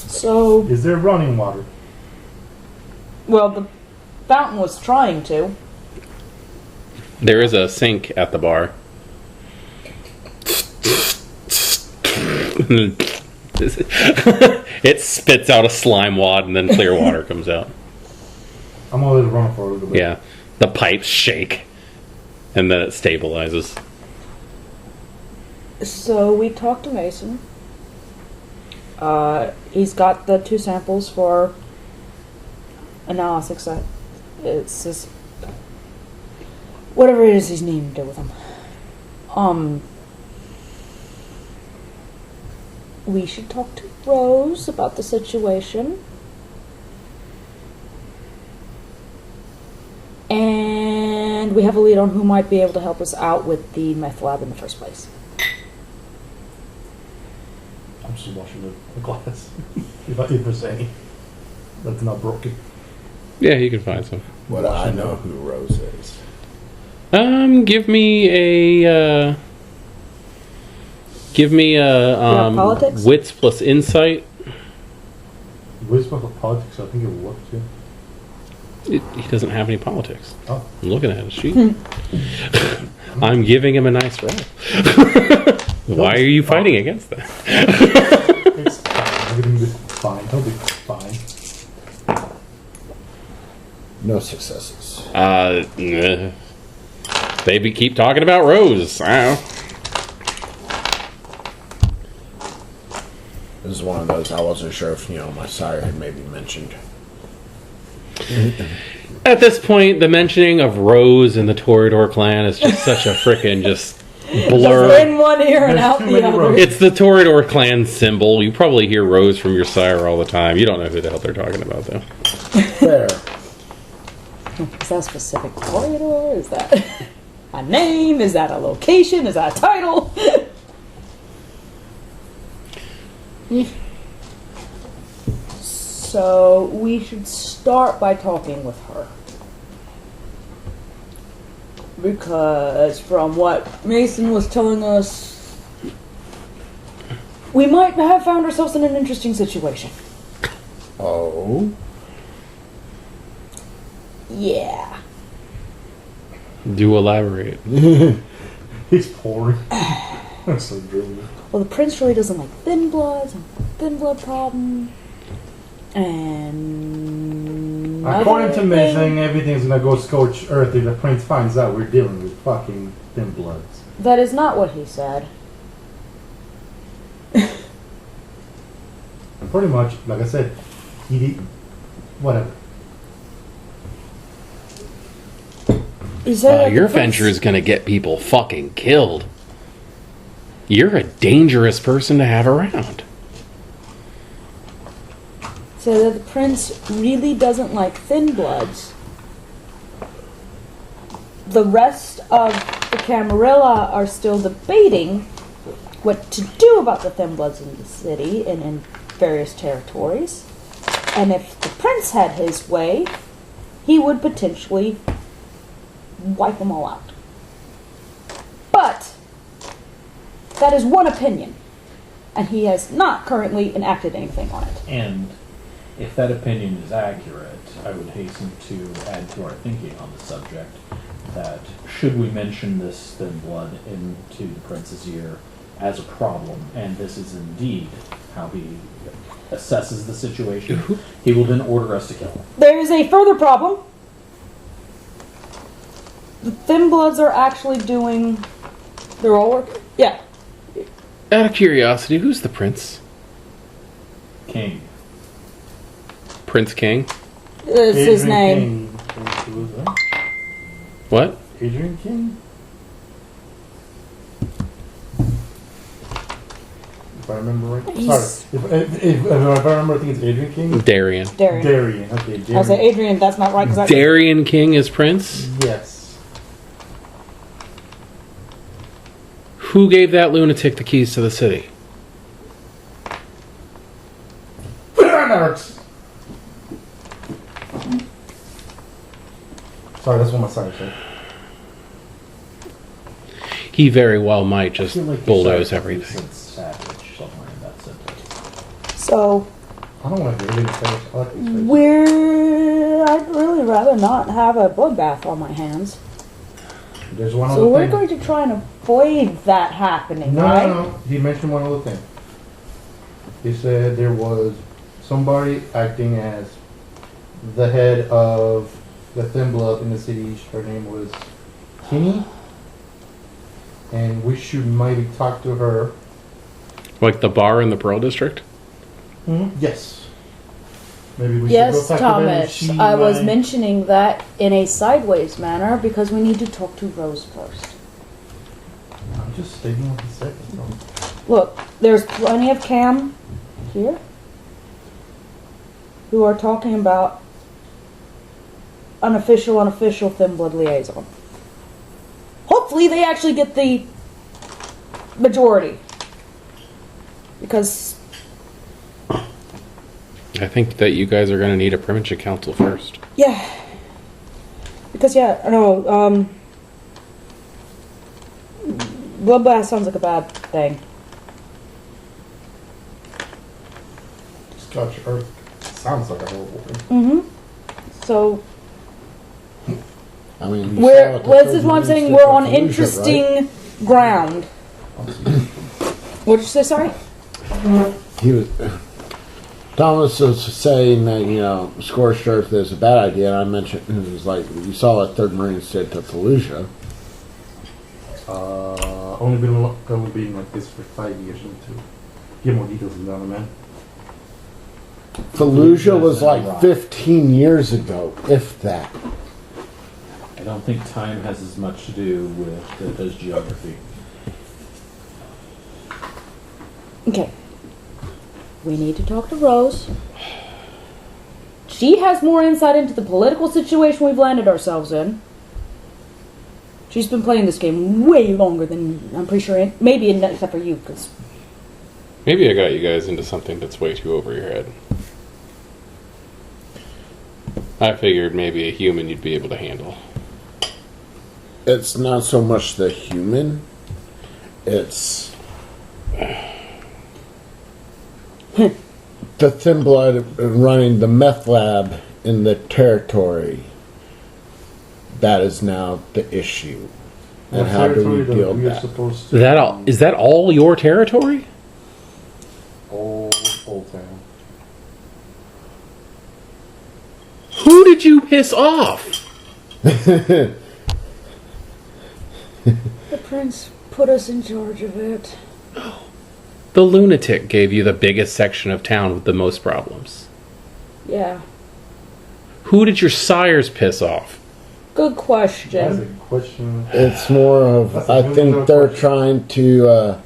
So, Is there running water? well, the fountain was trying to. There is a sink at the bar. It spits out a slime wad and then clear water comes out. I'm gonna let it run for a little bit. Yeah. The pipes shake and then it stabilizes. So we talked to Mason. He's got the 2 samples for analysis. It's just whatever it is he's needing to do with them. We should talk to Rose about the situation. And we have a lead on who might be able to help us out with the meth lab in the first place. I'm just washing the glass. if there's any that's not broken. Yeah, you can find some. But I know who Rose is. Give me politics? wits plus insight. Where's about the politics? I think it will work too. He doesn't have any politics. Oh. I'm looking at his sheet. I'm giving him a nice roll. Why are you fighting against that? It's fine. Everything will be fine. He'll be fine. No successes. They keep talking about Rose. I don't know. This is one of those I wasn't sure if, my sire had maybe mentioned. At this point, the mentioning of Rose and the Toreador clan is just such a frickin' just blur. Just in one ear and There's out too the many other. Roses. It's the Toreador clan symbol. You probably hear Rose from your sire all the time. You don't know who the hell they're talking about, though. Fair. Is that a specific corridor? Is that a name? Is that a location? Is that a title? So we should start by talking with her. Because from what Mason was telling us, we might have found ourselves in an interesting situation. Oh? Yeah. Do elaborate. He's pouring. That's so drooly. Well, the prince really doesn't like thin bloods, and thin blood problem. And According to another Mason, thing- everything's gonna go scorched earth if the prince finds out we're dealing with fucking thin bloods. That is not what he said. And pretty much, like I said, whatever. He said that Your the prince- venture is gonna get people fucking killed. You're a dangerous person to have around. said that the prince really doesn't like thin bloods. The rest of the Camarilla are still debating what to do about the thin bloods in the city and in various territories. And if the prince had his way, he would potentially wipe them all out. But that is one opinion, and he has not currently enacted anything on it. And if that opinion is accurate, I would hasten to add to our thinking on the subject that should we mention this thin blood into the prince's ear as a problem, and this is indeed how he assesses the situation, he will then order us to kill him. There is a further problem. The thin bloods are actually doing. They're all working. Yeah. Out of curiosity, who's the prince? King. Prince King? Is his name. King. Who was that? What? Adrian King? If I remember right. He's- Sorry. If I remember, I think it's Adrian King. Darian. Darian. Darian. Okay, I Darian. say Adrian. That's not right. Cause Darian King is prince? Yes. Who gave that lunatic the keys to the city? Sorry, that's what my side said. He very well might I just feel like bulldoze you everything. said savage somewhere in that sentence. So I don't want to hear anything. I like these faces. I'd really rather not have a bloodbath on my hands. There's one So other we're thing. going to try and avoid that happening, No, right? no, no. He mentioned one other thing. He said there was somebody acting as the head of the thin blood in the city. Her name was Kinney. And we should maybe talk to her. Like the bar in the Pearl District? Yes. Maybe we Yes, should go talk to her. and Thomas. she I was might- mentioning that in a sideways manner because we need to talk to Rose first. I'm just stating what he said. So. Look, there's plenty of Cam here who are talking about unofficial thin blood liaison. Hopefully they actually get the majority. Because I think that you guys are going to need a Primitive Council first. yeah. Because yeah, I know, bloodbath sounds like a bad thing. Scotch Earth sounds like a horrible thing. Mm-hmm. So I mean, you we're saw what the this is what I'm president saying. did We're to on Fallujah, interesting ground. What'd you say? Sorry. right? He was. Thomas was saying that, you know, scorched earth is a bad idea, and I mentioned it was like you saw what Third Marines did to Fallujah. Only been like this for 5 years or two. Give more details on that, man. Fallujah was Fallujah's like rock. 15 years ago, if that. I don't think time has as much to do with it as geography. Okay. We need to talk to Rose. She has more insight into the political situation we've landed ourselves in. She's been playing this game way longer than I'm pretty sure, maybe except for you, because Maybe I got you guys into something that's way too over your head. I figured maybe a human you'd be able to handle. It's not so much the human. It's the thin blood running the meth lab in the territory. That is now the issue. And What how do territory we that deal we with are that? supposed to That all is that all your territory? Old town. Who did you piss off? The prince put us in charge of it. The lunatic gave you the biggest section of town with the most problems. Yeah. Who did your sires piss off? Good That's a question. good question. It's more of, That's a I really think good they're question. trying to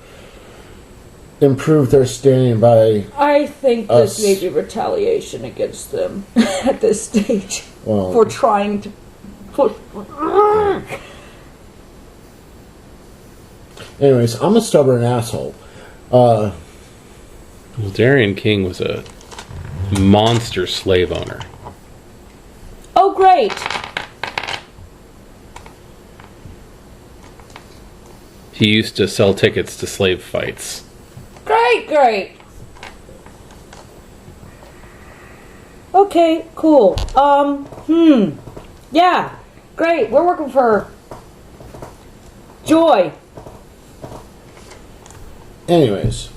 improve their standing by, I think Us. this may be retaliation against them at this stage well, for trying to push. anyways, I'm a stubborn asshole. Well, Darian King was a monster slave owner. Oh, great! He used to sell tickets to slave fights. Great, great. Okay, cool. Yeah, great. We're working for Joy. Anyways,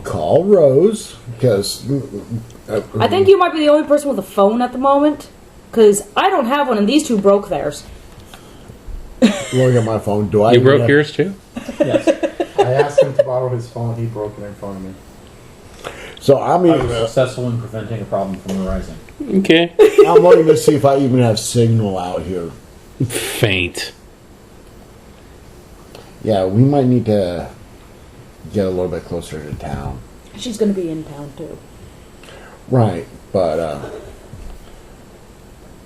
call Rose, because... I think you might be the only person with a phone at the moment, because I don't have one, and these two broke theirs. Look at my phone. Do I You even broke have- yours too? Yes. I asked him to borrow his phone. He broke it in front of me. So I I mean, was successful in preventing a problem from arising. Okay. I'm looking to see if I even have signal out here. Faint. Yeah, we might need to get a little bit closer to town. She's going to be in town, too. Right, but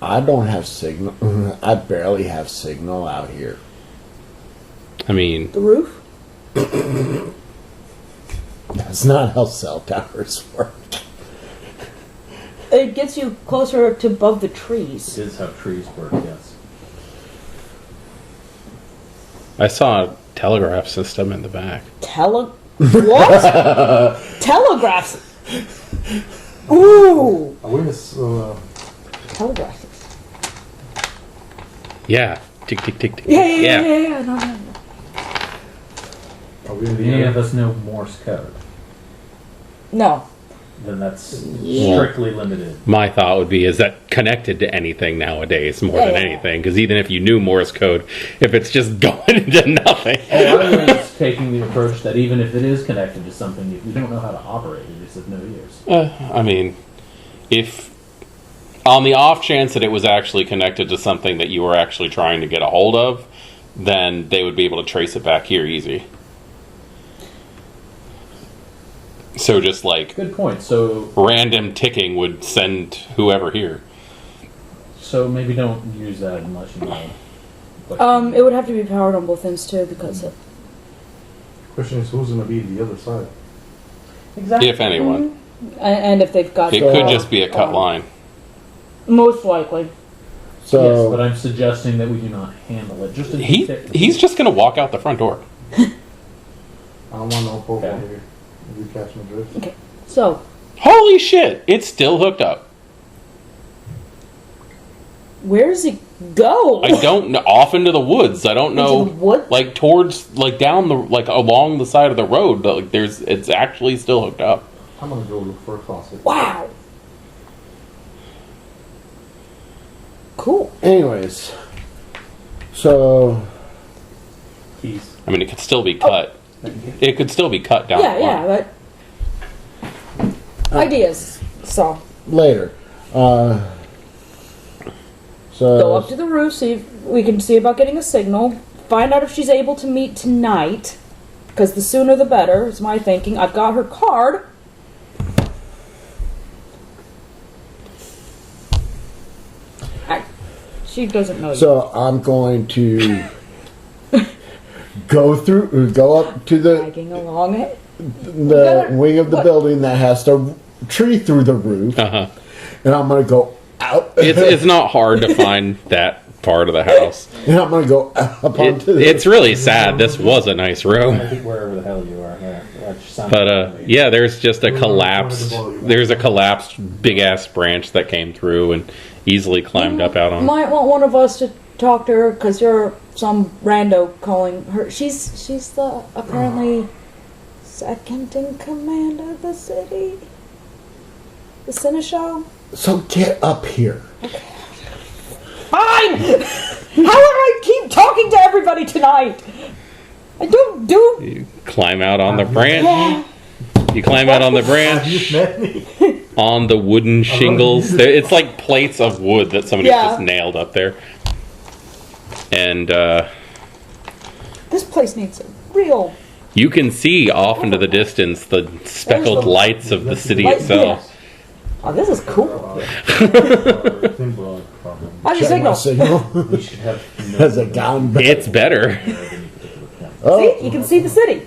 I don't have signal. I barely have signal out here. I mean, The roof? That's not how cell towers work. It gets you closer to above the It trees. is how trees work, yes. I saw a telegraph system in the back. What? Telegraphs. Ooh. I witnessed Telegraphs. Yeah. Tick, tick, tick, tick. Yeah. No. are we If any of us know Morse code, No. then that's Yeah. strictly limited. My thought would be, is that connected to anything nowadays more than Yeah. anything? Because even if you knew Morse code, if it's just going into nothing. I was taking the approach that even if it is connected to something, if we don't know how to operate it, it's of no use. I mean, if on the off chance that it was actually connected to something that you were actually trying to get a hold of, then they would be able to trace it back here easy. So just like Good point. So random ticking would send whoever here. maybe don't use that unless you know. what- It would have to be powered on both ends too, because of, question is who's gonna be the other side? Exactly. If anyone. and if they've got It could just be a cut line. most likely. So Yes, but I'm suggesting that we do not handle it. Just in He's just going to walk out the front door. I don't want no poke Okay. over here. If you catch my drift. Okay, so Holy shit! It's still hooked up. where does it go? I don't know. Off into the woods. I don't know. Into the wood? Like towards, like down the, like along the side of the road. Like it's actually still hooked up. I'm gonna go look for a faucet. Wow. Cool. anyways, so keys. I mean, it could still be cut. It could still be cut down. Yeah, the line. but ideas. So later. go So up to the roof, see if we can see about getting a signal. Find out if she's able to meet tonight, because the sooner the better is my thinking. I've got her card. She doesn't know you. So I'm going to go up to the Dragging along it. gotta- wing of the what? building that has the tree through the roof, Uh-huh. and I'm gonna go out. It's not hard to find that part of the house. And I'm gonna go up onto It's really sad. This was a nice room. I think wherever the hell you are, yeah. That just sounds But like yeah, there's just a collapsed. There's a collapsed big ass branch that came through and easily climbed up out on. Might want one of us to talk to her because you're some rando calling her. She's the apparently second in command of the city. The seneschal. So get up here. Fine. How do I keep talking to everybody tonight? I don't do. You climb out on the branch. You climb out on the branch. You met me. On the wooden shingles. It's like plates of wood that somebody Yeah. just nailed up there. And This place needs a real. you can see off into the distance the speckled lights of the city Light- itself. Oh, this is cool. Thin blood problem. How's your Check my signal? signal. we should have Has it gone back? It's better. Oh, See, you can see the city.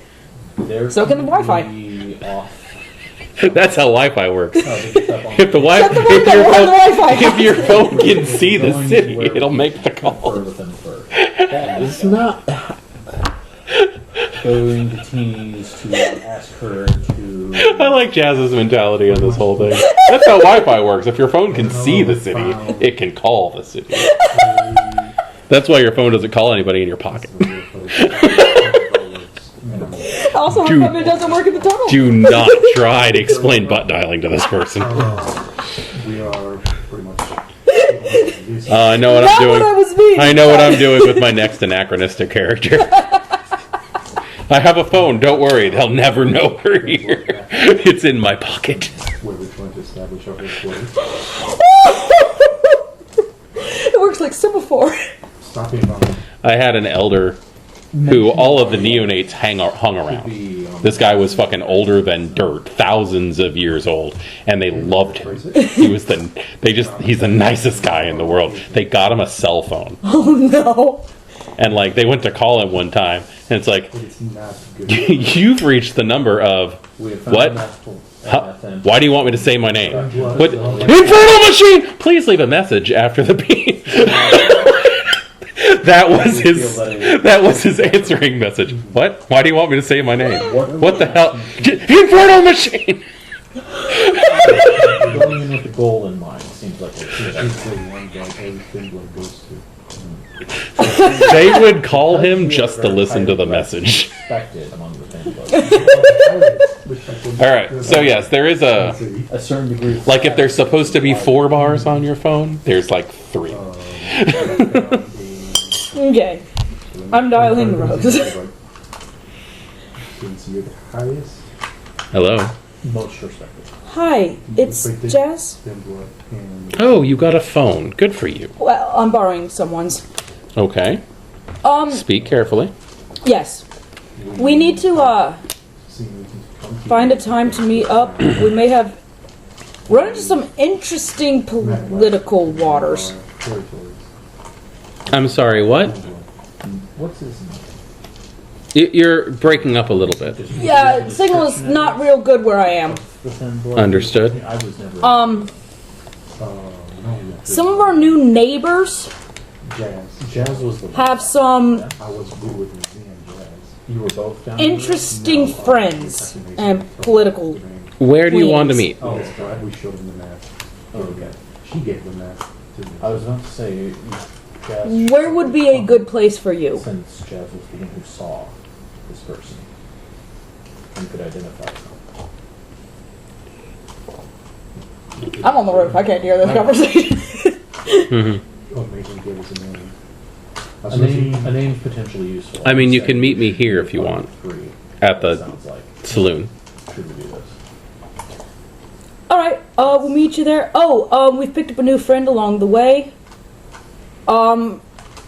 There So can the Wi-Fi. be off. That's how Wi-Fi works. Oh, they get stuff on If the Shut the if window, your we're on phone, the Wi-Fi. if your phone can see the Going city, where it'll make the fur call. within fur. That is it's not. going to tease to ask her to. I like Jazz's mentality on this whole thing. That's how Wi-Fi works. If your phone can see the city, it can call the city. That's why your phone doesn't call anybody in your pocket. Also, how Dude. come it doesn't work in the tunnel? Do not try to explain butt dialing to this person. We are pretty much. I know what Not I'm what I doing. was meaning. I know what I'm doing with my next anachronistic character. I have a phone. Don't worry. They'll never know we're here. It's in my pocket. Where we're trying to establish our headquarters. It works like semaphore. Stop being wrong. I had an elder who all of the neonates hung around. This guy was fucking older than dirt, thousands of years old, and they loved him. He's the nicest guy in the world. They got him a cell phone, Oh no. and like they went to call him one time, and it's like, It's not good. you've reached the number of We have found what? a mouthful. Why do you want me to say my name? What? Infernal machine! Please leave a message after the beep. That was his answering message. What? Why do you want me to say my name? What the hell? Infernal machine! Going in with the goal in mind seems like He's it's the one guy every thin blood goes to. They would call him just to listen to the message. expected among the thin blood. All right. So yes, there is a A certain degree. Of like if there's supposed to be 4 bars on your phone, there's like 3. Okay. I'm dialing Rose. Since you're the highest Hello. most respected. Hi, it's Jazz. thin blood and Oh, you got a phone. Good for you. Well, I'm borrowing someone's. Okay. Um, Speak carefully. yes. We need to seeing we can come to find a time to meet up. We may have run into some interesting political waters. our territories. I'm sorry. What? What's his name? You're breaking up a little bit. Yeah, signal is not real good where I am. The thin blood. Understood. I was never. No, Some of our new neighbors Jazz was the. have some I was good with museum jazz. You were both down. interesting friends and political. Where do you want to meet? Oh, Yes, right. We showed him the map. Oh, okay. She gave the map to me. I was about to say, Jazz. Where would be a good place for you? Since Jazz was the one who saw this person, you could identify them. I'm on the roof. I can't hear this conversation. Oh, Megan gave us a name. A name's potentially useful. I mean, you Say can meet me here if you want. 3. At the Sounds like. saloon. Should we do this? All right, we'll meet you there. Oh, we've picked up a new friend along the way.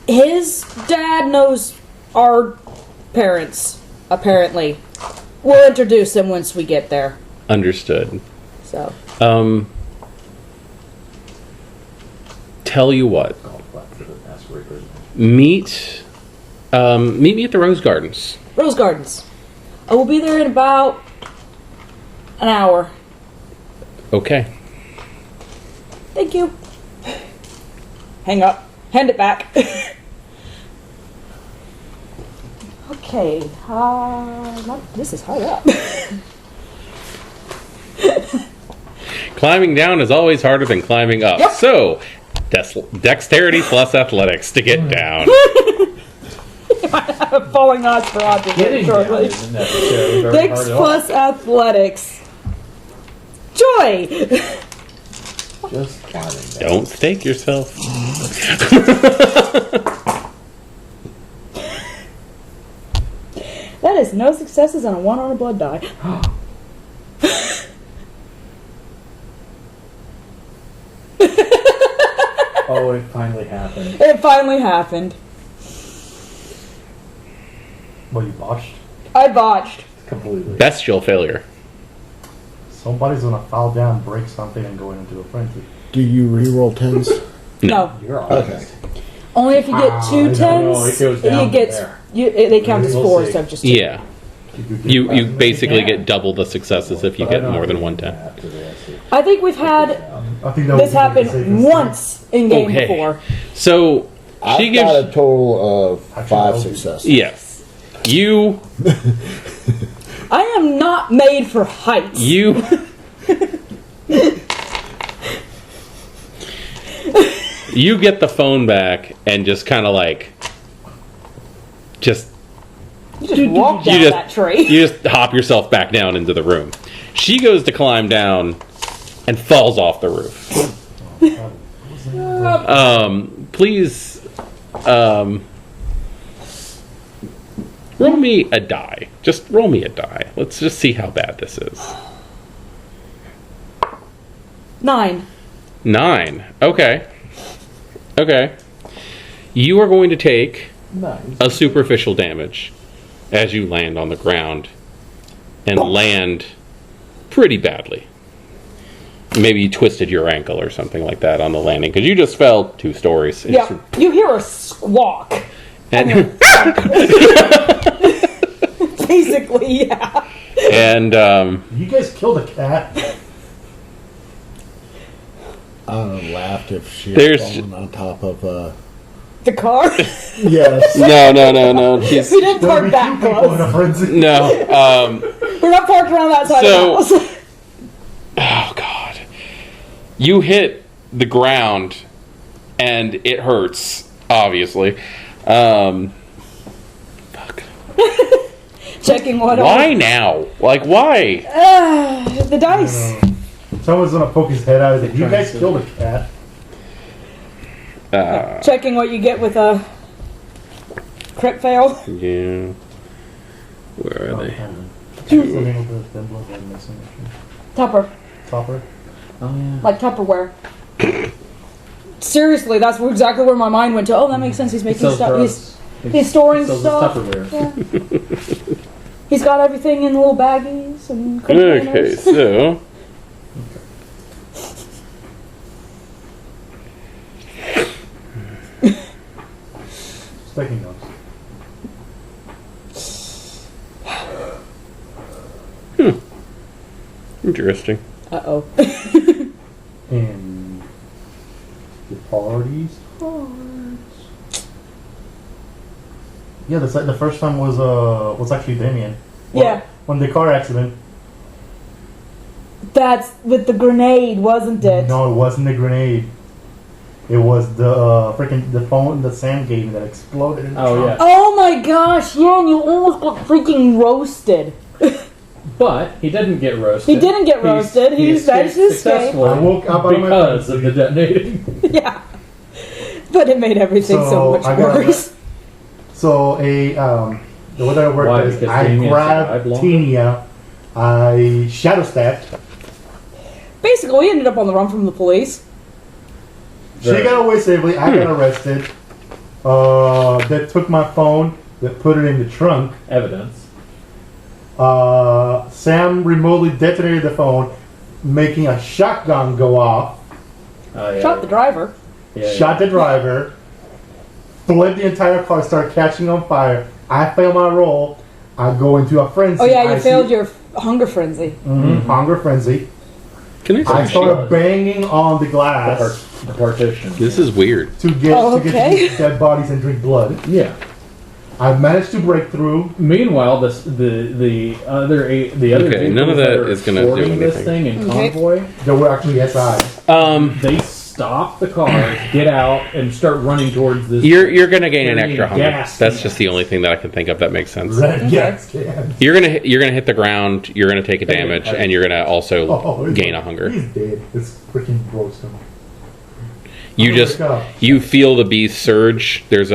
His dad knows our parents, apparently. We'll introduce him once we get there. Understood. So, Tell you what. Golf clap for the asteroid version. Meet me at the Rose Gardens. Rose Gardens. I will be there in about An hour. Okay. Thank you. Hang up. Hand it back. Okay. This is high up. Climbing down is always harder than climbing up. Yep. So, dexterity plus athletics to get down. Falling odds for objects. Getting down shortly. isn't necessarily very Dex hard at all. plus athletics. Joy! Just climbing down. Don't stake yourself. That is no successes on a 1 on a blood die. Oh, it finally happened. It finally happened. Well, you botched. I botched. Completely. Bestial failure. Somebody's gonna fall down, break something, and go into a frenzy. Do you reroll tens? No. You're honest. Only if you get two No, it tens, goes down you get there. they count as We'll 4 see. instead of just 2. Yeah. You basically Yeah. get double the successes if you get more than 1 10. I think we've had I think that this would be the safest happen thing. once in game Okay. before. So, she I've gives. got a total of Actually, 5 that would be- successes. Yes. You. I am not made for heights. You. You get the phone back and just kind of like. Just. You just walk down you that tree. You just hop yourself back down into the room. She goes to climb down and falls off the roof. Please, roll me a die. Just roll me a die. Let's just see how bad this is. 9. 9. Okay. Okay. You are going to take Nice. a superficial damage as you land on the ground and land pretty badly. Maybe you twisted your ankle or something like that on the landing because you just fell 2 stories. Yeah. You hear a squawk. And, Basically, yeah. and You guys killed a cat. I would have laughed if she There's- had fallen on top of The car. Yes. no. He's, We didn't There'll park be that 2 people in a close. frenzy. no. We're not parked around that side So- of the house. Oh God! You hit the ground, and it hurts. Obviously. Fuck. Checking what Why now? Like why? The dice. Someone's gonna poke his head out of it. You guys killed a cat. Checking what you get with a crit fail. Yeah. Where are they? What's the name of the thimble that I'm missing? Tupper. Topper? Oh yeah. Like Tupperware. Seriously, that's exactly where my mind went to. Oh, that makes sense. He's making Sells stuff. drugs. He's storing Sells stuff. Tupperware. Yeah. He's got everything in little baggies and Okay, containers. so Just taking notes. interesting. Uh-oh. And the parties. Yeah, the first time was actually Damien. Yeah. When the car accident. That's with the grenade, wasn't it? No, it wasn't the grenade. It was the the phone, the sand game that exploded. In the Oh trunk. yeah. Oh my gosh, yeah, and you almost got freaking roasted. But he didn't get roasted. He didn't get roasted. He managed to escape. successfully I woke up out of my because of the detonating. Yeah. But it made everything so So, much I got worse. So the way that it worked Why? is Because I Damien grabbed survived longer? Tenia, I shadow stabbed. Basically, we ended up on the run from the police. She got away safely. I got arrested. They took my phone. They put it in the trunk. Evidence. Sam remotely detonated the phone, making a shotgun go off. Oh yeah. Shot the driver. Yeah, Shot the driver. Fled the entire car. Started catching on fire. I fail my roll. I go into a frenzy. Oh yeah, you I failed see- your hunger frenzy. Hunger frenzy. Can I I say started banging on the glass The partition. this is weird. to get Oh, to get okay. to these dead bodies and drink blood. Yeah. I managed to break through. Meanwhile, the other Okay, vehicles none of that that are is gonna do escorting this anything. thing in Okay. convoy, There were actually SIs. they stop the cars, get out, and start running towards this. You're gonna gain an Carrying extra hunger. gas That's cans. just the only thing that I can think of that makes sense. Red Okay. gas cans. You're gonna hit the ground. You're gonna take a damage, and you're gonna also gain a hunger. He's dead. It's freaking gross. You just you feel the beast surge. There's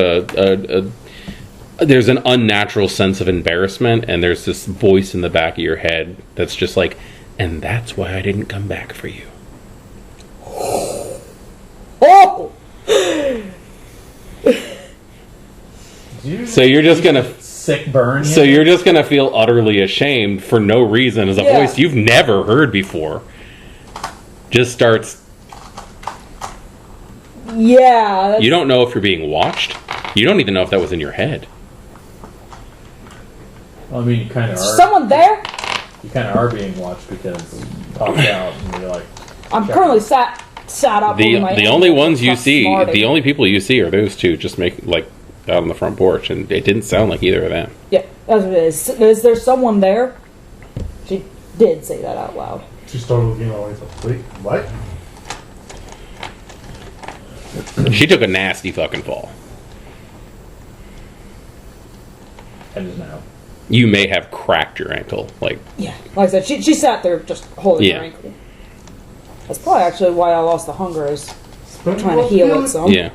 there's an unnatural sense of embarrassment, and there's this voice in the back of your head that's just like, and that's why I didn't come back for you. Oh! So you're just gonna sick burn. so you're just gonna feel utterly ashamed for no reason as a Yeah. voice you've never heard before just starts. Yeah. That's, You don't know if you're being watched. You don't even know if that was in your head. Well, I mean, you kind of are. someone there? You kind of are being watched because you popped out and you're like, I'm currently sat up. The over my the only ankle, ones you just see, smarting. the only people you see are those two just make like out on the front porch, and it didn't sound like either of them. Yeah, that's what it is. Is there someone there? She did say that out loud. She started looking away. So, wait, what? She took a nasty fucking fall. and is now. You may have cracked your ankle. Like, Yeah, like I said, she sat there just holding Yeah. her ankle. That's probably actually why I lost the hunger, is Spend trying to heal it some. yeah.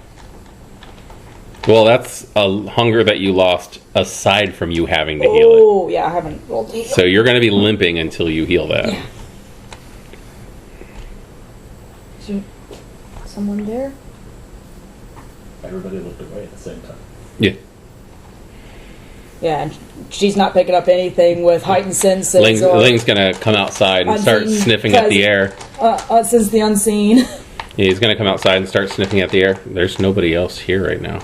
Well, that's a hunger that you lost aside from you having to heal it. Oh, yeah, I haven't rolled it. So you're going to be limping until you heal that. Yeah. Is there someone there? Everybody looked away at the same time. Yeah. Yeah, and she's not picking up anything with heightened senses or Ling's going to come outside and start Unseen sniffing at the air. Since the unseen. Yeah, he's going to come outside and start sniffing at the air. There's nobody else here right now.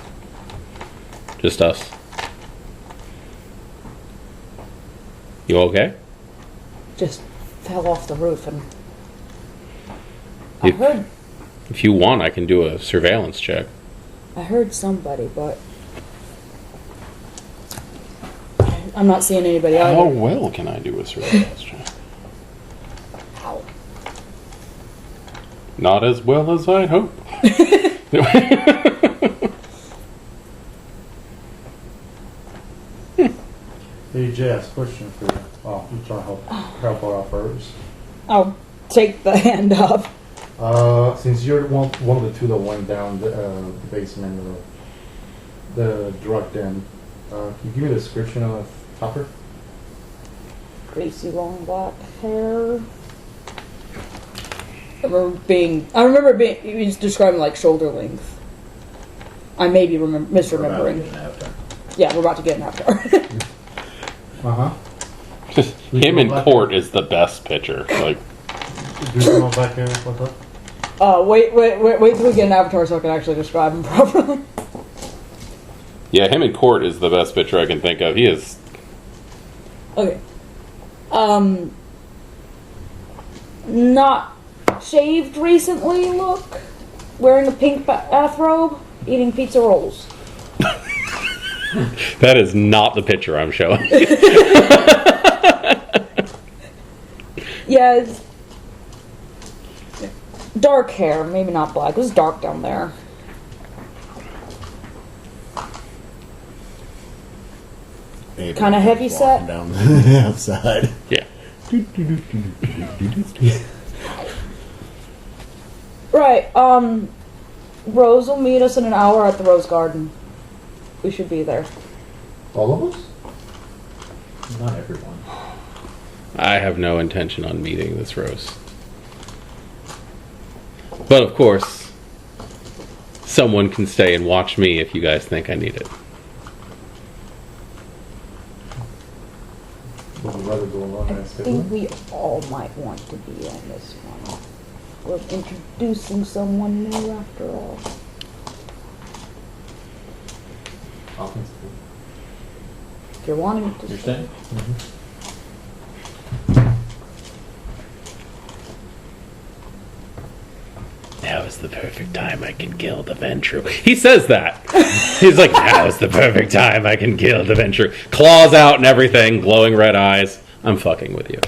Just us. You okay? Just fell off the roof and If- I heard If you want, I can do a surveillance check. somebody, but I'm not seeing anybody How either. well can I do a surveillance check? Ow. Not as well as I hope. Hey Jess, question for you. Oh, I'm trying to help her out first. I'll take the hand up. Since you're one of the two that went down the basement, the drug den, can you give me a description of Topper? Greasy long black hair. I remember being he was describing like shoulder length. I may be misremembering. Yeah, we're about to get an avatar. Uh huh. Him in court is the best picture. Like, Do you know back here? What's up? Wait till we get an avatar so I can actually describe him properly. yeah, him in court is the best picture I can think of. He is. Okay. Not shaved recently, look. Wearing a pink bathrobe, eating pizza rolls. That is not the picture I'm showing. Yeah, it's dark hair, maybe not black. It was dark down there. Kinda heavy set? Down the outside. Yeah. Right, Rose will meet us in an hour at the Rose Garden. We should be there. All of us? Not everyone. I have no intention on meeting this Rose. But of course, someone can stay and watch me if you guys think I need it. Would you rather go alone I and stay think alone? we all might want to be on this one. We're introducing someone new after all. I'll consider. If you're wanting to You're stay. staying? now's the perfect time I can kill the Ventru. He says that. He's like, now's the perfect time I can kill the Ventru. Claws out and everything, glowing red eyes. I'm fucking with you.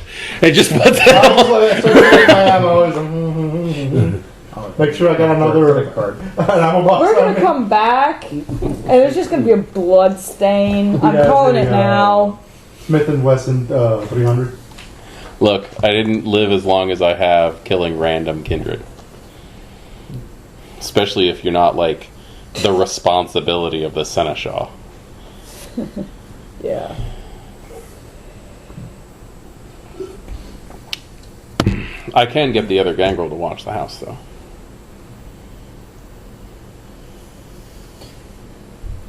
It just puts it Make sure I got another card. We're gonna come back, and there's just gonna be a blood stain. I'm Yeah, calling it now. Smith and Wesson 300. Look, I didn't live as long as I have killing random kindred. Especially if you're not, like, the responsibility of the Seneschal. Yeah. I can get the other gangrel to watch the house, though.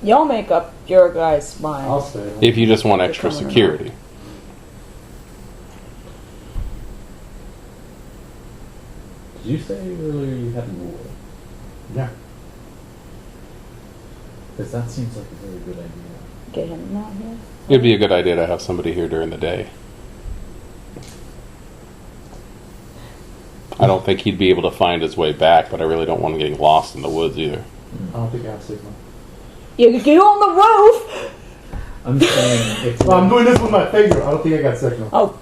Y'all make up your guys' mind. I'll stay. If you just want extra Becoming security. Did you say earlier you had a rule? Yeah. Because that seems like a very good idea. Get him out here. It'd be a good idea to have somebody here during the day. I don't think he'd be able to find his way back, but I really don't want him getting lost in the woods either. I don't think I have signal. You can get on the roof! I'm saying if Well, I'm doing this with my finger. I don't think I got signal. Oh,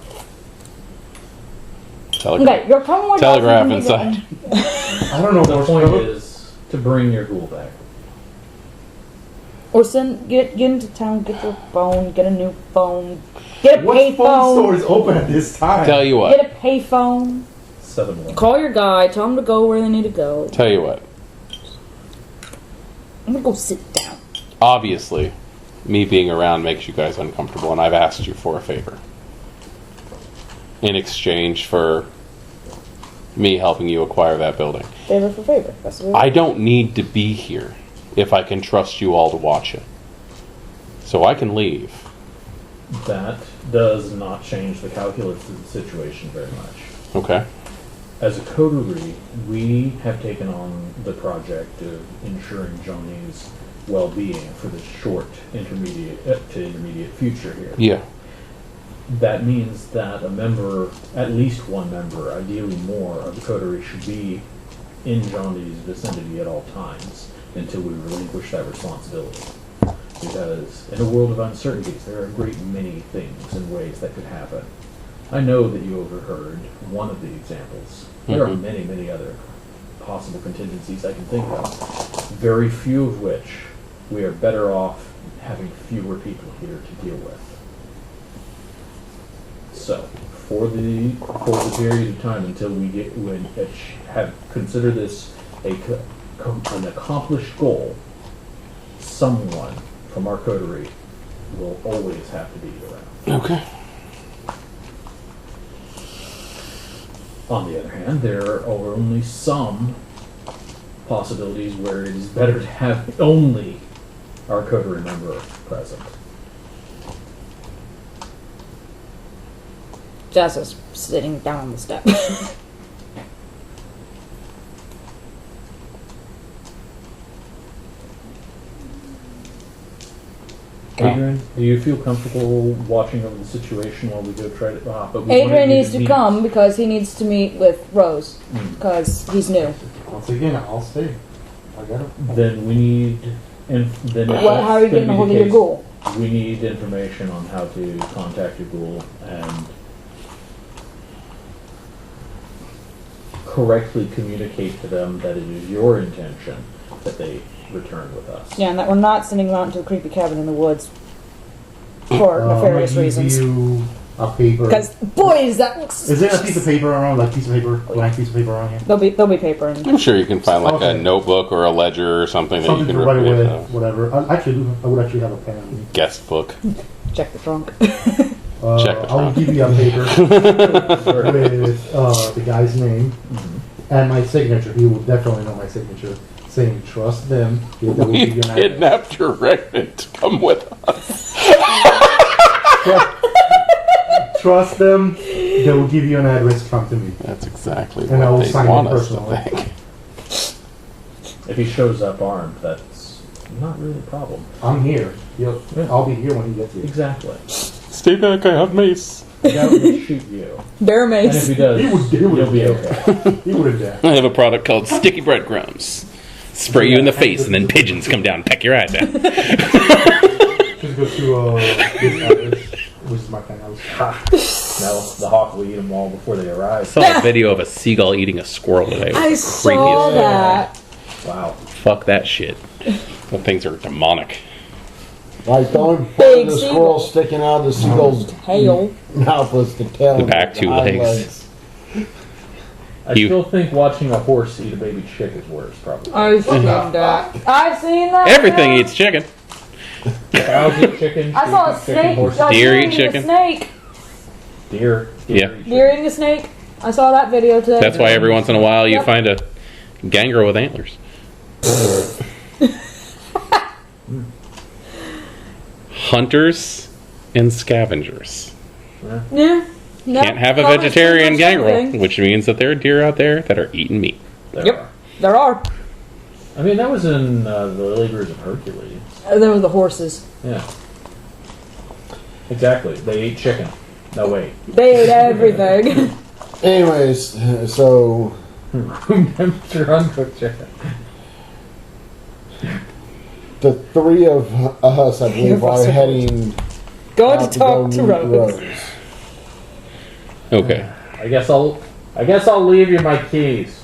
Telegraph, okay, you're coming with telegraph us, you can inside. I don't know. the Morse point code. is to bring your ghoul back. Or get into town, get your phone, get a new phone, get a What pay phone store phone, is open at this time? Tell you what. get a pay phone. 7-1. Call your guy, tell him to go where they need to go. Tell you what. I'm gonna go sit down. Obviously, me being around makes you guys uncomfortable, and I've asked you for a favor. In exchange for me helping you acquire that building. Favor for favor. That's what I don't need to be here if I can trust you all to watch it. So I can leave. That does not change the calculus of the situation very much. Okay? As a coterie, we have taken on the project of ensuring Johnny's well-being for the short, intermediate to intermediate future here. Yeah. That means that a member, at least one member, ideally more, of the coterie should be in Johnny's vicinity at all times until we relinquish that responsibility. Because in a world of uncertainties, there are a great many things and ways that could happen. I know that you overheard one of the examples. There are many, many other possible contingencies I can think of, very few of which we are better off having fewer people here to deal with. So, for the period of time until we have consider this an accomplished goal, someone from our coterie will always have to be around. Okay. On the other hand, there are only some possibilities where it is better to have only our coterie member present. Jess is sitting down on the step. Adrian, do you feel comfortable watching over the situation while we go try to... but we wanted Adrian you needs to meet- come because he needs to meet with Rose because he's new. Once again, I'll stay. I got it. Then we need... How are you getting a hold of your ghoul? We need information on how to contact your ghoul and correctly communicate to them that it is your intention that they return with us. Yeah, and that we're not sending him out into a creepy cabin in the woods for nefarious I'm gonna give reasons. you a paper. Because boys, that looks. Is there a piece of paper around, like piece of paper, blank piece of paper around here? There'll be paper in. I'm sure you can find like a Okay. notebook or a ledger or something that you Something can to write rip with, with. whatever. I would actually have a pen on me. Guest book. Check the trunk. Check the I will trunk. give you a paper with the guy's name and my signature. He will definitely know my signature. Saying trust them. They will give We've you an address. kidnapped your remnant to come with us. Trust them. They will give you an address. Come to me. That's exactly And I will what they sign it want us to personally. think. If he shows up armed, that's not really a problem. I'm here. Yeah. I'll be here when he gets here. Exactly. Stay back, I have mace. The guy will shoot you. Bear And if mace. he does, He would you'll be have okay. He would have died. I have a product called Sticky Breadcrumbs. Spray you in the face, and then pigeons come down and peck your eyes out. Just go to this address, which is my kind of house. No, the hawk will eat them all before they I arrive. saw a video of a seagull eating a squirrel today. It was I the saw creepiest. that. Wow. Fuck that shit. Those things are demonic. Like the only part Big of the seagull. squirrel sticking out of the seagull's Tail. mouth was the tail. The and back two hind legs. I You- still think watching a horse eat a baby chick is worse, probably. I've seen that. I've seen that. Everything yeah. eats chicken. Cows eat chicken. I saw a sheep eat chicken, snake. horses A Deer deer eat eating chicken. A snake. Deer. Yeah. eat Deer eating a snake. I saw that video today. That's why every once in a while you Yep. find a gangrel with antlers. Hunters and scavengers. Yeah. No, Can't have a covers vegetarian pretty much gangrel, everything. which means that there are deer out there that are eating meat. There Yep. are. There are. I mean, that was in the Laborers of Hercules. There were the horses. Yeah. Exactly. They ate chicken. No, wait. They ate everything. Anyways, so Room temperature uncooked chicken. the three of us, I believe, Your are boss heading Going out to talk go to meet Rose. Okay, I guess I'll leave you my keys.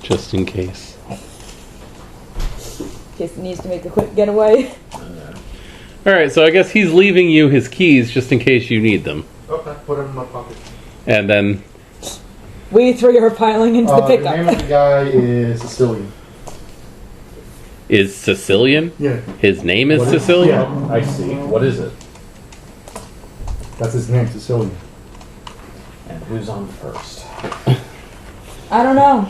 just in case. In case he needs to make a quick getaway. Alright, so I guess he's leaving you his keys just in case you need them. Okay, put it in my pocket. And then, We three are piling into the The pickup. name of the guy is Sicilian. is Sicilian? Yeah. His name is What is- Sicilian? yeah. I see. What is it? That's his name, Sicilian. And who's on first? I don't know.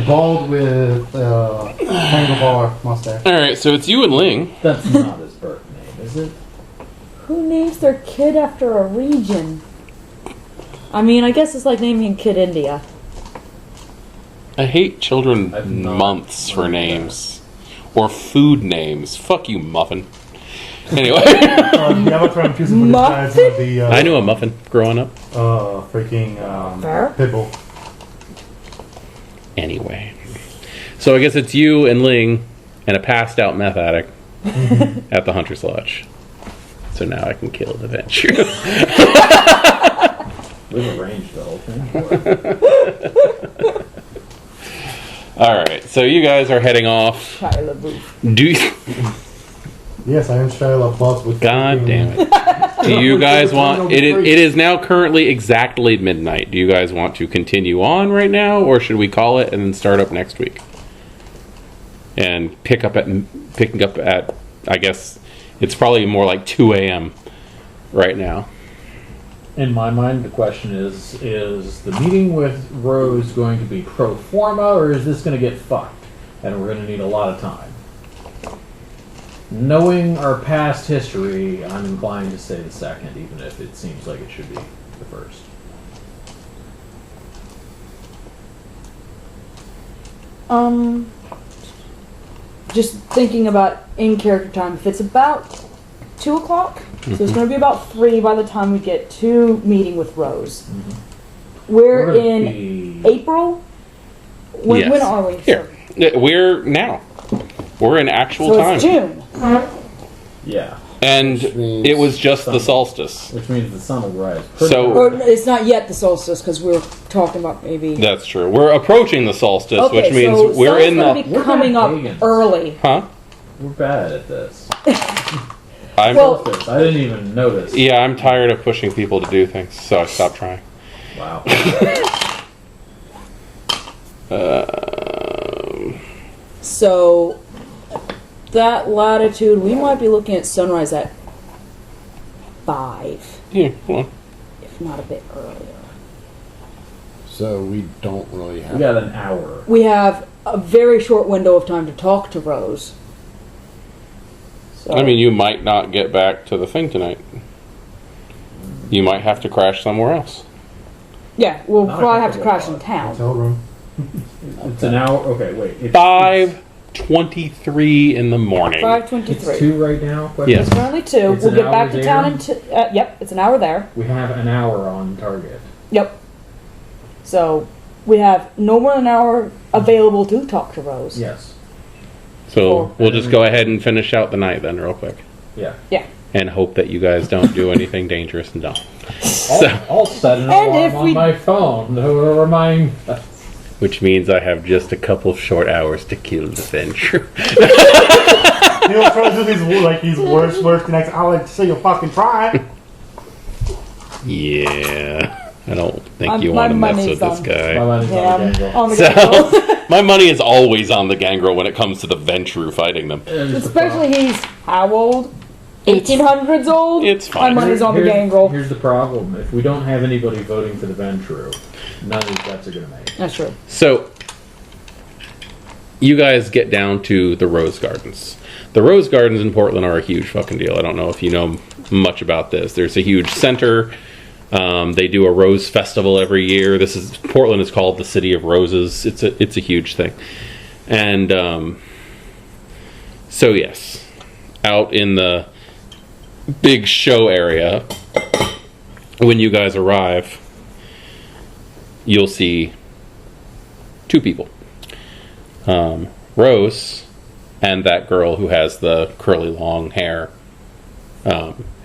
Bald with handlebar mustache. Alright, so it's you and Ling. That's not his birth name, is it? Who names their kid after a region? I mean, I guess it's like naming a kid India. I hate children I've not months for learned names. Or food names. Fuck you, Muffin. Anyway, The avatar I'm choosing for this guy is gonna be I knew a Muffin growing up. freaking Fair? Pitbull. Anyway. So I guess it's you and Ling and a passed out meth addict at the Hunter's Lodge. So now I can kill the adventure. We've arranged the whole thing for it. Alright, so you guys are heading off. Shia LaBeouf. Do you, Yes, I am Shia LaBeouf with God freaking- damn it. Do you guys want it is now currently exactly midnight. Do you guys want to continue on right now, or should we call it and then start up next week? And picking up at I guess it's probably more like 2 a.m. right now. In my mind, the question is the meeting with Rose going to be pro forma, or is this going to get fucked? And we're going to need a lot of time. Knowing our past history, I'm inclined to say the second, even if it seems like it should be the first. Just thinking about in character time. If it's about 2 o'clock, so it's going to be about 3 by the time we get to meeting with Rose. We're gonna in be- April. When Yes. are we? Here. We're now. We're in actual So time. it's June. Yeah, And Which means it was just the solstice. which means the sun will rise. So- Or it's not yet the solstice because we're talking about maybe. That's true. We're approaching the solstice, Okay, which means so we're in summer's the. gonna be We're coming not up pagans. early. Huh? We're bad at this. I'm. Well- I didn't even notice. Yeah, I'm tired of pushing people to do things, so I stopped trying. Wow. So that latitude, we might be looking at sunrise at 5, Yeah, come on. if not a bit earlier. so we don't really We have. got an hour. We have a very short window of time to talk to Rose. So, I mean, you might not get back to the thing tonight. You might have to crash somewhere else. yeah, we'll Not a probably have to couple crash of in town. Hotel room. It's an hour. Okay, wait. It's, 5 5:23 in the morning. 5:23. It's 2 right now. Yeah. It's currently 2. It's We'll an get back hour to town there? in yep, it's an hour there. We have an hour on target. Yep. So we have no more than an hour available to talk to Rose. Yes. So we'll just go ahead and finish out the night then, real quick, Yeah. Yeah. and hope that you guys don't do anything dangerous and dumb. I'll set an And alarm if on we- my phone to remind us. Which means I have just a couple of short hours to kill the Venture. He'll try to do his he's worse connects. I'll like to say you'll fucking try. Yeah. I don't think you My want to mess money's with this on- My guy. money's Yeah, on the gangrel. on the So, gangrel. my money is always on the Gangrel when it comes to the Venture fighting them. Especially he's how old? 1800s old? It's fine. My money's on the gangrel. Here's the problem. If we don't have anybody voting for the Ventrue, none of these bets are going to make. That's true. So, you guys get down to the Rose Gardens. The Rose Gardens in Portland are a huge fucking deal. I don't know if you know much about this. There's a huge center. They do a rose festival every year. Portland is called the City of Roses. It's a huge thing. And so yes, out in the big show area, when you guys arrive, you'll see 2 people. Rose and that girl who has the curly long hair,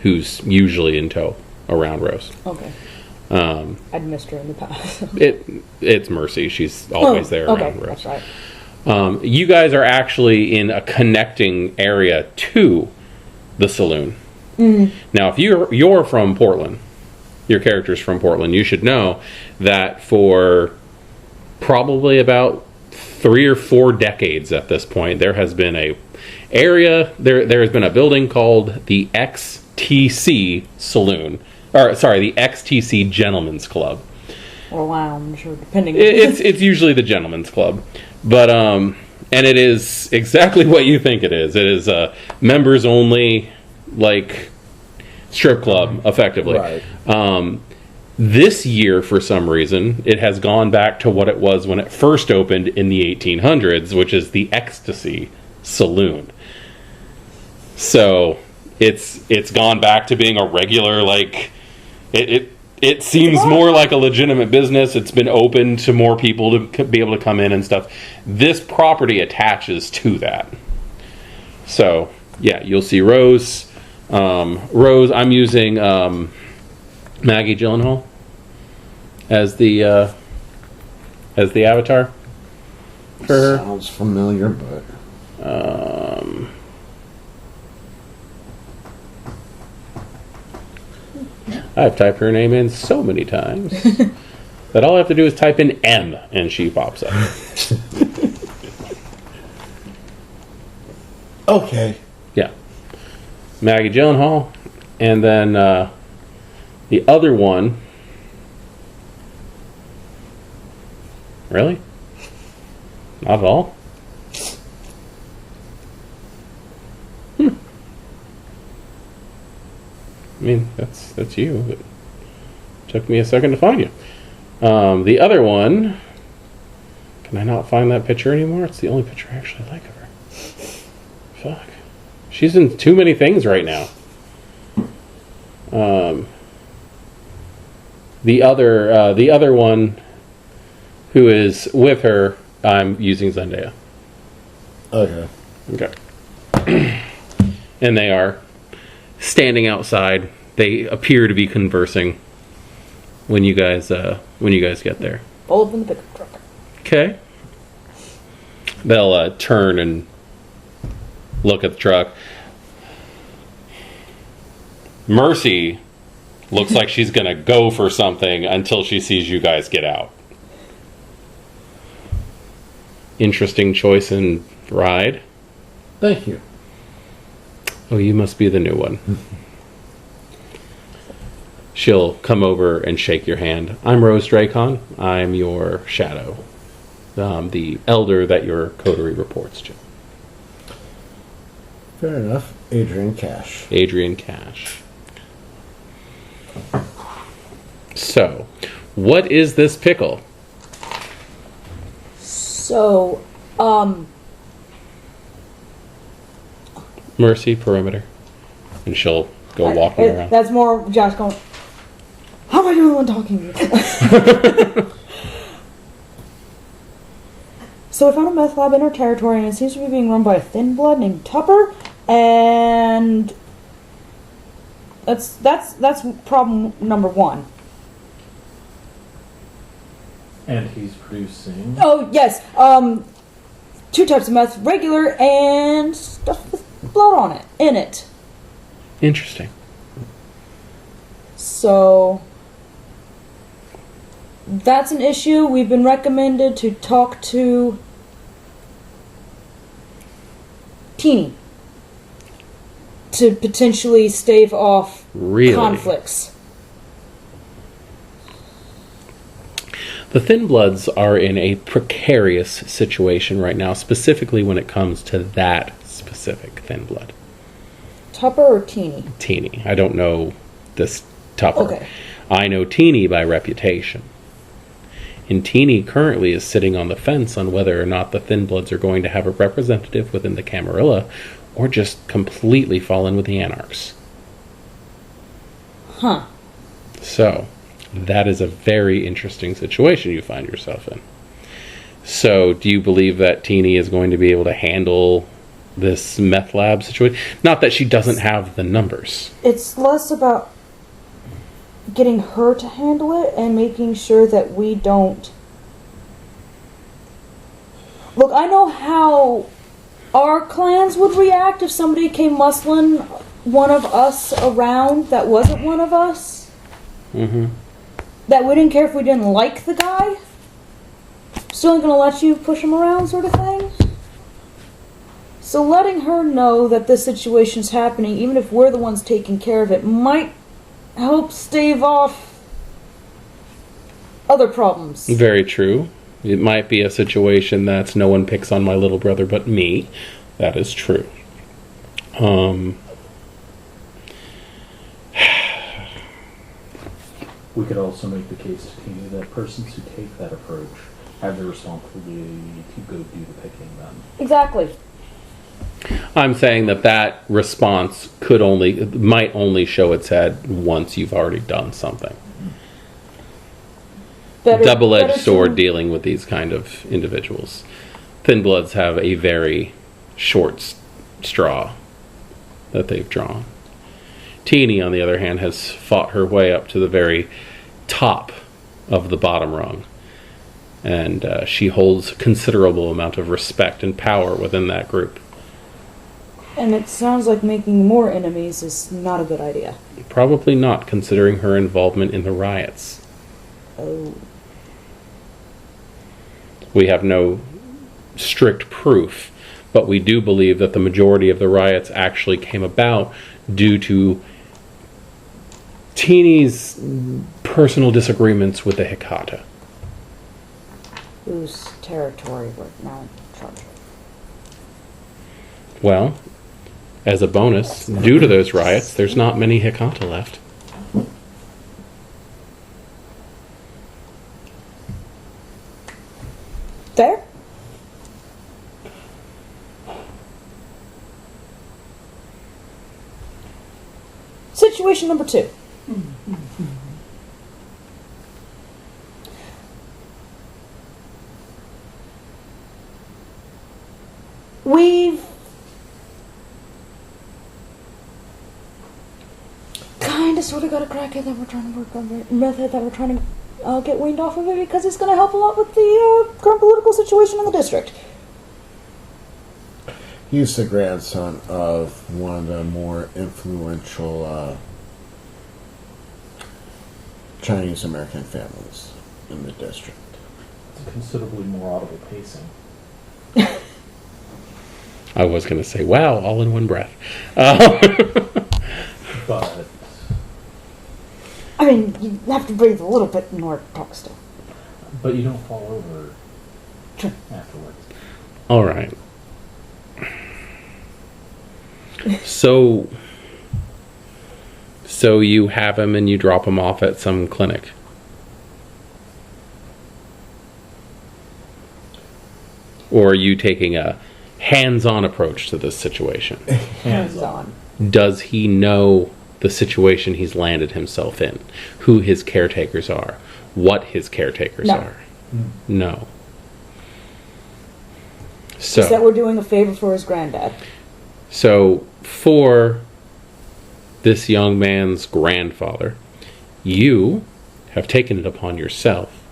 who's usually in tow around Rose. Okay. I'd missed her in the past. It's Mercy. She's always there okay, around Rose. that's right. You guys are actually in a connecting area to the saloon. Mm-hmm. Now, if you're from Portland, your character's from Portland, you should know that for probably about 3 or 4 decades at this point, there has been a area, there has been a building called the XTC Saloon. Or, sorry, the XTC Gentlemen's Club. Or lounge, or depending. It's usually the Gentlemen's Club. But, and it is exactly what you think it is. It is a members only, like, strip club, effectively. Right. This year, for some reason, it has gone back to what it was when it first opened in the 1800s, which is the Ecstasy Saloon. So, it's gone back to being a regular, like, it seems more like a legitimate business. It's been open to more people to be able to come in and stuff. This property attaches to that. So, yeah, you'll see Rose. Rose, I'm using Maggie Gyllenhaal as the avatar for her. Sounds familiar, but I've typed her name in so many times that all I have to do is type in M and she pops up. okay. Yeah. Maggie Gyllenhaal. And then the other one. Really? Not at all? I mean, that's you. But it took me a second to find you. The other one. Can I not find that picture anymore? It's the only picture I actually like of her. Fuck. She's in too many things right now. The other one who is with her, I'm using Zendaya. Okay. Okay. And they are standing outside. They appear to be conversing when you guys get there. All up in the pickup truck. Okay. They'll turn and look at the truck. Mercy looks like she's gonna go for something until she sees you guys get out. Interesting choice in ride. Thank you. Oh, you must be the new one. She'll come over and shake your hand. I'm Rose Dracon. I'm your shadow. The elder that your coterie reports to. Fair enough. Adrian Cash. Adrian Cash. So, what is this pickle? So, Mercy, perimeter. And she'll go walking around. That's more Josh going, how am I doing the one talking? So we found a meth lab in our territory, and it seems to be being run by a thin blood named Tupper, and that's problem number one. And he's producing. Oh yes, 2 types of meth, regular and stuff with blood in it. Interesting. So that's an issue. We've been recommended to talk to Teeny to potentially stave off Really? conflicts. The Thin Bloods are in a precarious situation right now, specifically when it comes to that specific Thin Blood. Tupper or Teeny? Teeny. I don't know this Tupper. Okay. I know Teeny by reputation. And Teeny currently is sitting on the fence on whether or not the Thin Bloods are going to have a representative within the Camarilla or just completely fall in with the Anarchs. Huh. So, that is a very interesting situation you find yourself in. So, do you believe that Teeny is going to be able to handle this meth lab situation? Not that she doesn't have the numbers. It's less about getting her to handle it and making sure that we don't... Look, I know how our clans would react if somebody came muscling one of us around that wasn't one of us. Mm-hmm. That we didn't care if we didn't like the guy. Still ain't gonna let you push him around, sort of thing. So letting her know that this situation's happening, even if we're the ones taking care of it, might help stave off other problems. Very true. It might be a situation that's no one picks on my little brother but me. That is true. We could also make the case to Teeny that persons who take that approach have the responsibility to go do the picking then. Exactly. I'm saying that response might only show its head once you've already done something. Double-edged sword dealing with these kind of individuals. Thin Bloods have a very short straw that they've drawn. Teeny, on the other hand, has fought her way up to the very top of the bottom rung. And she holds a considerable amount of respect and power within that group. And it sounds like making more enemies is not a good idea. Probably not, considering her involvement in the riots. Oh. We have no strict proof, but we do believe that the majority of the riots actually came about due to Teeny's personal disagreements with the Hecata. Whose territory we're now in charge of. Well, as a bonus, due to those riots, there's not many Hecata left. Fair? Situation number 2. We've kind of sort of got a crack at that we're trying to work on the method that we're trying to get weaned off of it because it's going to help a lot with the current political situation in the district. He's the grandson of one of the more influential Chinese American families in the district. It's a considerably more audible pacing. I was going to say, wow, all in one breath. But I mean, you have to breathe a little bit in order to talk still. but you don't fall over Sure. afterwards. All right. So you have him and you drop him off at some clinic. Or are you taking a hands-on approach to this situation. Hands on. Does he know the situation he's landed himself in? Who his caretakers are? What his caretakers No. are? No. Just that So, we're doing a favor for his granddad. for this young man's grandfather, you have taken it upon yourself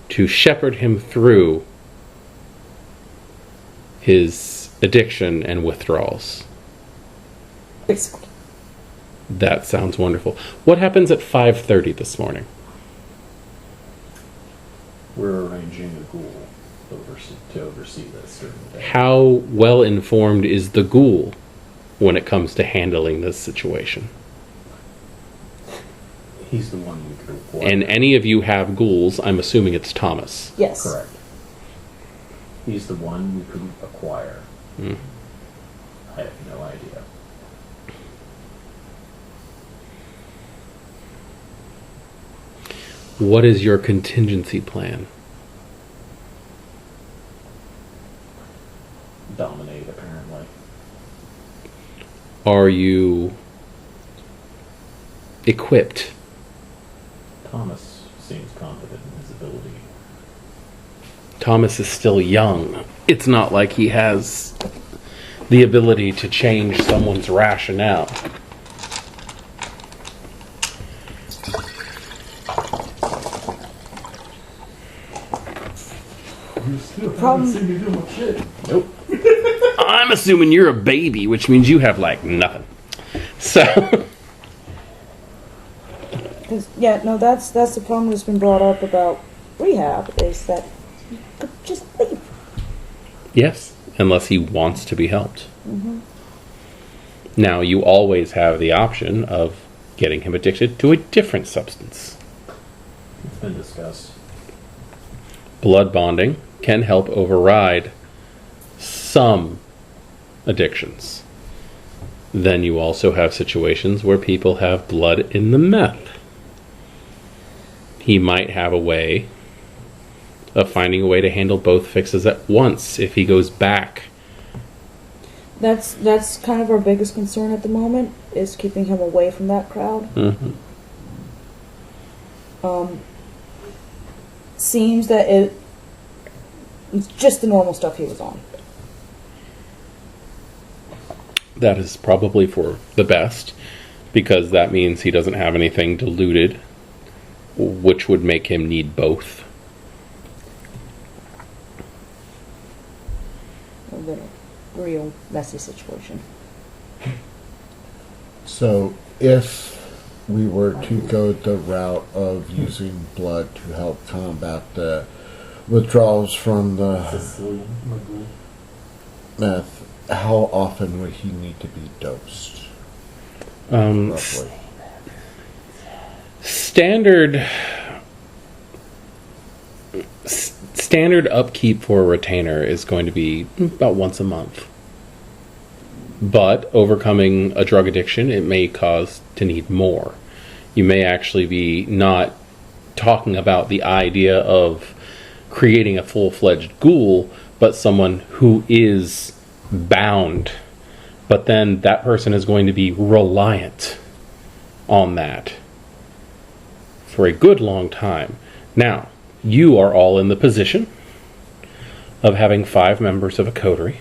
to shepherd him through his addiction and withdrawals. Basically. That sounds wonderful. What happens at 5:30 this morning? We're arranging a ghoul to oversee this during the day. How well informed is the ghoul when it comes to handling this situation? He's the one we could acquire. And any of you have ghouls, I'm assuming it's Thomas. Yes. Correct. He's the one we could acquire. Hmm. I have no idea. What is your contingency plan? Dominate, apparently. Are you equipped? Thomas seems confident in his ability. Thomas is still young. It's not like he has the ability to change someone's rationale. Problem- Nope. I'm assuming you're a baby, which means you have like nothing. So, 'Cause, yeah, no, that's the problem that's been brought up about rehab, is that you could just leave. yes, unless he wants to be helped. Now, you always have the option of getting him addicted to a different substance. It's been discussed. Blood bonding can help override some addictions. Then you also have situations where people have blood in the meth. He might have a way of finding a way to handle both fixes at once if he goes back. That's kind of our biggest concern at the moment, is keeping him away from that crowd. Seems that it's just the normal stuff he was on. That is probably for the best, because that means he doesn't have anything diluted, which would make him need both. A little real messy situation. So, if we were to go the route of using blood to help combat the withdrawals from the Sicilian Magoo. meth, how often would he need to be dosed? Roughly. Standard upkeep for a retainer is going to be about once a month. But overcoming a drug addiction, it may cause to need more. You may actually be not talking about the idea of creating a full-fledged ghoul, but someone who is bound. But then that person is going to be reliant on that for a good long time. Now, you are all in the position of having 5 members of a coterie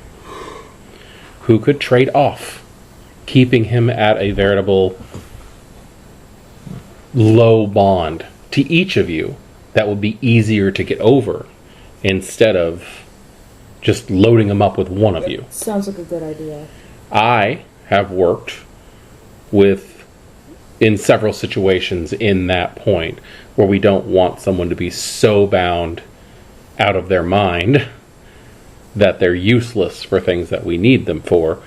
who could trade off, keeping him at a veritable low bond to each of you that will be easier to get over, instead of just loading him up with one of you. Sounds like a good idea. I have worked in several situations in that point where we don't want someone to be so bound out of their mind that they're useless for things that we need them for,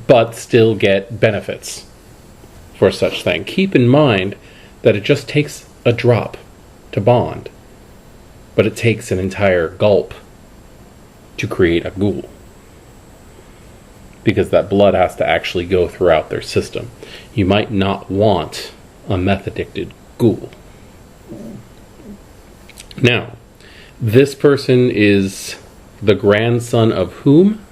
but still get benefits for such thing. Keep in mind that it just takes a drop to bond, but it takes an entire gulp to create a ghoul, because that blood has to actually go throughout their system. You might not want a meth-addicted ghoul. Now, this person is the grandson of whom?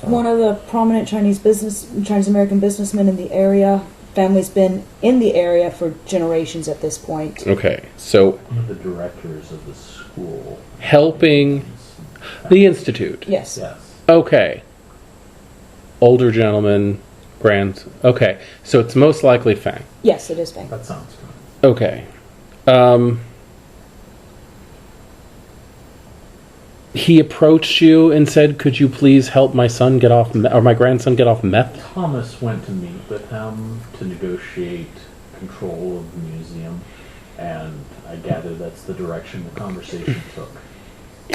one of the prominent Chinese American businessmen in the area. Family's been in the area for generations at this point. Okay, so One of the directors of the school. helping the institute. Yes. Yes. Okay. Older gentleman, okay, so it's most likely Fang. Yes, it is Fang. That sounds good. Okay. He approached you and said, "Could you please help my son get off, or my grandson get off meth?" Thomas went to meet with him to negotiate control of the museum, and I gather that's the direction the conversation took.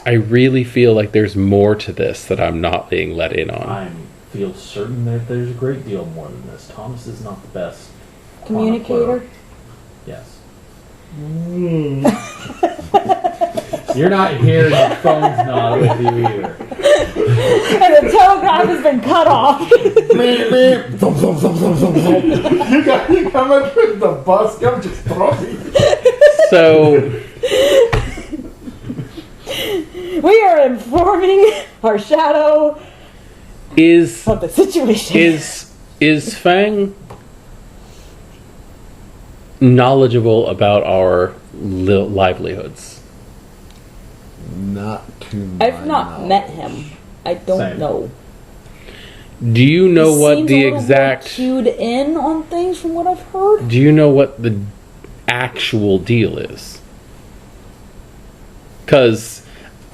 I really feel like there's more to this that I'm not being let in on. I feel certain that there's a great deal more than this. Thomas is not the best Communicator? chronicler. Yes. You're not here, your phone's not with you either. And the telegraph has been cut off. You come with the bus, come just throw me. So, We are informing our shadow is of the situation. is Fang knowledgeable about our livelihoods? Not to my I've not knowledge. met him. I don't Same. know. Do you know He what seems the a little more exact? cued in on things from what I've heard. Do you know what the actual deal is? Because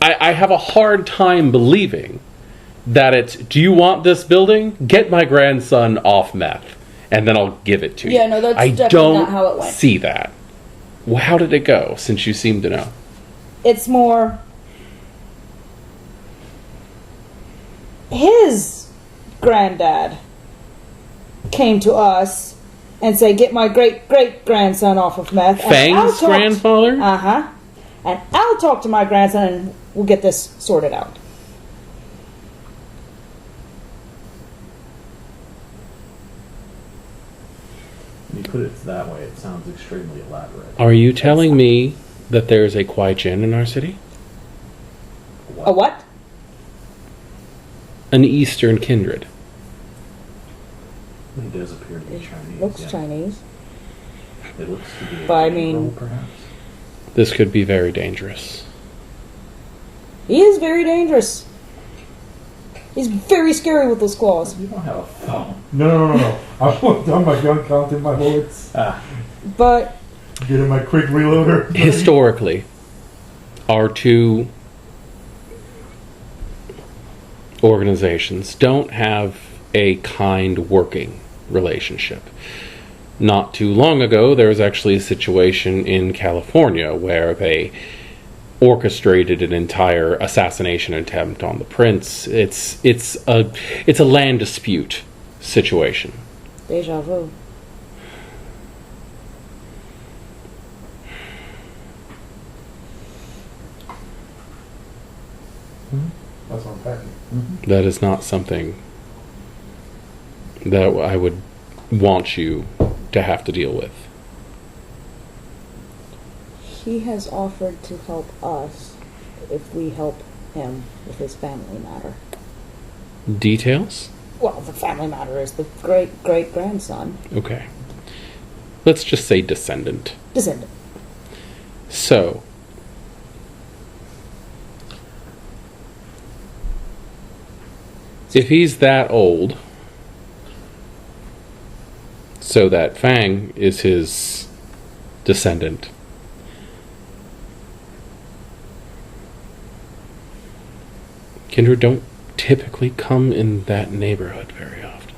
I have a hard time believing that it's, do you want this building? Get my grandson off meth, and then I'll give it to you. Yeah, no, that's I definitely don't not how it went. see that. Well, how did it go, since you seem to know? It's more his granddad came to us and said, "Get my great-great-grandson off of meth." Fang's grandfather? Uh-huh. And I'll talk to my grandson and we'll get this sorted out. When you put it that way, it sounds extremely elaborate. Are you telling me that there's a Kwai Chin in our city? A what? An Eastern kindred. It does appear to be Chinese. Looks yeah. Chinese. It looks to be a But I general, mean- perhaps. This could be very dangerous. He is very dangerous. He's very scary with those claws. You don't have a phone. No. I put down my gun, counting my bullets, But getting my quick reloader. Historically, our two organizations don't have a kind working relationship. Not too long ago, there was actually a situation in California where they orchestrated an entire assassination attempt on the prince. It's a land dispute situation. deja vu. That's what I'm packing. That is not something that I would want you to have to deal with. He has offered to help us if we help him with his family matter. Details? Well, the family matter is the great-great-grandson. Okay. Let's just say descendant. Descendant. So, if he's that old, so that Fang is his descendant, kindred don't typically come in that neighborhood very often.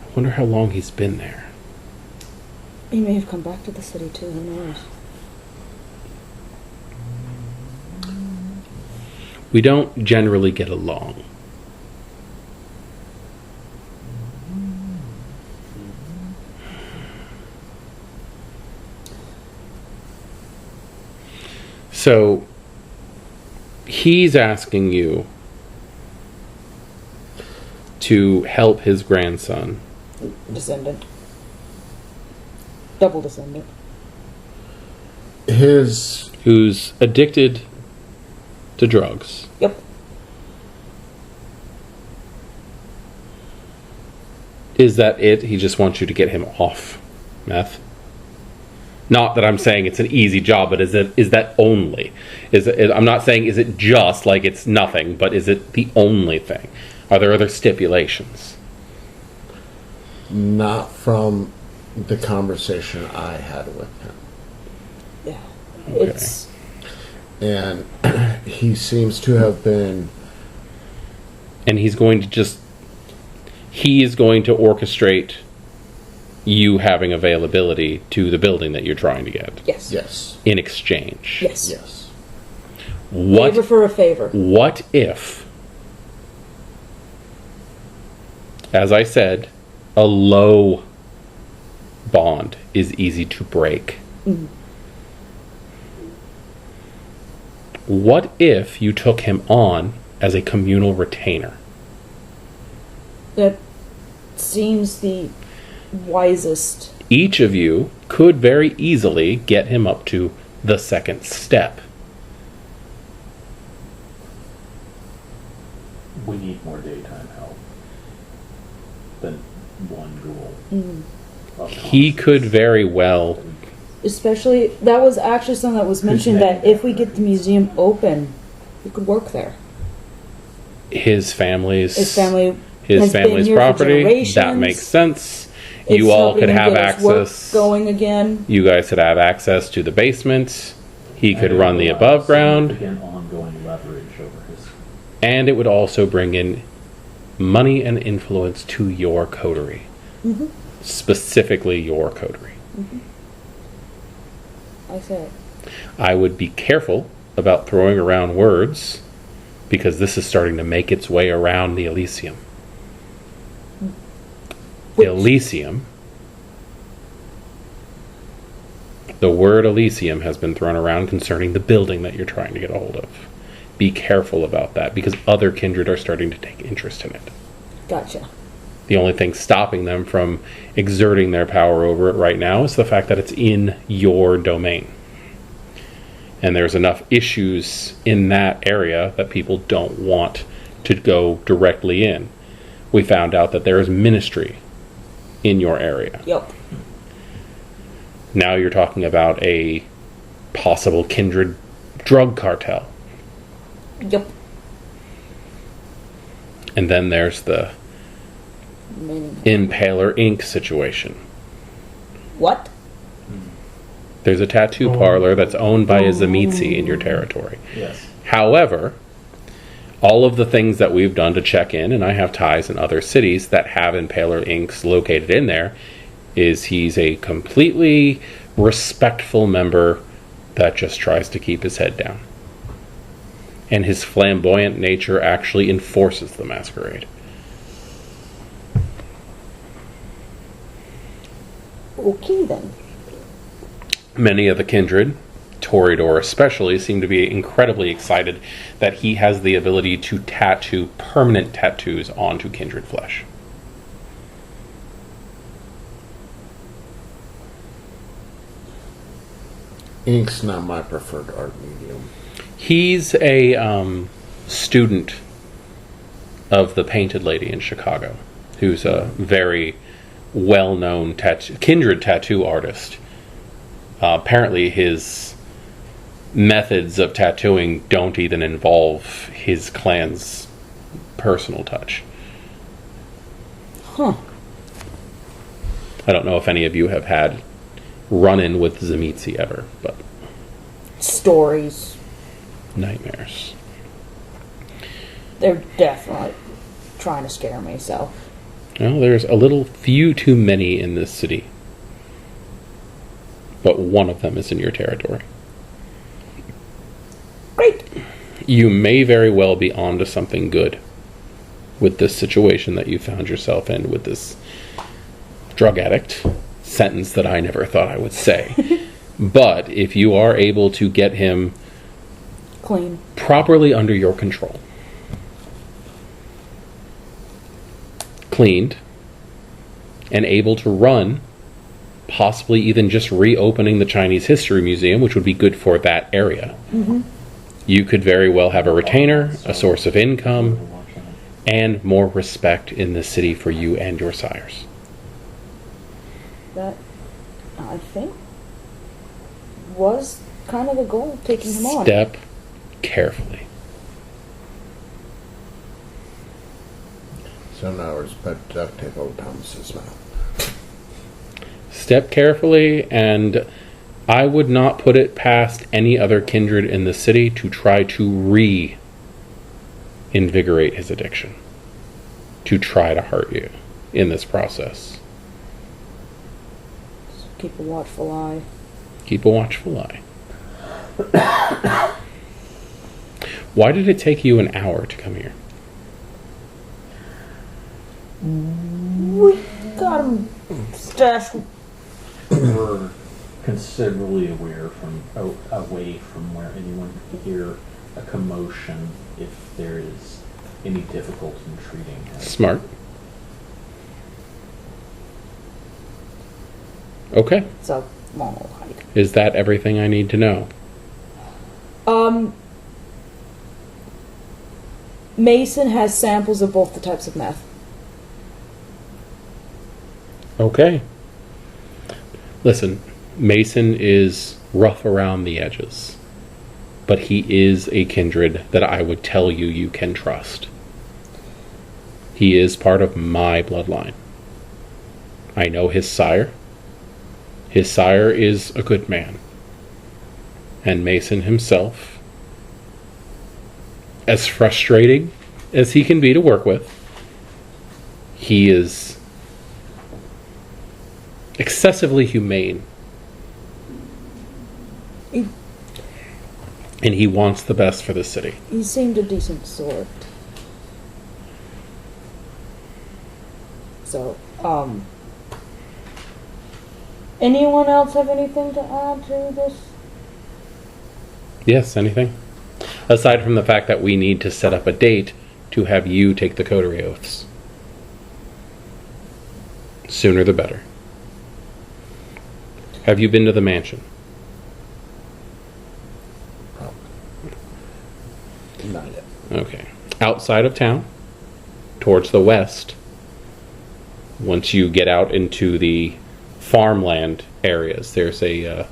I wonder how long he's been there. He may have come back to the city too, who knows? We don't generally get along. So, he's asking you to help his grandson. Descendant. Double descendant. His Who's addicted to drugs. Yep. Is that it? He just wants you to get him off meth? Not that I'm saying it's an easy job, but is that only? I'm not saying is it just like it's nothing, but is it the only thing? Are there other stipulations? Not from the conversation I had with him. Yeah. It's And he seems to have been... And he is going to orchestrate you having availability to the building that you're trying to get. yes. Yes. In exchange. Yes. Yes. Favor for a favor. What if, as I said, a low bond is easy to break? Mm. What if you took him on as a communal retainer? That seems the wisest. Each of you could very easily get him up to the second step. We need more daytime help than one ghoul. Mm. He could very well. Especially, that was actually something that was mentioned, that if we get the museum open, we could work there. His family's His family has been here for property. That generations. makes sense. It's You all helping could him have get his work access. going again. You guys could have access to the basement. He could And run the it will allow above ground. significant ongoing leverage over his. And it would also bring in money and influence to your coterie. Mm-hmm. Specifically your coterie. Mm-hmm. I said. I would be careful about throwing around words, because this is starting to make its way around the Elysium. Which- Elysium. The word Elysium has been thrown around concerning the building that you're trying to get a hold of. Be careful about that, because other kindred are starting to take interest in it. Gotcha. The only thing stopping them from exerting their power over it right now is the fact that it's in your domain. And there's enough issues in that area that people don't want to go directly in. We found out that there is ministry in your area. Yep. Now you're talking about a possible kindred drug cartel. Yep. And then there's the Meaning. Impaler Inc. situation. What? There's a tattoo parlor that's owned by a Zemitzi in your territory. Yes. However, all of the things that we've done to check in, and I have ties in other cities that have Impaler Inc. located in there, is he's a completely respectful member that just tries to keep his head down. And his flamboyant nature actually enforces the masquerade. Okay then. Many of the kindred, Toreador especially, seem to be incredibly excited that he has the ability to tattoo permanent tattoos onto kindred flesh. Ink's not my preferred art medium. He's a student of the Painted Lady in Chicago, who's a very well-known kindred tattoo artist. Apparently his methods of tattooing don't even involve his clan's personal touch. Huh. I don't know if any of you have had run-in with Zemitzi ever, but Stories. nightmares. They're definitely trying to scare me, so. Well, there's a little few too many in this city. But one of them is in your territory. Great. You may very well be onto something good with this situation that you found yourself in with this drug addict. Sentence that I never thought I would say. But if you are able to get him Clean. properly under your control, cleaned, and able to run, possibly even just reopening the Chinese History Museum, which would be good for that area. Mm-hmm. You could very well have a retainer, a source of income, and more respect in the city for you and your sires. That, I think, was kind of the goal of taking him on. Step carefully. So now we're supposed to duct tape over Thomas's mouth. Step carefully, and I would not put it past any other kindred in the city to try to reinvigorate his addiction, to try to hurt you in this process. So keep a watchful eye. Keep a watchful eye. Why did it take you an hour to come here? We got him stashed. We're considerably away from where anyone can hear a commotion if there is any difficulty in treating him. Smart. Okay. It's a long old hike. Is that everything I need to know? Mason has samples of both the types of meth. Okay. Listen, Mason is rough around the edges, but he is a kindred that I would tell you you can trust. He is part of my bloodline. I know his sire. His sire is a good man. And Mason himself, as frustrating as he can be to work with, he is excessively humane. And he wants the best for the city. He seemed a decent sort. So, anyone else have anything to add to this? Yes, anything? Aside from the fact that we need to set up a date to have you take the coterie oaths. Sooner the better. Have you been to the mansion? Not yet. Okay. Outside of town, towards the west, once you get out into the farmland areas, there's an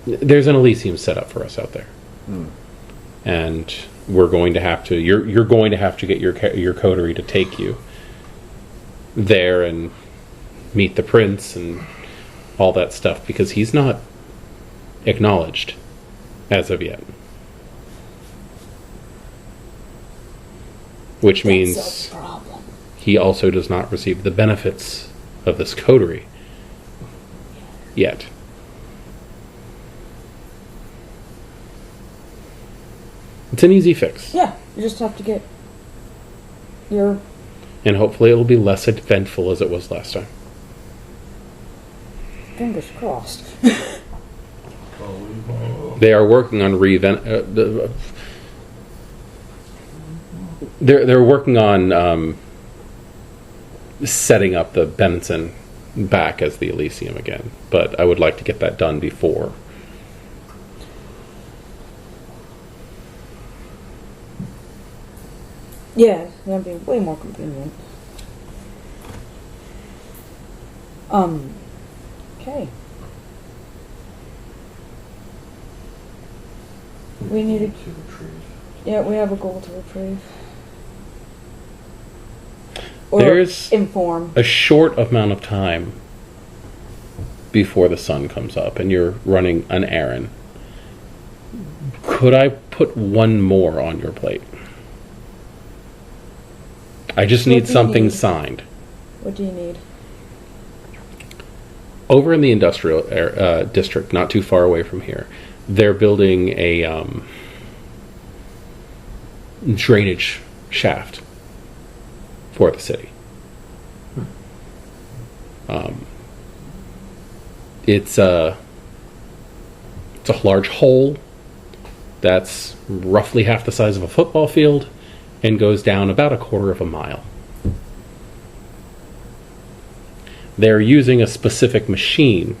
Elysium set up for us out there. And we're going to have to, you're going to have to get your coterie to take you there and meet the prince and all that stuff, because he's not acknowledged as of yet. Which means That's a problem. he also does not receive the benefits of this coterie yet. It's an easy fix. Yeah, you just have to get your... And hopefully it will be less eventful as it was last time. fingers crossed. They are working on they're working on setting up the Benson back as the Elysium again, but I would like to get that done before. Yeah, that'd be way more convenient. Okay. We need to retrieve. Yeah, we have a goal to retrieve. Or There's inform. a short amount of time before the sun comes up and you're running an errand. Could I put one more on your plate? I just What need do you something need? signed. What do you need? Over in the industrial district, not too far away from here, they're building a drainage shaft for the city. It's a large hole that's roughly half the size of a football field and goes down about a quarter of a mile. They're using a specific machine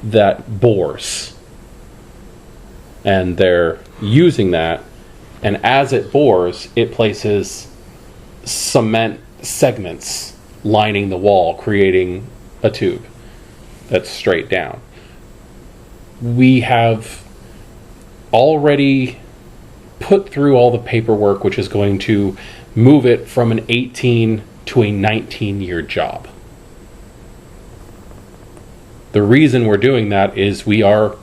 that bores. And they're using that, and as it bores, it places cement segments lining the wall, creating a tube that's straight down. We have already put through all the paperwork, which is going to move it from an 18 to a 19-year job. The reason we're doing that is we are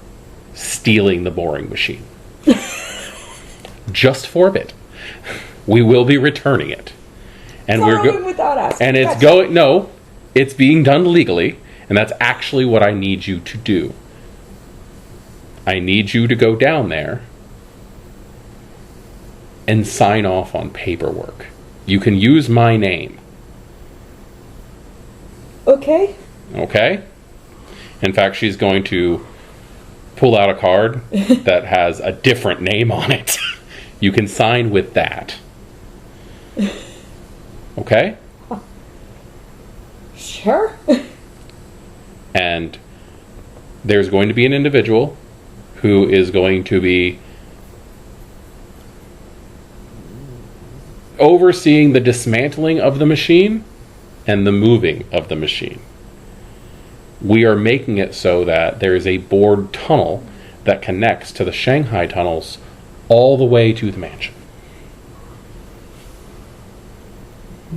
stealing the boring machine. Just for a bit. We will be returning it. And without asking. and it's going, no, it's being done legally, and that's actually what I need you to do. I need you to go down there and sign off on paperwork. You can use my name. Okay. Okay? In fact, she's going to pull out a card that has a different name on it. You can sign with that. Okay? Sure. And there's going to be an individual who is going to be overseeing the dismantling of the machine and the moving of the machine. We are making it so that there is a bored tunnel that connects to the Shanghai tunnels all the way to the mansion.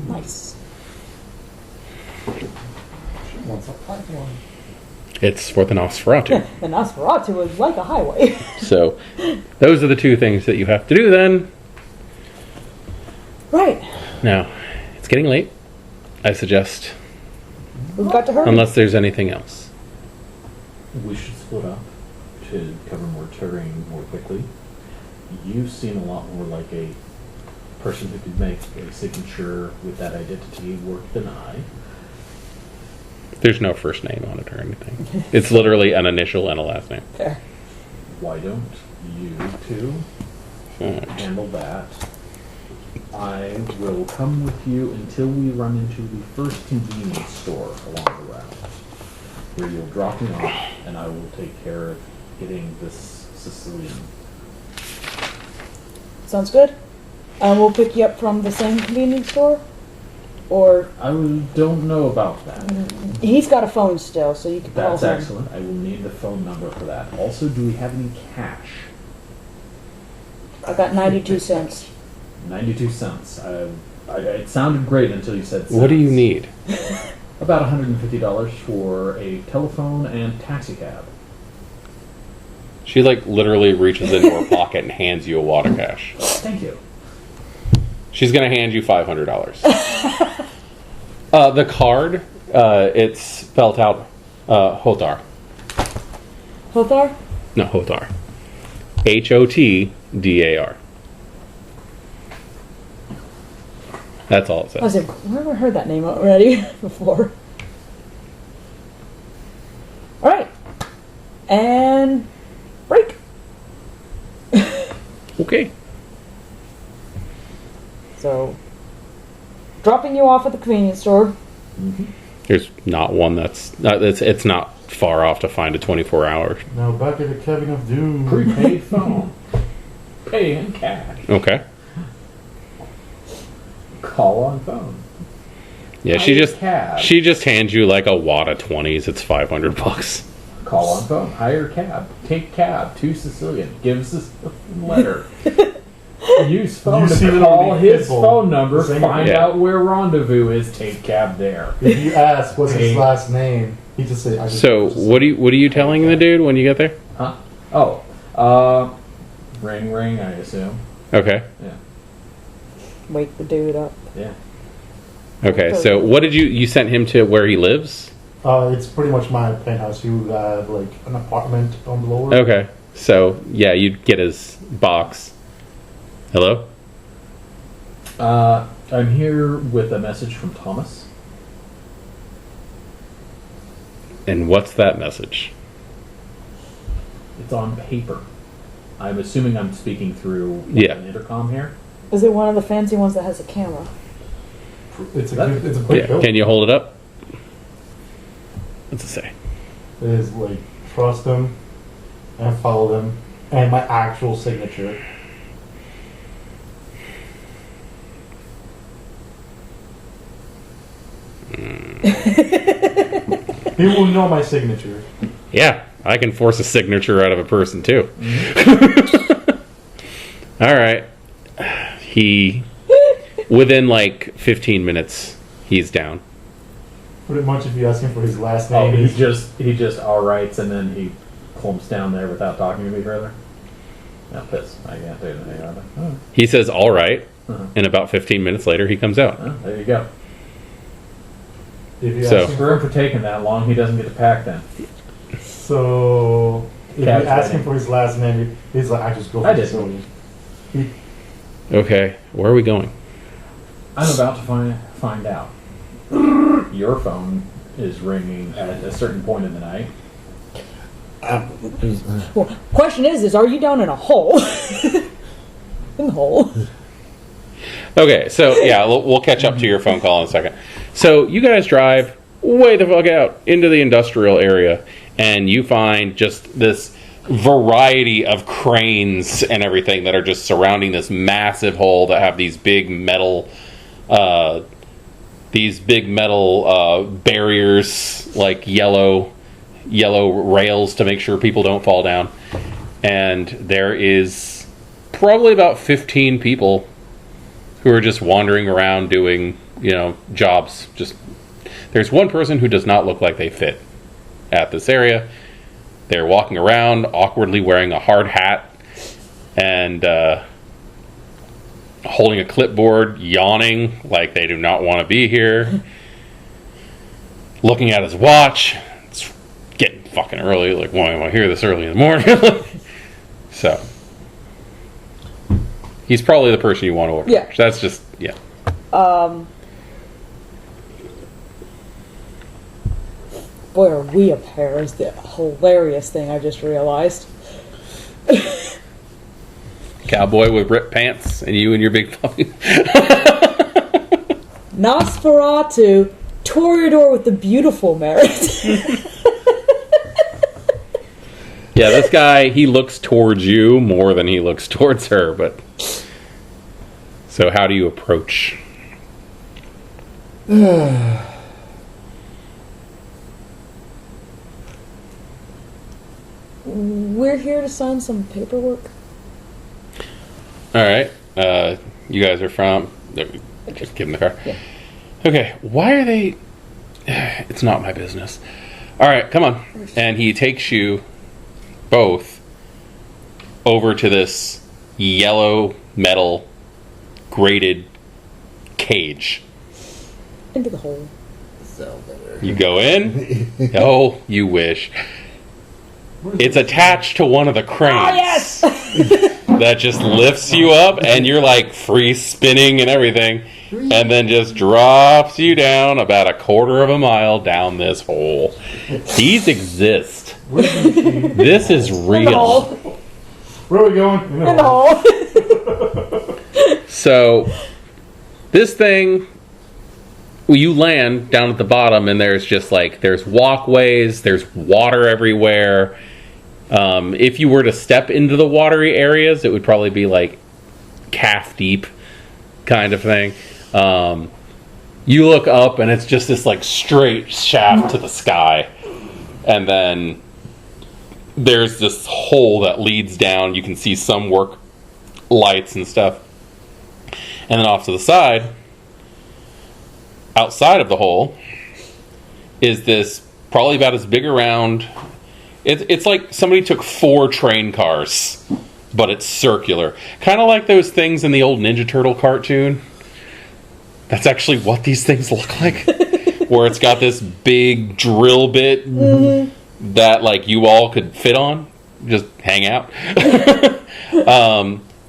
Nice. What's a pipeline? It's for the Nosferatu. The Nosferatu is like a highway. So, those are the two things that you have to do then. Right. Now, it's getting late. I suggest, We've got to hurry. unless there's anything else. We should split up to cover more terrain more quickly. You seem a lot more like a person who could make a signature with that identity work than I. There's no first name on it or anything. It's literally an initial and a last name. Fair. Why don't you two Alright. handle that? I will come with you until we run into the first convenience store along the route, where you'll drop me off, and I will take care of getting this Sicilian. Sounds good. We'll pick you up from the same convenience store? Or I don't know about that. he's got a phone still, so you can call That's him. excellent. I will need the phone number for that. Also, do we have any cash? I got 92 cents. 92 cents. It sounded great until you said cents. What do you need? About $150 for a telephone and taxi cab. She like literally reaches into her pocket and hands you a wad of cash. Thank you. She's gonna hand you $500. The card, it's spelled out Hotar. Hothar? No, Hotar. HOTDAR. That's all it I was says. like, where have I heard that name already before? Alright. And break. Okay. So, dropping you off at the convenience store. There's not one it's not far off to find a 24-hour. Now back at the cabin of doom. Prepaid phone. Pay in cash. Okay. Call on phone. Yeah, Cab. she just hands you like a wad of 20s. It's $500. Call on phone. Hire cab. Take cab to Sicilian. Gives us a letter. Use phone You see to it call on the his info. phone number. Same Find thing. out where rendezvous is. Take cab there. If you ask what's Hey. his last name, he just say. I just So what are you telling the dude when you get there? Huh? Oh. Ring ring. I assume. Okay. Yeah. Wake the dude up. Yeah. Okay. So what did you sent him to where he lives? It's pretty much my penthouse. You have like an apartment on the lower. Okay. So yeah, you'd get his box. Hello? I'm here with a message from Thomas. And what's that message? It's on paper. I'm assuming I'm speaking through Yeah. an intercom here. Is it one of the fancy ones that has a camera? It's a That- good, it's a quick Yeah. build. Can you hold it up? What's it say? It is like trust them and follow them, and my actual signature. He will know my signature. Yeah, I can force a signature out of a person too. All right. He, within like 15 minutes, he's down. Would it much if you ask him for his last Oh, name? he just all rights and then he clumps down there without talking to me further. No, piss. I can't do anything about it. Oh, He says, all right. Uh-huh. And about 15 minutes later, he comes out. oh, there you go. If you So- ask him Screw him for taking that long. He doesn't get to pack then. So, if you Cat's ask him waiting. for his last name, he's like, I just go for I the did. Sony. Okay, where are we going? I'm about to find out. Your phone is ringing at a certain point in the night. Well, question is are you down in a hole? In the hole. Okay, so yeah, we'll catch up to your phone call in a second. So you guys drive way the fuck out into the industrial area, and you find just this variety of cranes and everything that are just surrounding this massive hole that have these big metal barriers, like yellow rails to make sure people don't fall down. And there is probably about 15 people who are just wandering around doing, jobs. Just there's one person who does not look like they fit at this area. They're walking around awkwardly wearing a hard hat and holding a clipboard, yawning like they do not want to be here. Looking at his watch. It's getting fucking early. Like, why am I here this early in the morning? So, he's probably the person you want to approach. Yeah. That's just, yeah. Boy, are we a pair, is the hilarious thing I just realized. Cowboy with ripped pants and you and your big puppy. Nosferatu, Toreador with the beautiful merit. Yeah, this guy, he looks towards you more than he looks towards her, but... So how do you approach? We're here to sign some paperwork. Alright, you guys are from... Just give him the car. Yeah. Okay, why are they... It's not my business. Alright, come on. And he takes you both over to this yellow metal grated cage. Into the hole. You go in. Oh, you wish. It's attached to one of the cranes. Oh, yes! That just lifts you up, and you're like free spinning and everything, and then just drops you down about a quarter of a mile down this hole. These exist. This is In the real. hole. Where are we going? In the hole. So, this thing, you land down at the bottom, and there's just like, there's walkways, there's water everywhere. If you were to step into the watery areas, it would probably be like calf deep kind of thing. You look up, and it's just this like straight shaft to the sky. And then there's this hole that leads down. You can see some work lights and stuff. And then off to the side, outside of the hole, is this probably about as big around... It's like somebody took 4 train cars, but it's circular. Kind of like those things in the old Ninja Turtle cartoon. That's actually what these things look like. Where it's got this big drill bit that like you all could fit on. Just hang out.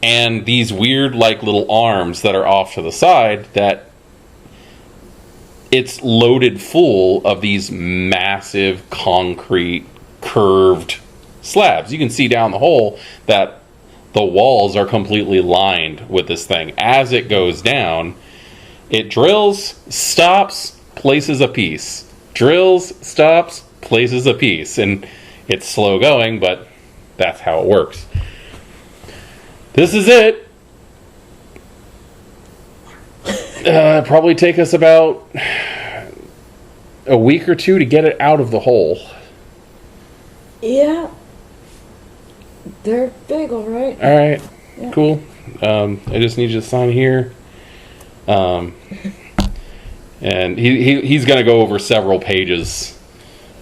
And these weird like little arms that are off to the side that it's loaded full of these massive concrete curved slabs. You can see down the hole that the walls are completely lined with this thing. As it goes down, it drills, stops, places a piece. Drills, stops, places a piece. And it's slow going, but that's how it works. This is it. Probably take us about a week or two to get it out of the hole. Yeah. They're big, all right. All right, Yeah. cool. I just need you to sign here. And he's going to go over several pages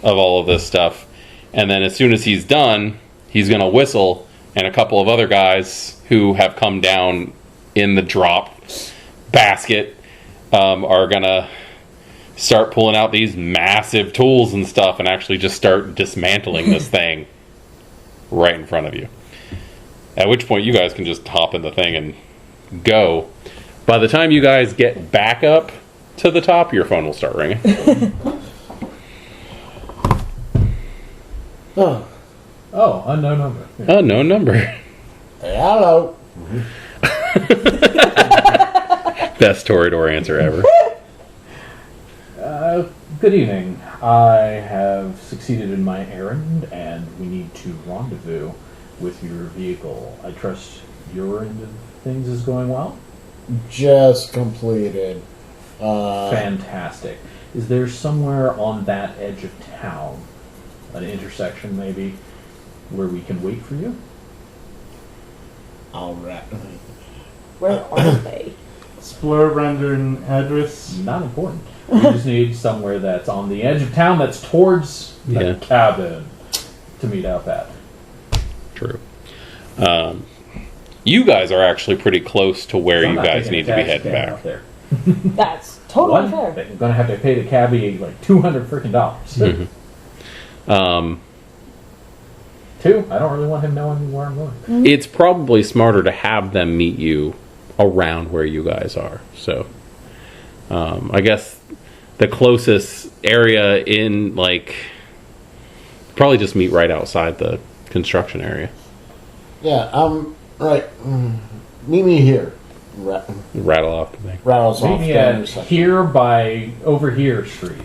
of all of this stuff. And then as soon as he's done, he's going to whistle, and a couple of other guys who have come down in the drop basket are going to start pulling out these massive tools and stuff and actually just start dismantling this thing right in front of you. At which point you guys can just hop in the thing and go. By the time you guys get back up to the top, your phone will start ringing. Oh, Oh, unknown number. Unknown number. hello. Best Toreador answer ever. Good evening. I have succeeded in my errand, and we need to rendezvous with your vehicle. I trust your end of things is going well? Just completed. Fantastic. Is there somewhere on that edge of town, an intersection maybe, where we can wait for you? All right. Where are they? Explore rendering address. Not important. We just need somewhere that's on the edge of town that's towards the Yeah. cabin to meet up at. True. You guys are actually pretty close to where So I'm you not guys taking a need to be taxi heading cab back. out there. That's totally One, fair. they're gonna have to pay the cabbie like $200 freaking dollars. Two, I don't really want him knowing where I'm going. It's probably smarter to have them meet you around where you guys are. So, I guess the closest area in, like, probably just meet right outside the construction area. Yeah, right. Meet me here. Rattle off the thing. Rattles Meet off me the at intersection. here by over here street.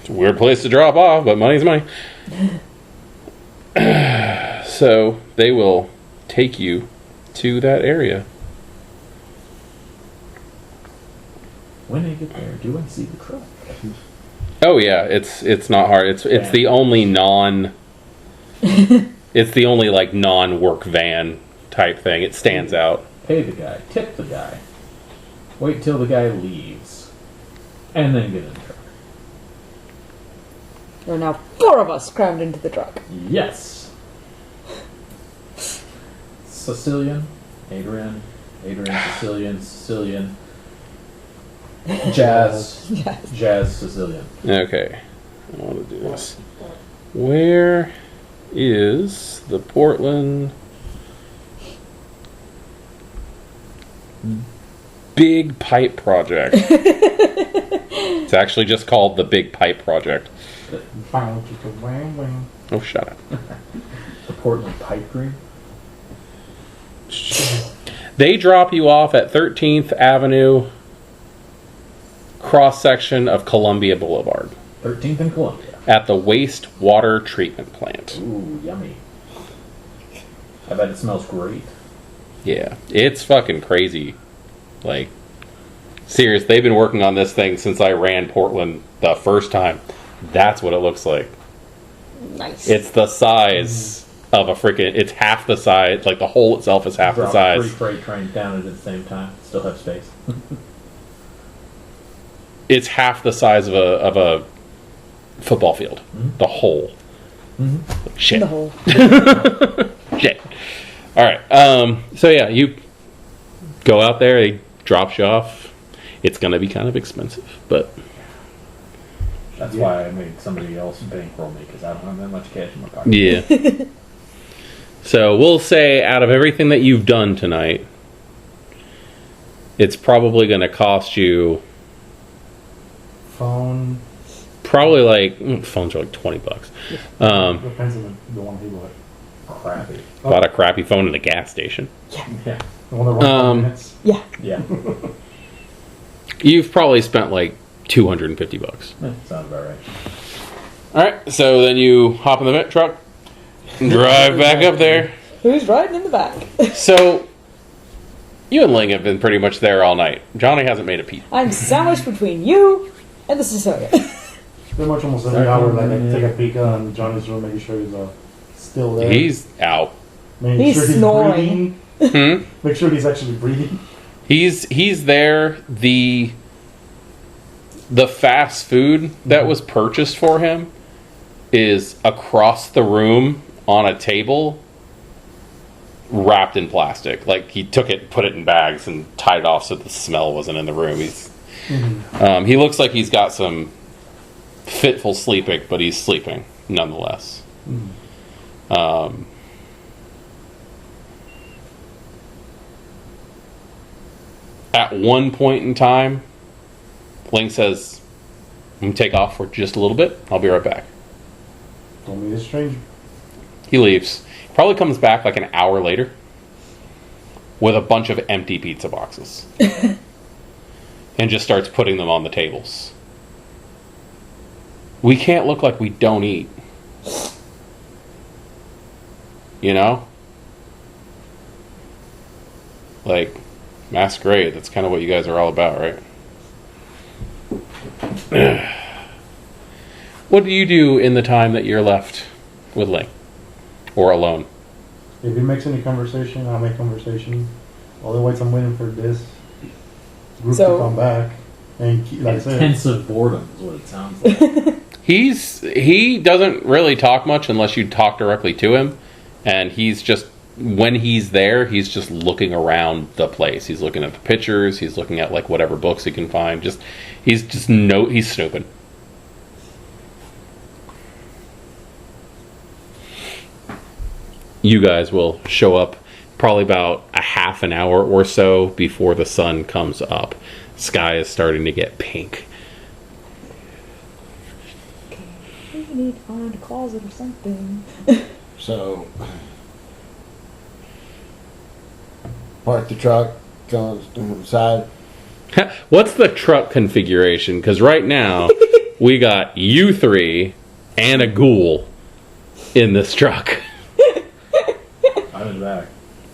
It's a weird place to drop off, but money's money. So they will take you to that area. When I get there, do I see the truck? Oh yeah, it's not hard. It's the only it's the only like non-work van type thing. It stands out. Pay the guy, tip the guy, wait till the guy leaves, and then get in the truck. There are now 4 of us crammed into the truck. Yes. Sicilian, Adrian, Sicilian, Jazz, Yes. Jazz, Sicilian. Okay, I want to do this. Where is the Portland Big Pipe Project? It's actually just called the Big Pipe Project. Oh, shut up. The Portland Pipe Dream. They drop you off at 13th Avenue, cross section of Columbia Boulevard, 13th and Columbia. at the wastewater treatment plant. Ooh, yummy. I bet it smells great. Yeah, it's fucking crazy. Like, serious, they've been working on this thing since I ran Portland the first time. That's what it looks like. Nice. It's the size of a freaking, it's half the size, like the hole itself is half the Drop size. 3 freight trains down at the same time. Still have space. It's half the size of a football field. The hole. Shit. in the hole. Shit. All right. So yeah, you go out there. He drops you off. It's gonna be kind of expensive, but That's why I made somebody else bankroll me, because I don't have that much cash in my pocket. yeah. So we'll say out of everything that you've done tonight, it's probably gonna cost you Phone. probably like phones are like $20. Depends on the one he bought. Crappy. Bought a crappy phone at a gas station. Yeah. The one that runs 5 minutes. Yeah. Yeah. You've probably spent like $250. Sounds about right. All right. So then you hop in the vent truck, and drive back up there. Who's riding in the back? So you and Ling have been pretty much there all night. Johnny hasn't made a peep. I'm sandwiched between you and the Sicilian. Pretty much almost every hour, like I take a peek on Johnny's room, making sure he's still there. He's out. Making He's sure he's snoring. breathing. Hmm? Make sure he's actually breathing. He's there. The fast food that was purchased for him is across the room on a table, wrapped in plastic. Like he took it, put it in bags, and tied it off so the smell wasn't in the room. He looks like he's got some fitful sleeping, but he's sleeping nonetheless. At one point in time, Link says, "I'm gonna take off for just a little bit. I'll be right back." Don't be a stranger. He leaves. Probably comes back like an hour later with a bunch of empty pizza boxes and just starts putting them on the tables. We can't look like we don't eat. You know? Like, masquerade. That's kind of what you guys are all about, right? What do you do in the time that you're left with Link? Or alone? If he makes any conversation, I'll make conversation. Otherwise, I'm waiting for this group So- to come back. And like I said, Intensive boredom is what it sounds like. He doesn't really talk much unless you talk directly to him. And he's just, when he's there, he's just looking around the place. He's looking at the pictures. He's looking at like whatever books he can find. He's snooping. You guys will show up probably about a half an hour or so before the sun comes up. Sky is starting to get pink. Okay, we need to find a closet or something. So, park the truck, go inside. What's the truck configuration? Because right now, we got you three and a ghoul in this truck. I'm in the back.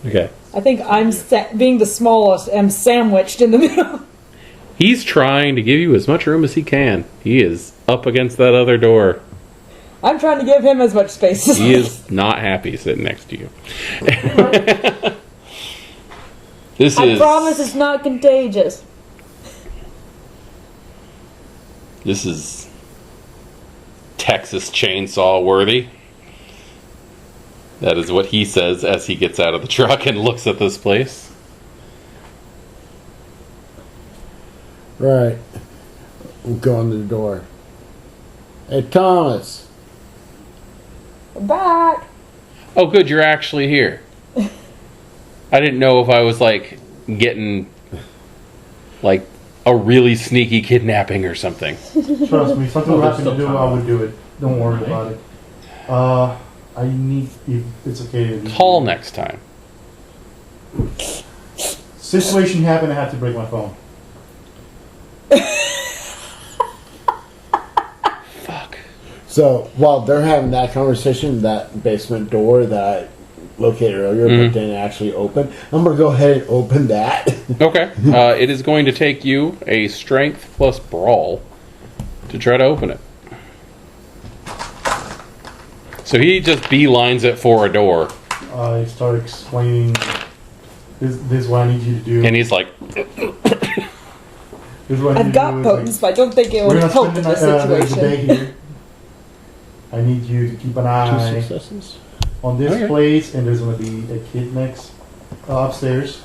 Okay. I think I'm being the smallest, am sandwiched in the middle. He's trying to give you as much room as he can. He is up against that other door. I'm trying to give him as much space as He is not happy sitting next to you. I promise it's not contagious. This is Texas Chainsaw worthy. That is what he says as he gets out of the truck and looks at this place. Right. We'll go into the door. Hey, Thomas. We're back. Oh, good, you're actually here. I didn't know if I was like getting like a really sneaky kidnapping or something. trust me, something Oh, will there's happen to still do, time. I would do it. Don't worry Right. about it. I need, if it's okay. if you- Call next time. Situation happened, I have to break my phone. Fuck. So, while they're having that conversation, that basement door that I located earlier but didn't actually open, I'm going to go ahead and open that. Okay. It is going to take you a strength plus brawl to try to open it. So he just beelines it for a door, I start explaining, this is what I need you to do. and he's like, This is what I need I've you got to do. potence, but I don't think it We're would gonna help spend in the, this the day situation. here. I need you to keep an 2 eye successes. on this Okay. place, and there's gonna be a kid next upstairs.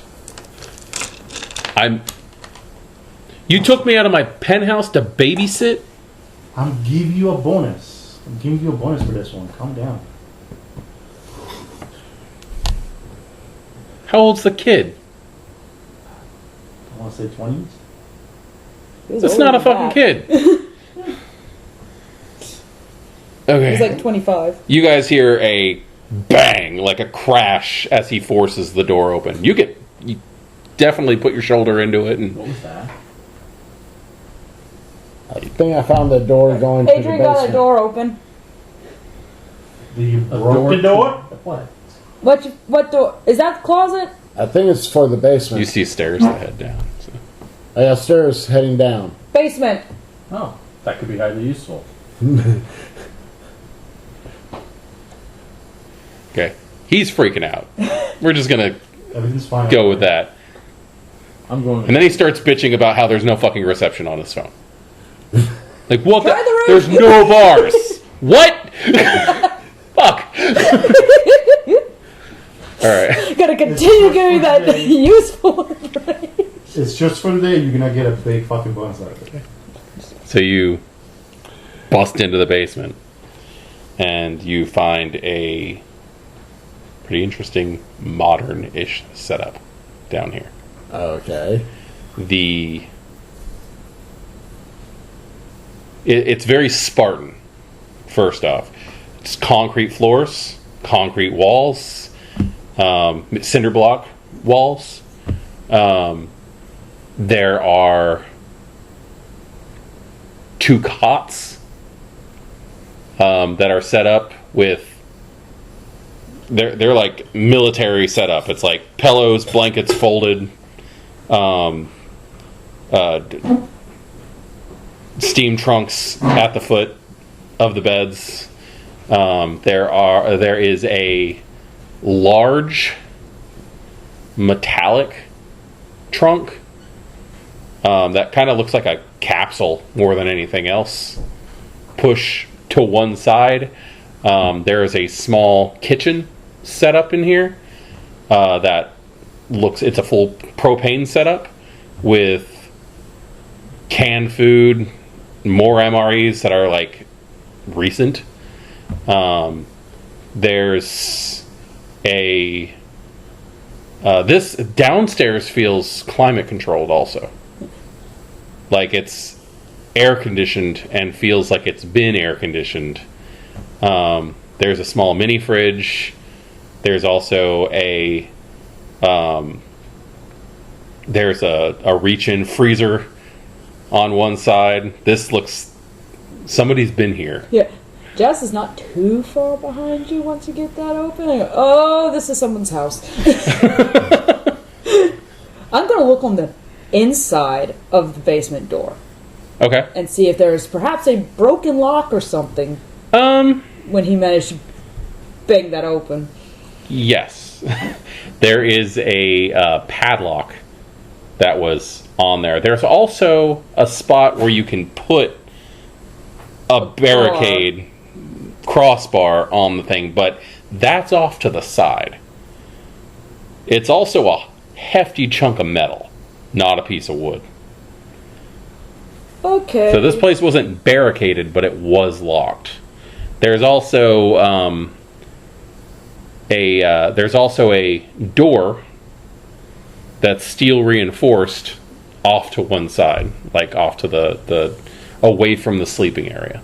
You took me out of my penthouse to babysit? I'm giving you a bonus. I'm giving you a bonus for this one. Calm down. How old's the kid? I want to say 20s. He was That's older not a than fucking that. kid. Okay. He's like 25. You guys hear a bang, like a crash, as he forces the door open. You definitely put your shoulder into it, and What was that? I think I found the door going to the Adrian got basement. a door open. You A broke the door? What? What door? Is that the closet? I think it's for the basement. you see stairs that head down. So. I got stairs heading down. Basement. Oh, that could be highly useful. Okay. He's freaking out. We're just going to Everything's fine. go with that. I'm going. And then he starts bitching about how there's no fucking reception on his phone. Like, what Try the There's no bars. What? Fuck. Alright. Gotta continue giving that useful information. It's just for the day. You're gonna get a big fucking bonus out of it. So you bust into the basement and you find a pretty interesting modern-ish setup down here. Okay. It's very Spartan, first off. It's concrete floors, concrete walls, cinder block walls. There are 2 cots that are set up with. They're like military setup. It's like pillows, blankets folded, steam trunks at the foot of the beds. There is a large metallic trunk that kind of looks like a capsule more than anything else. Push to one side. There is a small kitchen set up in here that looks. It's a full propane setup with canned food, more MREs that are like recent. There's a this downstairs feels climate controlled also. Like it's air conditioned and feels like it's been air conditioned. There's a small mini fridge. There's also a reach-in freezer on one side. This looks, somebody's been here. Yeah. Jess is not too far behind you once you get that open. Oh, this is someone's house. I'm going to look on the inside of the basement door. Okay. And see if there's perhaps a broken lock or something. When he managed to bang that open. Yes. There is a padlock that was on there. There's also a spot where you can put a barricade crossbar on the thing, but that's off to the side. It's also a hefty chunk of metal, not a piece of wood. Okay. So this place wasn't barricaded, but it was locked. There's also a door that's steel reinforced off to one side, like off to the away from the sleeping area.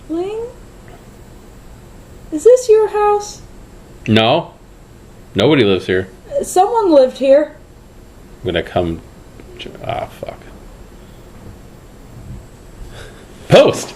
Ling? Is this your house? No, nobody lives here. Someone lived here. I'm gonna come. Fuck. Post.